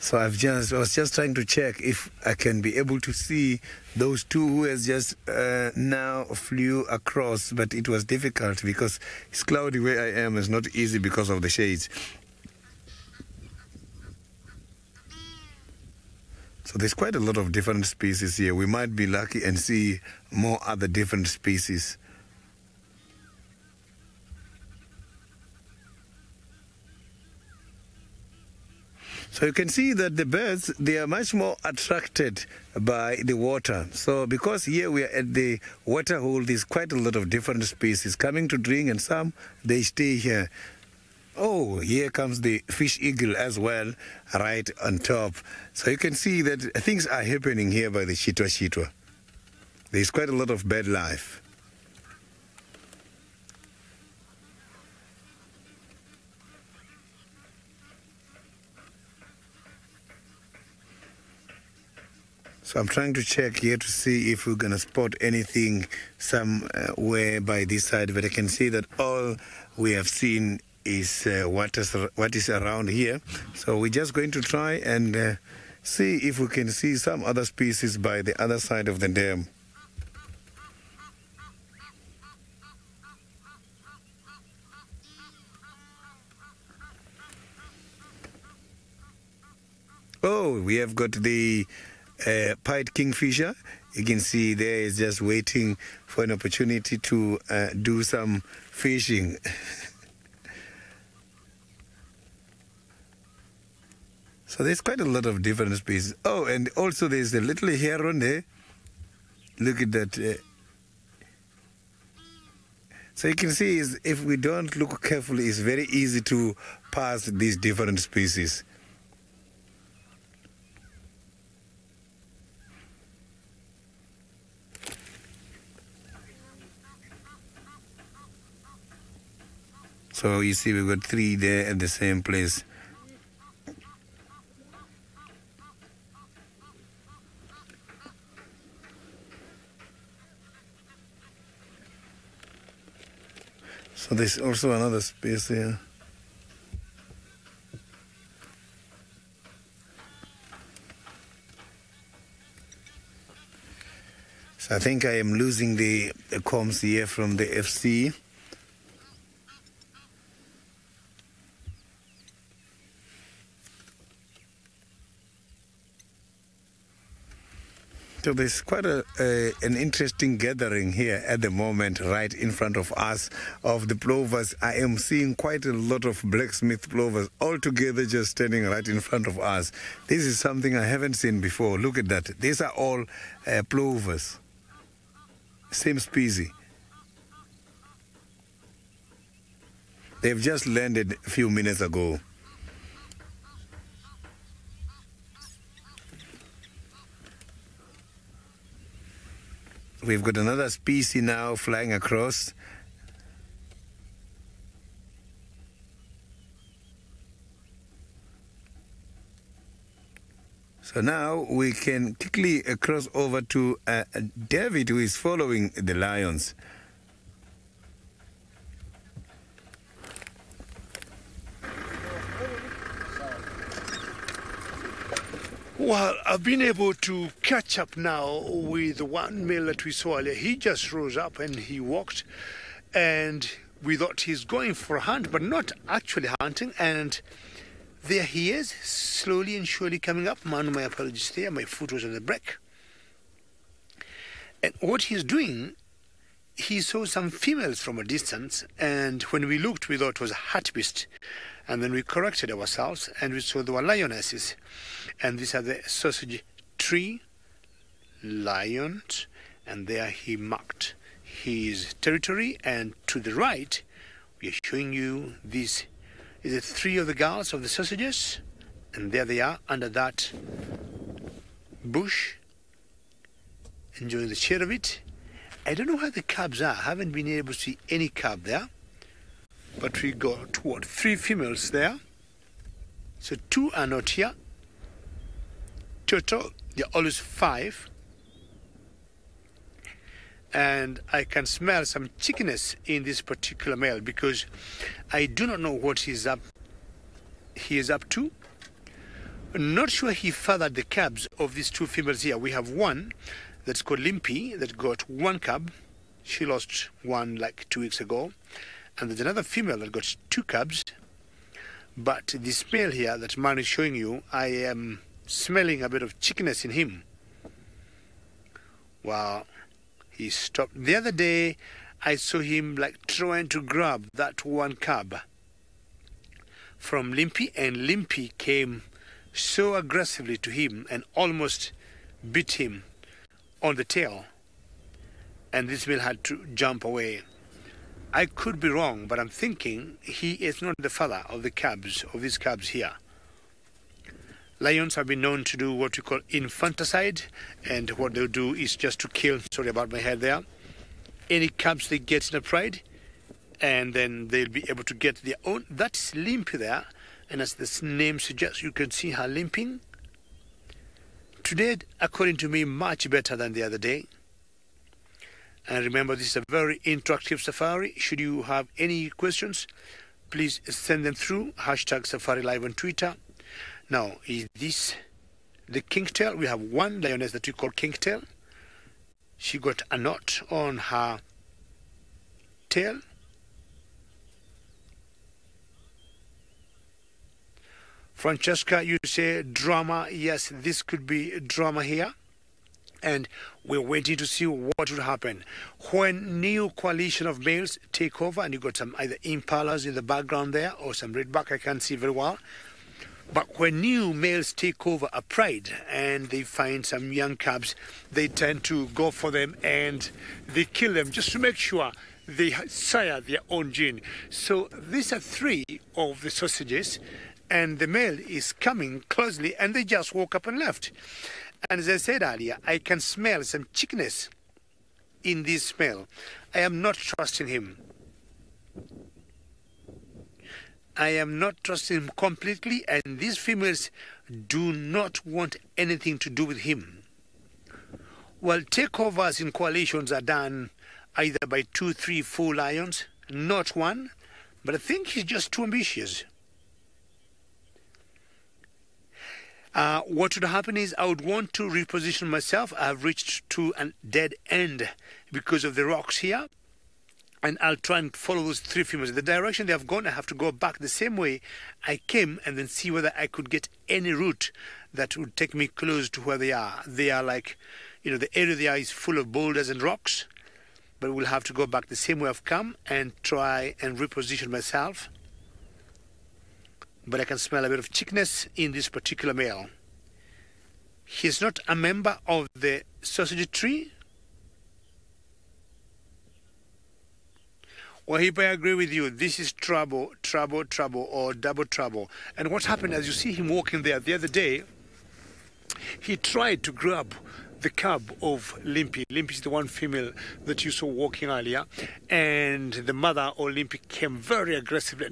So I was just trying to check if I can be able to see those two who has just now flew across, but it was difficult because it's cloudy where I am. It's not easy because of the shades. So there's quite a lot of different species here. We might be lucky and see more other different species. So you can see that the birds, they are much more attracted by the water. So because here we are at the water hole, there's quite a lot of different species coming to drink, and some, they stay here. Oh, here comes the fish eagle as well, right on top. So you can see that things are happening here by the Chitwa. There's quite a lot of bird life. So I'm trying to check here to see if we're going to spot anything somewhere by this side, but I can see that all we have seen is what is around here. So we're just going to try and see if we can see some other species by the other side of the dam. Oh, we have got the pied kingfisher. You can see there is just waiting for an opportunity to do some fishing. So there's quite a lot of different species. Oh, and also there's a little heron there. Look at that. So you can see if we don't look carefully, it's very easy to pass these different species. So you see we've got 3 there at the same place. So there's also another space here. So I think I am losing the comms here from the FC. So there's quite an interesting gathering here at the moment, right in front of us, of the plovers. I am seeing quite a lot of blacksmith plovers all together just standing right in front of us. This is something I haven't seen before. Look at that. These are all plovers. Same species. They've just landed a few minutes ago. We've got another species now flying across. So now we can quickly cross over to David, who is following the lions. Well, I've been able to catch up now with one male that we saw earlier. He just rose up and he walked, and We thought he's going for a hunt, but not actually hunting. And there he is, slowly and surely coming up. Man, my apologies there. My foot was on the brake. And what he's doing, he saw some females from a distance. And when we looked, we thought it was a hartebeest. And then we corrected ourselves, and we saw there were lionesses. And these are the sausage tree lions. And there he marked his territory. And to the right, we are showing you these. Is it 3 of the girls of the sausages? And there they are under that bush, enjoying the shade of it. I don't know where the cubs are. I haven't been able to see any cub there. But we got, what, 3 females there. So 2 are not here. Total, there are always 5. And I can smell some chickiness in this particular male, because I do not know what he is up to. Not sure he fathered the cubs of these 2 females here. We have one that's called Limpy that got 1 cub. She lost one like 2 weeks ago. And there's another female that got 2 cubs. But this male here that man is showing you, I am smelling a bit of chickiness in him. Wow. He stopped. The other day, I saw him like trying to grab that 1 cub from Limpy, and Limpy came so aggressively to him and almost bit him on the tail. And this male had to jump away. I could be wrong, but I'm thinking he is not the father of the cubs, of these cubs here. Lions have been known to do what we call infanticide, and what they'll do is just to kill, sorry about my head there, any cubs they get in a pride, and then they'll be able to get their own. That's Limpy there, and as this name suggests, you can see her limping. Today, according to me, much better than the other day. And remember, this is a very interactive safari. Should you have any questions, please send them through #SafariLive on Twitter. Now, is this the kingtail? We have one lioness that we call kingtail. She got a knot on her tail. Francesca, you say drama. Yes, this could be drama here. And we're waiting to see what will happen. When new coalition of males take over, and you got some either impalas in the background there, or some redback, I can't see very well. But when new males take over a pride and they find some young cubs, they tend to go for them and they kill them just to make sure they sire their own gene. So these are 3 of the sausages, and the male is coming closely, and they just woke up and left. And as I said earlier, I can smell some chickiness in this smell. I am not trusting him. I am not trusting him completely, and these females do not want anything to do with him. Well, takeovers in coalitions are done either by 2, 3, 4 lions, not 1, but I think he's just too ambitious. What would happen is I would want to reposition myself. I have reached to a dead end because of the rocks here. And I'll try and follow those 3 females. The direction they have gone, I have to go back the same way I came, and then see whether I could get any route that would take me close to where they are. They are like, the area they are is full of boulders and rocks. But we'll have to go back the same way I've come and try and reposition myself. But I can smell a bit of chickiness in this particular male. He's not a member of the sausage tree. Well, if I agree with you, this is trouble, trouble, trouble, or double trouble. And what happened, as you see him walking there the other day, he tried to grab the cub of Limpy. Limpy is the one female that you saw walking earlier. And the mother or Limpy came very aggressively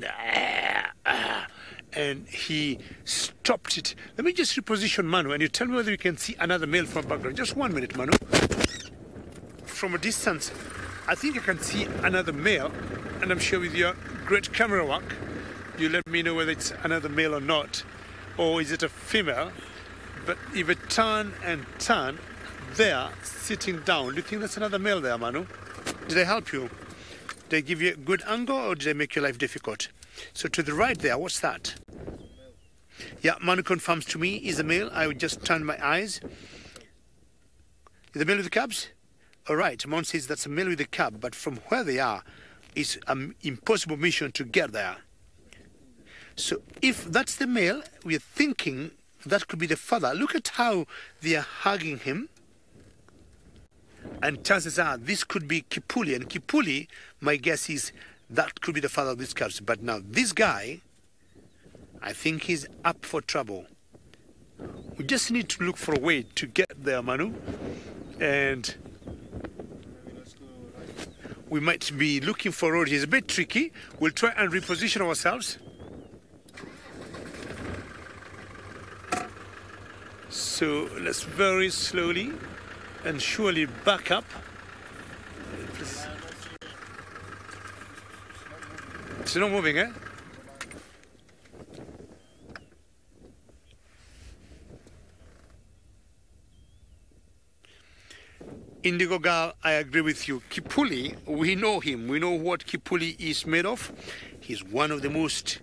and he stopped it. Let me just reposition Manu, and you tell me whether you can see another male from background. Just 1 minute, Manu. From a distance, I think I can see another male, and I'm sure with your great camera work, you let me know whether it's another male or not, or is it a female. But if I turn and turn, there, sitting down, do you think that's another male there, Manu? Did I help you? Did I give you a good angle or did I make your life difficult? So to the right there, what's that? Yeah, Manu confirms to me is a male. I would just turn my eyes. Is the male with the cubs? All right, Mon says that's a male with a cub, but from where they are, it's an impossible mission to get there. So if that's the male, we're thinking that could be the father. Look at how they are hugging him. And chances are this could be Kipuli. And Kipuli, my guess is that could be the father of these cubs. But now this guy, I think he's up for trouble. We just need to look for a way to get there, Manu. And we might be looking for a road. It's a bit tricky. We'll try and reposition ourselves. So let's very slowly and surely back up. It's not moving, eh? Indigo Girl, I agree with you. Kipuli, we know him. We know what Kipuli is made of. He's one of the most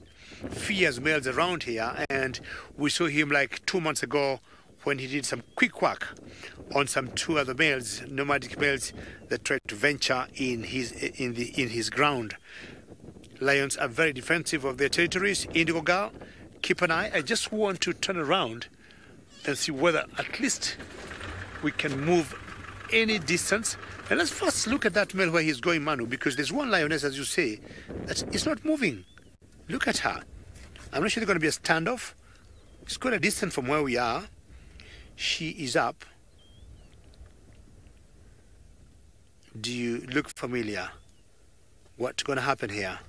fierce males around here, and we saw him like 2 months ago when he did some quick work on some 2 other males, nomadic males that tried to venture in his ground. Lions are very defensive of their territories. Indigo Girl, keep an eye. I just want to turn around and see whether at least we can move any distance. And let's first look at that male where he's going, Manu, because there's one lioness, as you say, that is not moving. Look at her. I'm not sure there's going to be a standoff. It's quite a distance from where we are. She is up. Do you look familiar? What's going to happen here?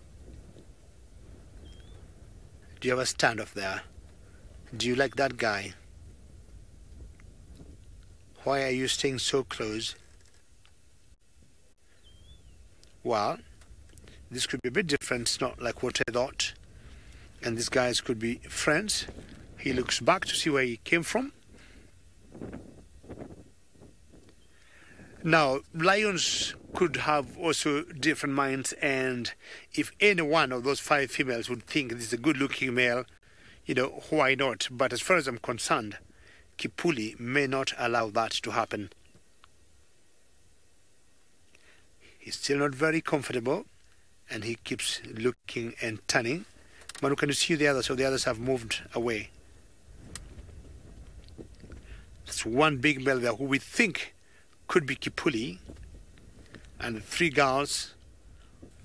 Do you have a standoff there? Do you like that guy? Why are you staying so close? Well, this could be a bit different. It's not like what I thought. And these guys could be friends. He looks back to see where he came from. Now, lions could have also different minds, and if any one of those 5 females would think this is a good-looking male, you know, why not? But as far as I'm concerned, Kipuli may not allow that to happen. He's still not very comfortable, and he keeps looking and turning. Manu, can you see the others? So the others have moved away. That's one big male there who we think could be Kipuli, and the 3 girls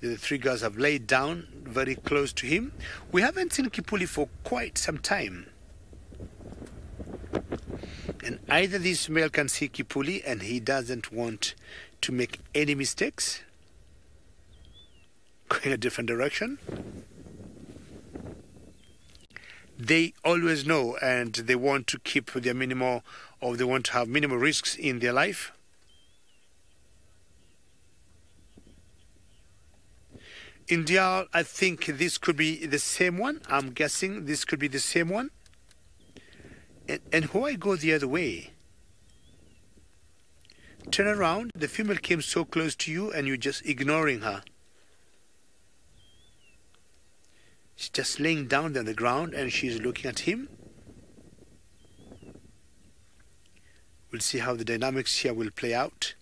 have laid down very close to him. We haven't seen Kipuli for quite some time. And either this male can see Kipuli and he doesn't want to make any mistakes, going a different direction. They always know, and they want to keep their minimal, or they want to have minimal risks in their life. India, I think this could be the same one. I'm guessing this could be the same one. And why go the other way? Turn around. The female came so close to you and you're just ignoring her. She's just laying down on the ground and she's looking at him. We'll see how the dynamics here will play out.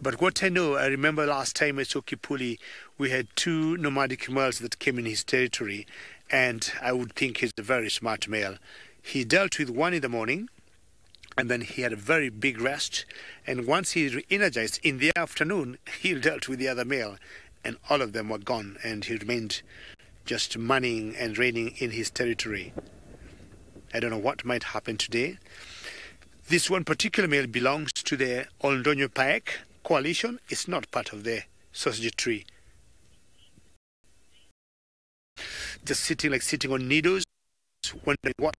But what I know, I remember last time I saw Kipuli, we had 2 nomadic males that came in his territory, and I would think he's a very smart male. He dealt with one in the morning, and then he had a very big rest, and once he re-energized in the afternoon, he dealt with the other male, and all of them were gone, and he remained just manning and reigning in his territory. I don't know what might happen today. This one particular male belongs to the Oldonyo Paek coalition. It's not part of the sausage tree. Just sitting on needles, wondering what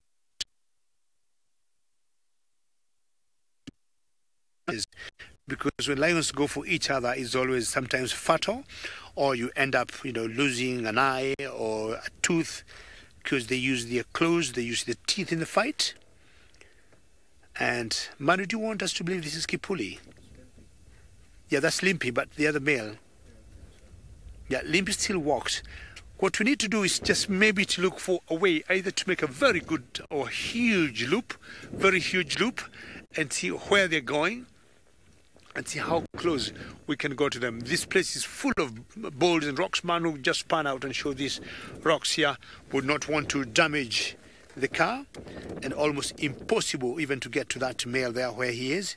is, because when lions go for each other, it's always sometimes fatal, or you end up, losing an eye or a tooth, because they use their claws, they use their teeth in the fight. And Manu, do you want us to believe this is Kipuli? Yeah, that's Limpy, but the other male. Yeah, Limpy still walks. What we need to do is just maybe to look for a way either to make a very good or huge loop, very huge loop, and see where they're going and see how close we can go to them. This place is full of boulders and rocks. Manu just pan out and show these rocks here. Would not want to damage the car, and almost impossible even to get to that male there where he is.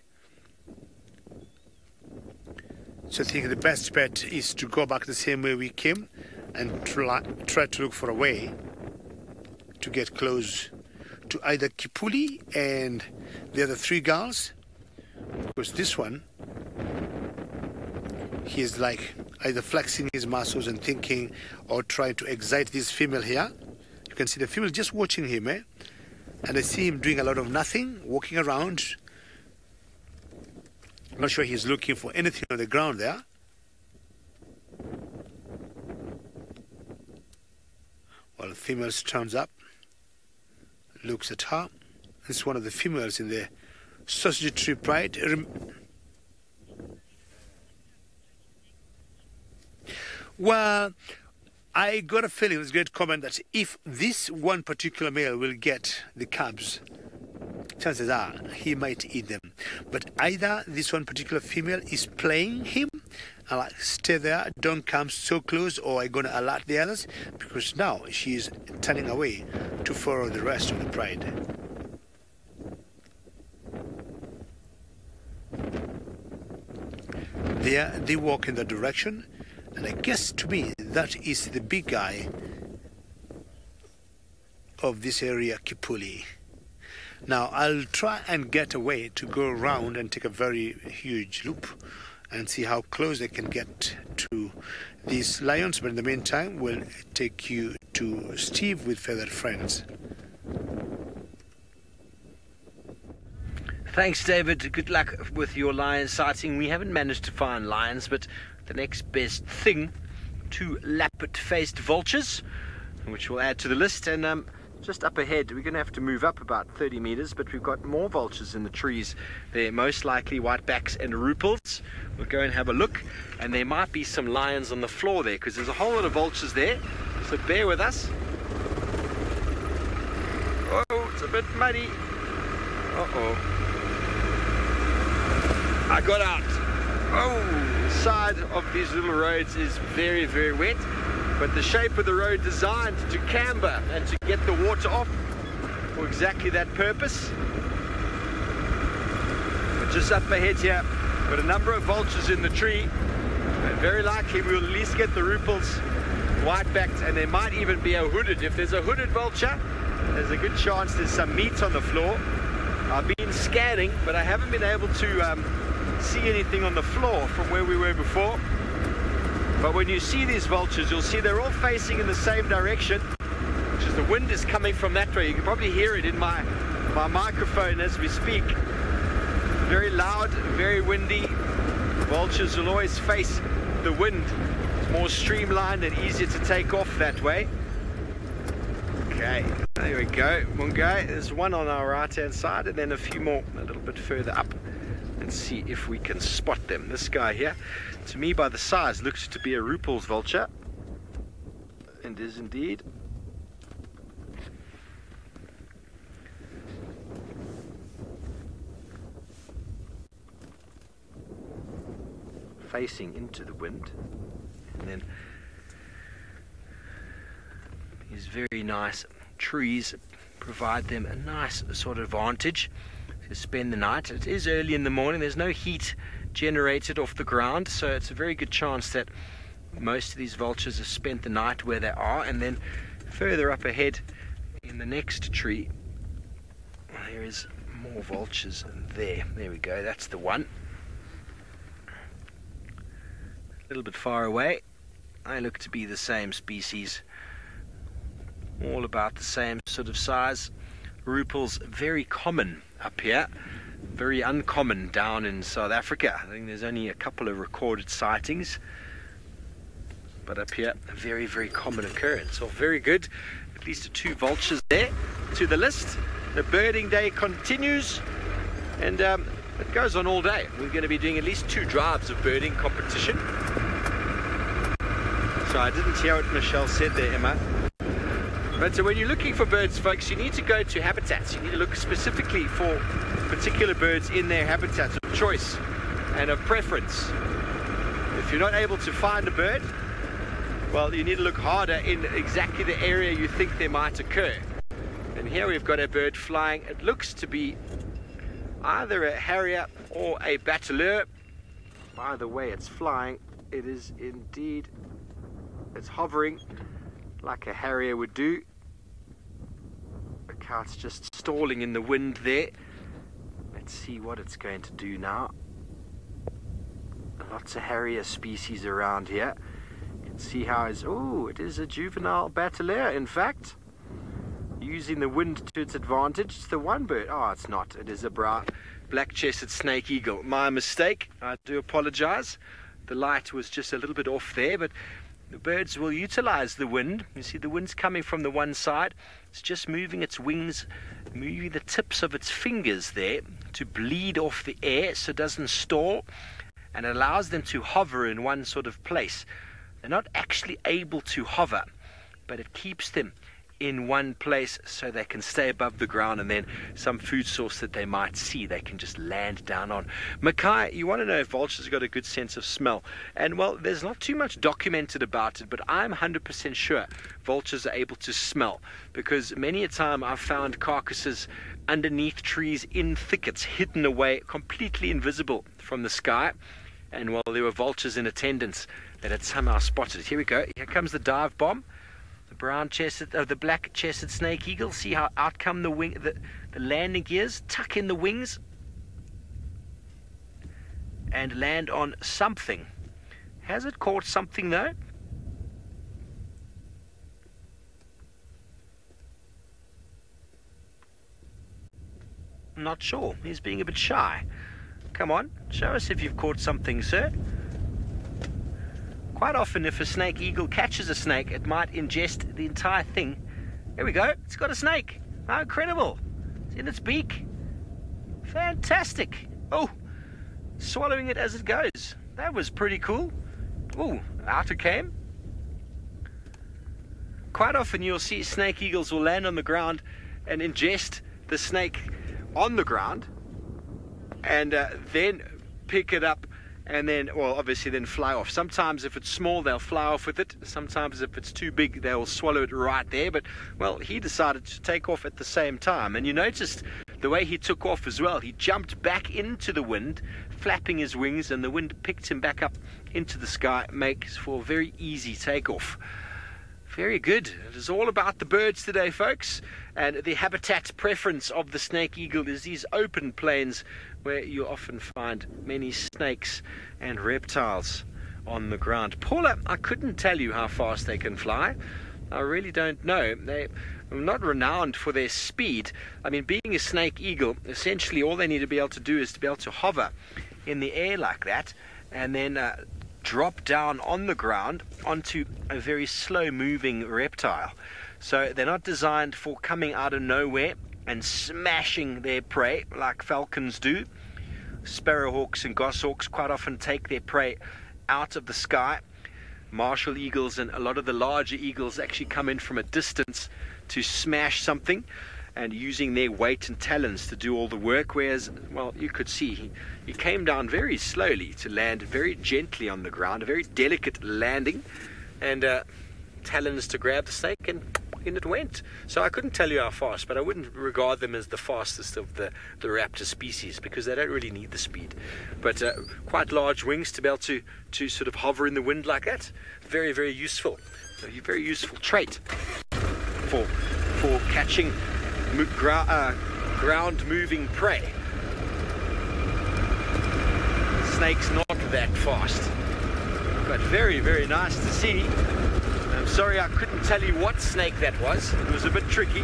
So I think the best bet is to go back the same way we came and try to look for a way to get close to either Kipuli and the other three girls. Because this one, he is like either flexing his muscles and thinking or trying to excite this female here. You can see the female just watching him, and I see him doing a lot of nothing, walking around. I'm not sure he's looking for anything on the ground there. Well, the female stands up, looks at her. It's one of the females in the sausage tree pride. Well, I got a feeling, this great comment, that if this one particular male will get the cubs, chances are he might eat them. But either this one particular female is playing him, and like, stay there, don't come so close, or I'm going to alert the others, because now she is turning away to follow the rest of the pride. There, they walk in that direction, and I guess to me that is the big guy of this area, Kipuli. Now I'll try and get a way to go around and take a very huge loop and see how close I can get to these lions, but in the meantime we'll take you to Steve with Feathered Friends. Thanks, David. Good luck with your lion sighting. We haven't managed to find lions, but the next best thing, 2 lappet-faced vultures, which we'll add to the list. And just up ahead, we're going to have to move up about 30 meters, but we've got more vultures in the trees. They're most likely whitebacks and rupels. We'll go and have a look, and there might be some lions on the floor there, because there's a whole lot of vultures there, so bear with us. Oh, it's a bit muddy. Uh-oh. I got out. Oh, the side of these little roads is very, very wet, but the shape of the road designed to camber and to get the water off for exactly that purpose. But just up ahead here, got a number of vultures in the tree, and very likely we'll at least get the rupels white-backed, and there might even be a hooded. If there's a hooded vulture, there's a good chance there's some meat on the floor. I've been scanning, but I haven't been able to see anything on the floor from where we were before. But when you see these vultures, you'll see they're all facing in the same direction, which is the wind is coming from that way. You can probably hear it in my microphone as we speak. Very loud, very windy. Vultures will always face the wind. It's more streamlined and easier to take off that way. Okay, there we go. One guy. There's one on our right-hand side, and then a few more a little bit further up. And see if we can spot them. This guy here, to me by the size, looks to be a Rupel's vulture, and is indeed. Facing into the wind, and then these very nice trees provide them a nice sort of vantage to spend the night. It is early in the morning, there's no heat generated off the ground, so it's a very good chance that most of these vultures have spent the night where they are. And then further up ahead in the next tree there is more vultures, and there we go, that's the one. A little bit far away, they look to be the same species, all about the same sort of size. Rupels very common up here, very uncommon down in South Africa. I think there's only a couple of recorded sightings, but up here a very, very common occurrence. So very good, at least 2 vultures there to the list. The birding day continues, and It goes on all day. We're going to be doing at least 2 drives of birding competition. So I didn't hear what Michelle said there, Emma. But when you're looking for birds, folks, you need to go to habitats. You need to look specifically for particular birds in their habitats of choice and of preference. If you're not able to find a bird, well, you need to look harder in exactly the area you think they might occur. And here we've got a bird flying. It looks to be either a harrier or a bateleur. By the way it's flying, it is indeed, it's hovering like a harrier would do. Look how it's just stalling in the wind there. Let's see what it's going to do now. Lots of harrier species around here. You can see how it's, oh, it is a juvenile bateleur, in fact. Using the wind to its advantage. It's the one bird. Oh, it's not. It is a black-chested snake eagle. My mistake. I do apologize. The light was just a little bit off there, but the birds will utilize the wind. You see the wind's coming from the one side. It's just moving its wings, moving the tips of its fingers there to bleed off the air so it doesn't stall, and it allows them to hover in one sort of place. They're not actually able to hover, but it keeps them in one place so they can stay above the ground, and then some food source that they might see they can just land down on. Mackay, you want to know if vultures got a good sense of smell, and well, there's not too much documented about it, but I'm 100% sure vultures are able to smell, because many a time I've found carcasses underneath trees in thickets, hidden away, completely invisible from the sky, and well, there were vultures in attendance that had somehow spotted it. Here we go. Here comes the dive bomb. The black-chested snake eagle. See how out come the wing, the landing gears. Tuck in the wings and land on something. Has it caught something though? Not sure. He's being a bit shy. Come on, show us if you've caught something, sir. Quite often, if a snake eagle catches a snake, it might ingest the entire thing. Here we go. It's got a snake. How incredible. It's in its beak. Fantastic. Oh, swallowing it as it goes. That was pretty cool. Oh, out it came. Quite often, you'll see snake eagles will land on the ground and ingest the snake on the ground and then pick it up and then, well, obviously then fly off. Sometimes if it's small, they'll fly off with it. Sometimes if it's too big, they'll swallow it right there. But, well, he decided to take off at the same time. And you noticed the way he took off as well. He jumped back into the wind, flapping his wings, and the wind picked him back up into the sky. Makes for a very easy takeoff. Very good. It is all about the birds today, folks. And the habitat preference of the snake eagle is these open plains where you often find many snakes and reptiles on the ground. Paula, I couldn't tell you how fast they can fly. I really don't know. They're not renowned for their speed. I mean, being a snake eagle, essentially all they need to be able to do is to be able to hover in the air like that, and then drop down on the ground onto a very slow moving reptile. So they're not designed for coming out of nowhere and smashing their prey like falcons do. Sparrowhawks and goshawks quite often take their prey out of the sky. Martial eagles and a lot of the larger eagles actually come in from a distance to smash something, and using their weight and talons to do all the work, whereas, well, you could see he came down very slowly to land very gently on the ground, a very delicate landing, and talons to grab the snake, and in it went. So I couldn't tell you how fast, but I wouldn't regard them as the fastest of the raptor species, because they don't really need the speed. But quite large wings to be able to sort of hover in the wind like that. Very, very useful. A very useful trait for catching ground moving prey. Snake's not that fast, but very, very nice to see. I'm sorry I couldn't tell you what snake that was. It was a bit tricky.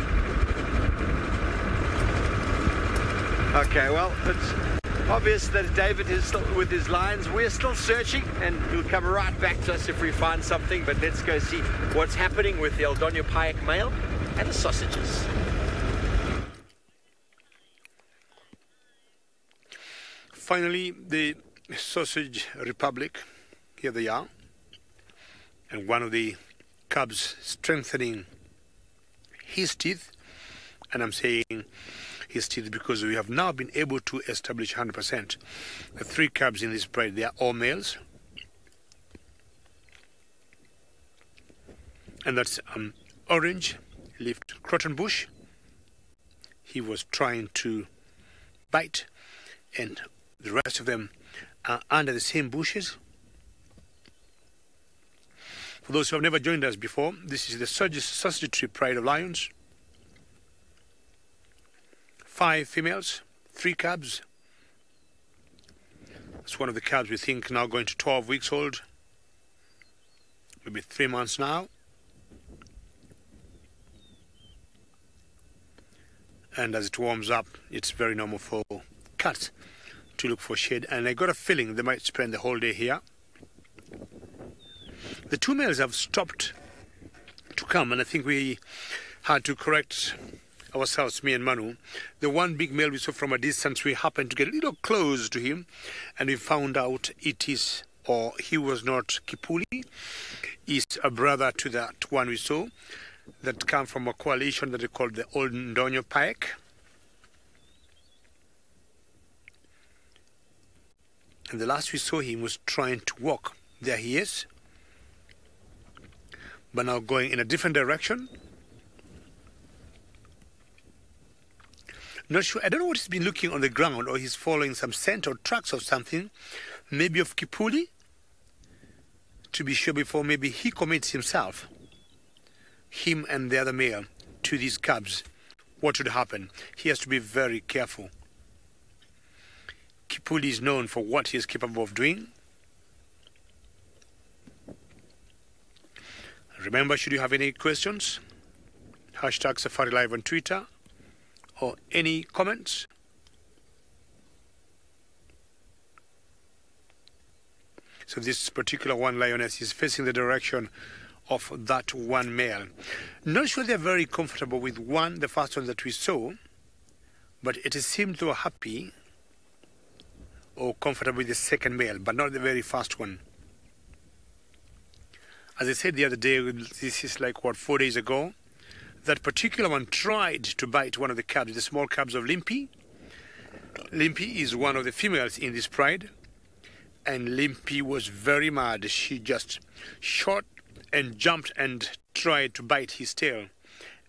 Okay, well, it's obvious that David is still with his lines. We're still searching, and he'll come right back to us if we find something. But let's go see what's happening with the Eldonio Payek male and the sausages. finally, the Sausage Republic, here they are. And one of the cubs strengthening his teeth. And I'm saying his teeth because we have now been able to establish 100%. The 3 cubs in this pride, they are all males. And that's orange leafed croton bush. He was trying to bite, and the rest of them are under the same bushes. For those who have never joined us before, this is the Sausage Tree Pride of Lions. 5 females, 3 cubs. That's one of the cubs we think now going to 12 weeks old. Maybe 3 months now. And as it warms up, it's very normal for cats to look for shade. And I got a feeling they might spend the whole day here. The 2 males have stopped to come, and I think we had to correct ourselves, me and Manu. The one big male we saw from a distance, we happened to get a little close to him, and we found out it is, or he was not Kipuli. He's a brother to that one we saw that come from a coalition that they called the Old Ndonyo Pike. And the last we saw him was trying to walk. There he is. But now going in a different direction. Not sure. I don't know what he's been looking on the ground, or he's following some scent or tracks of something. Maybe of Kipuli. To be sure before maybe he commits himself, him and the other male, to these cubs. What would happen? He has to be very careful. Kipuli is known for what he is capable of doing. Remember, should you have any questions, hashtag SafariLive on Twitter, or any comments, so this particular one lioness is facing the direction of that one male. Not sure they're very comfortable with one, the first one that we saw, but it seemed they were happy or comfortable with the second male, but not the very first one. As I said the other day, this is like, 4 days ago, that particular one tried to bite one of the cubs, the small cubs of Limpy. Limpy is one of the females in this pride, and Limpy was very mad. She just shot and jumped and tried to bite his tail,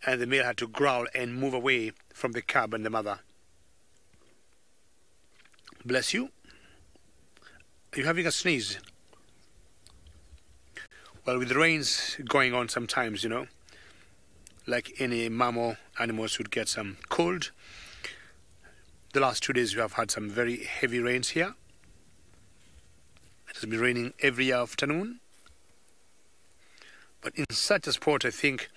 and the male had to growl and move away from the cub and the mother. Bless you. Are you having a sneeze? Well, with the rains going on sometimes, you know, like any mammal animals would get some cold. The last 2 days we have had some very heavy rains here. It has been raining every afternoon. But in such a sport, I think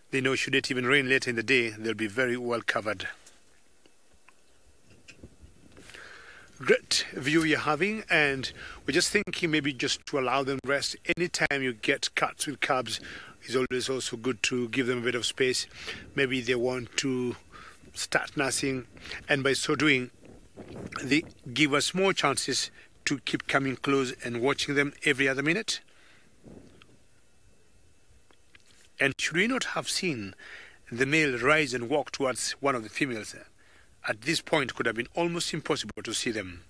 they know should it even rain later in the day, they'll be very well covered. Great view you're having, and we're just thinking maybe just to allow them rest. Anytime you get cats with cubs, it's always also good to give them a bit of space. Maybe they want to start nursing, and by so doing, they give us more chances to keep coming close and watching them every other minute. And should we not have seen the male rise and walk towards one of the females, at this point it could have been almost impossible to see them.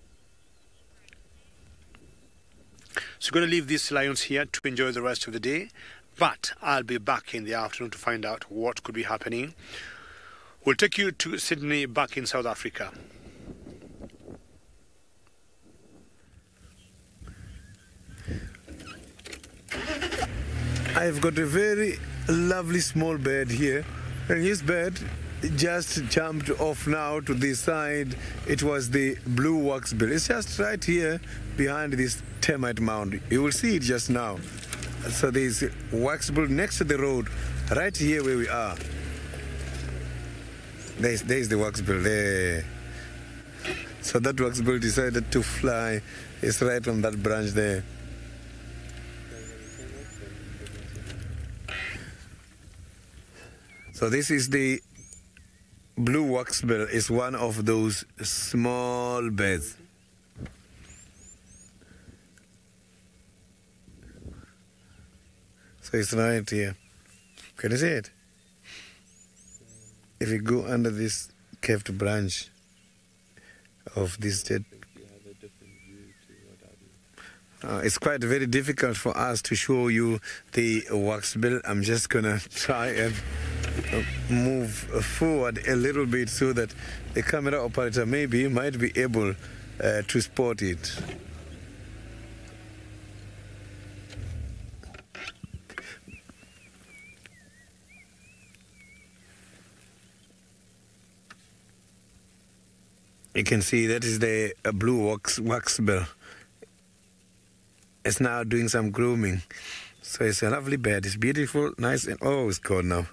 So we're going to leave these lions here to enjoy the rest of the day, but I'll be back in the afternoon to find out what could be happening. We'll take you to Sydney, back in South Africa. I've got a very lovely small bird here, and his bird just jumped off now to this side. It was the blue waxbill. It's just right here behind this termite mound. You will see it just now. So there's waxbill next to the road, right here where we are. There's the waxbill there. So that waxbill decided to fly. It's right on that branch there. So this is the blue waxbill. Is one of those small birds. So it's right here. Can you see it? If you go under this curved branch of this dead, it's quite very difficult for us to show you the waxbill. I'm just gonna try and move forward a little bit so that the camera operator maybe might be able to spot it. You can see that is the blue waxbill. It's now doing some grooming. So it's a lovely bird. It's beautiful, nice, and oh, it's gone now.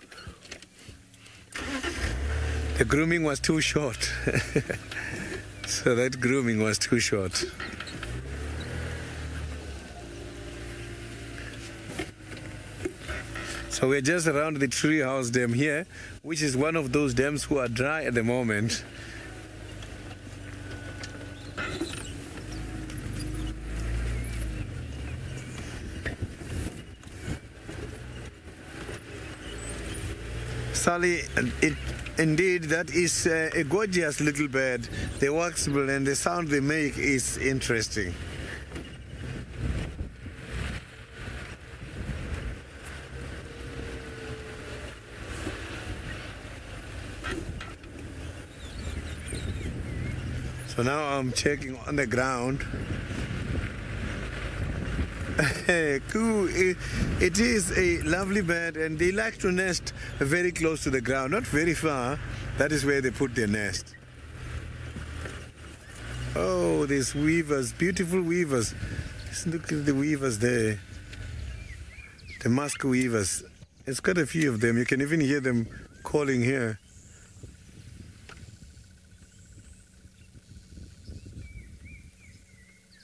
The grooming was too short. So that grooming was too short. So we're just around the treehouse dam here, which is one of those dams who are dry at the moment. Sally, indeed, that is a gorgeous little bird. The waxbill and the sound they make is interesting. So now I'm checking on the ground. Cool. It is a lovely bird, and they like to nest very close to the ground, not very far. That is where they put their nest. Oh, these weavers, beautiful weavers. Just look at the weavers there. The musk weavers. There's quite a few of them. You can even hear them calling here.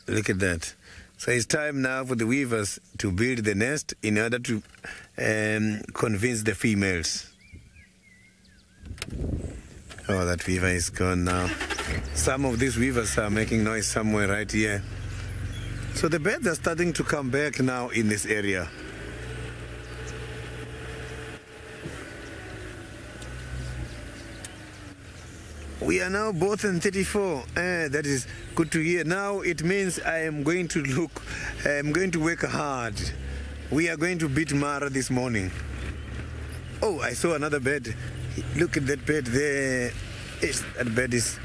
Look at that. So it's time now for the weavers to build the nest in order to convince the females. Oh, that weaver is gone now. Some of these weavers are making noise somewhere right here. So the birds are starting to come back now in this area. We are now both in 34. That is good to hear. Now it means I am going to work hard. We are going to beat Mara this morning. Oh, I saw another bird. Look at that bird there. That bird is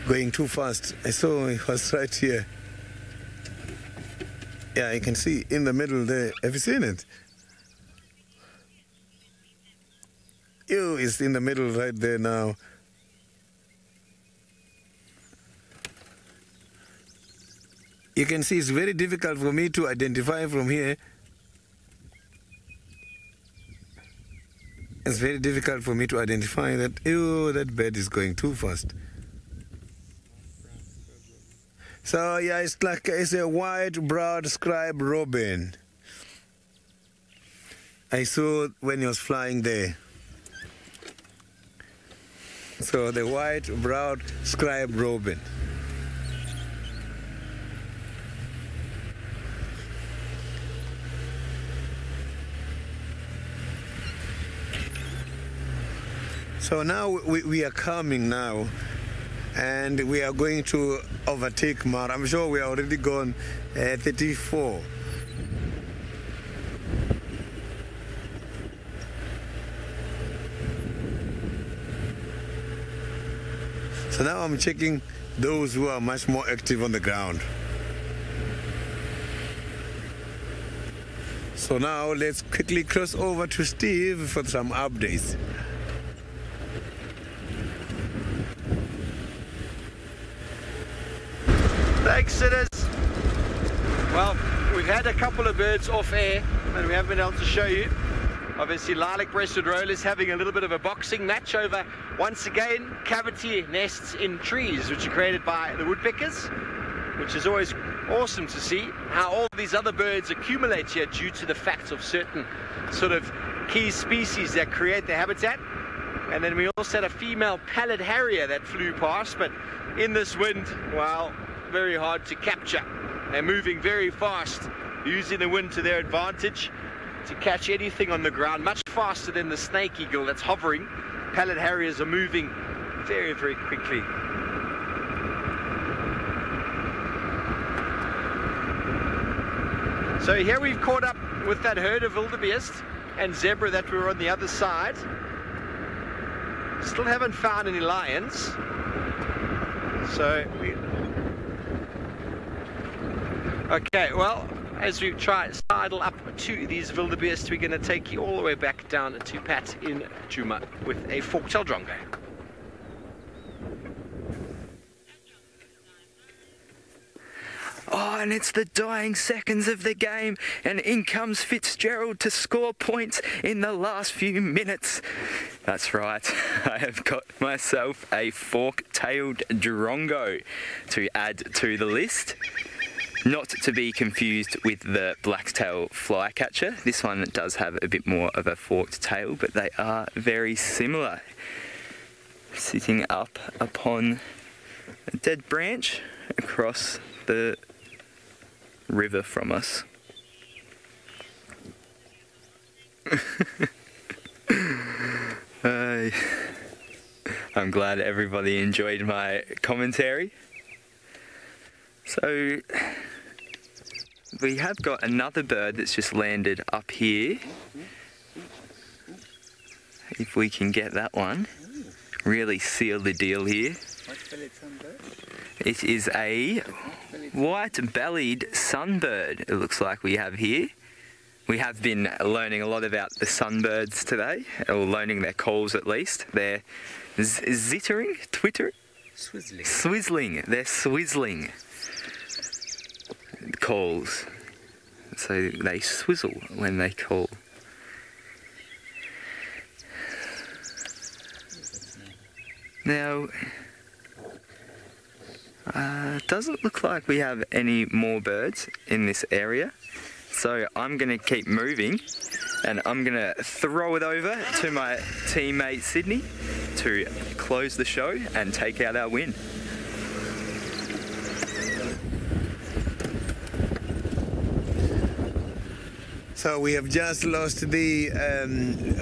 going too fast. I saw it was right here. Yeah, you can see in the middle there. Have you seen it? Ew, it's in the middle right there now. You can see it's very difficult for me to identify from here. It's very difficult for me to identify that. Ew, that bird is going too fast. So yeah, it's a white-browed scribe robin. I saw when he was flying there. So the white-browed scribe robin. So now we are coming now, and we are going to overtake Mara. I'm sure we are already gone 34. So now I'm checking those who are much more active on the ground. So now let's quickly cross over to Steve for some updates. Thanks, sitters. Well, we've had a couple of birds off air and we haven't been able to show you. Obviously, lilac-breasted roll is having a little bit of a boxing match over, once again, cavity nests in trees, which are created by the woodpeckers, which is always awesome to see how all these other birds accumulate here due to the fact of certain sort of key species that create the habitat. And then we also had a female pallid harrier that flew past, but in this wind, well, very hard to capture. They're moving very fast, using the wind to their advantage. to catch anything on the ground, much faster than the snake eagle that's hovering. Pallet harriers are moving very, very quickly. So here we've caught up with that herd of wildebeest and zebra that were on the other side. Still haven't found any lions. So okay, well, as we try sidle up to these wildebeest, we're going to take you all the way back down to Pat in Djuma with a fork-tailed drongo. Oh, and it's the dying seconds of the game, and in comes Fitzgerald to score points in the last few minutes. That's right, I have got myself a fork-tailed drongo to add to the list. Not to be confused with the black-tail flycatcher. This one does have a bit more of a forked tail, but they are very similar. Sitting up upon a dead branch across the river from us. I'm glad everybody enjoyed my commentary. So we have got another bird that's just landed up here. If we can get that one, really seal the deal here. It is a white-bellied sunbird, it looks like we have here. We have been learning a lot about the sunbirds today, or learning their calls at least. They're zittering, twittering? Swizzling. Swizzling, they're swizzling calls. So they swizzle when they call. Now, doesn't look like we have any more birds in this area, so I'm going to keep moving, and I'm going to throw it over to my teammate Sydney to close the show and take out our win. So we have just lost the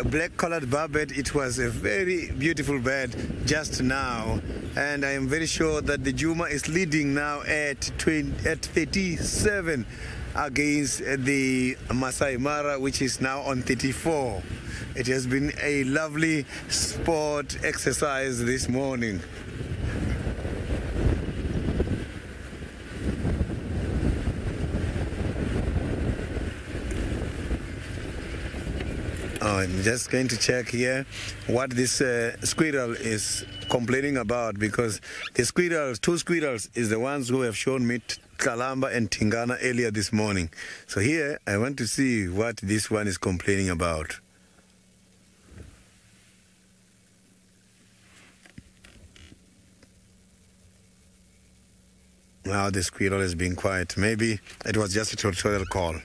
black-collared barbet. It was a very beautiful bird just now, and I am very sure that the Djuma is leading now at 37 against the Masai Mara, which is now on 34. It has been a lovely sport exercise this morning. I'm just going to check here what this squirrel is complaining about, because the squirrels, two squirrels, is the ones who have shown me Kalamba and Tingana earlier this morning. So here I want to see what this one is complaining about. Now the squirrel is being quiet. Maybe it was just a tutorial call.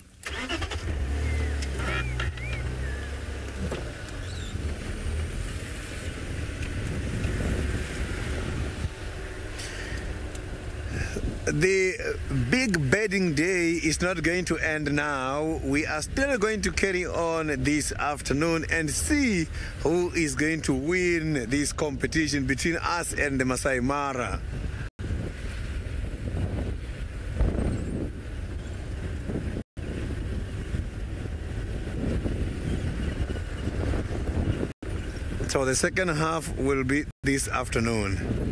The big bedding day is not going to end now. We are still going to carry on this afternoon and see who is going to win this competition between us and the Masai Mara. So the second half will be this afternoon.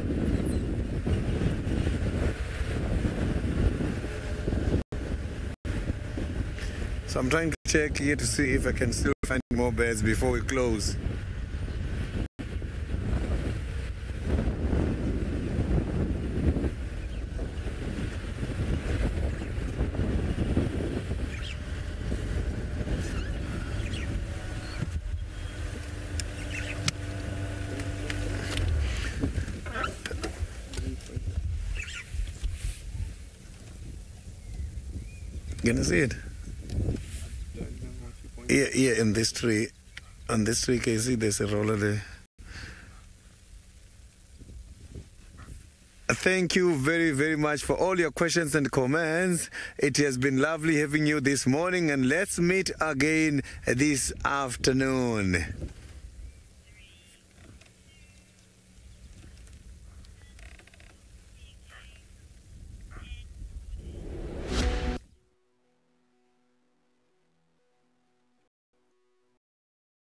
So I'm trying to check here to see if I can still find more birds before we close. Can you see it? Yeah, in this tree. On this tree, can you see there's a roller there? Thank you very, very much for all your questions and comments. It has been lovely having you this morning, and let's meet again this afternoon.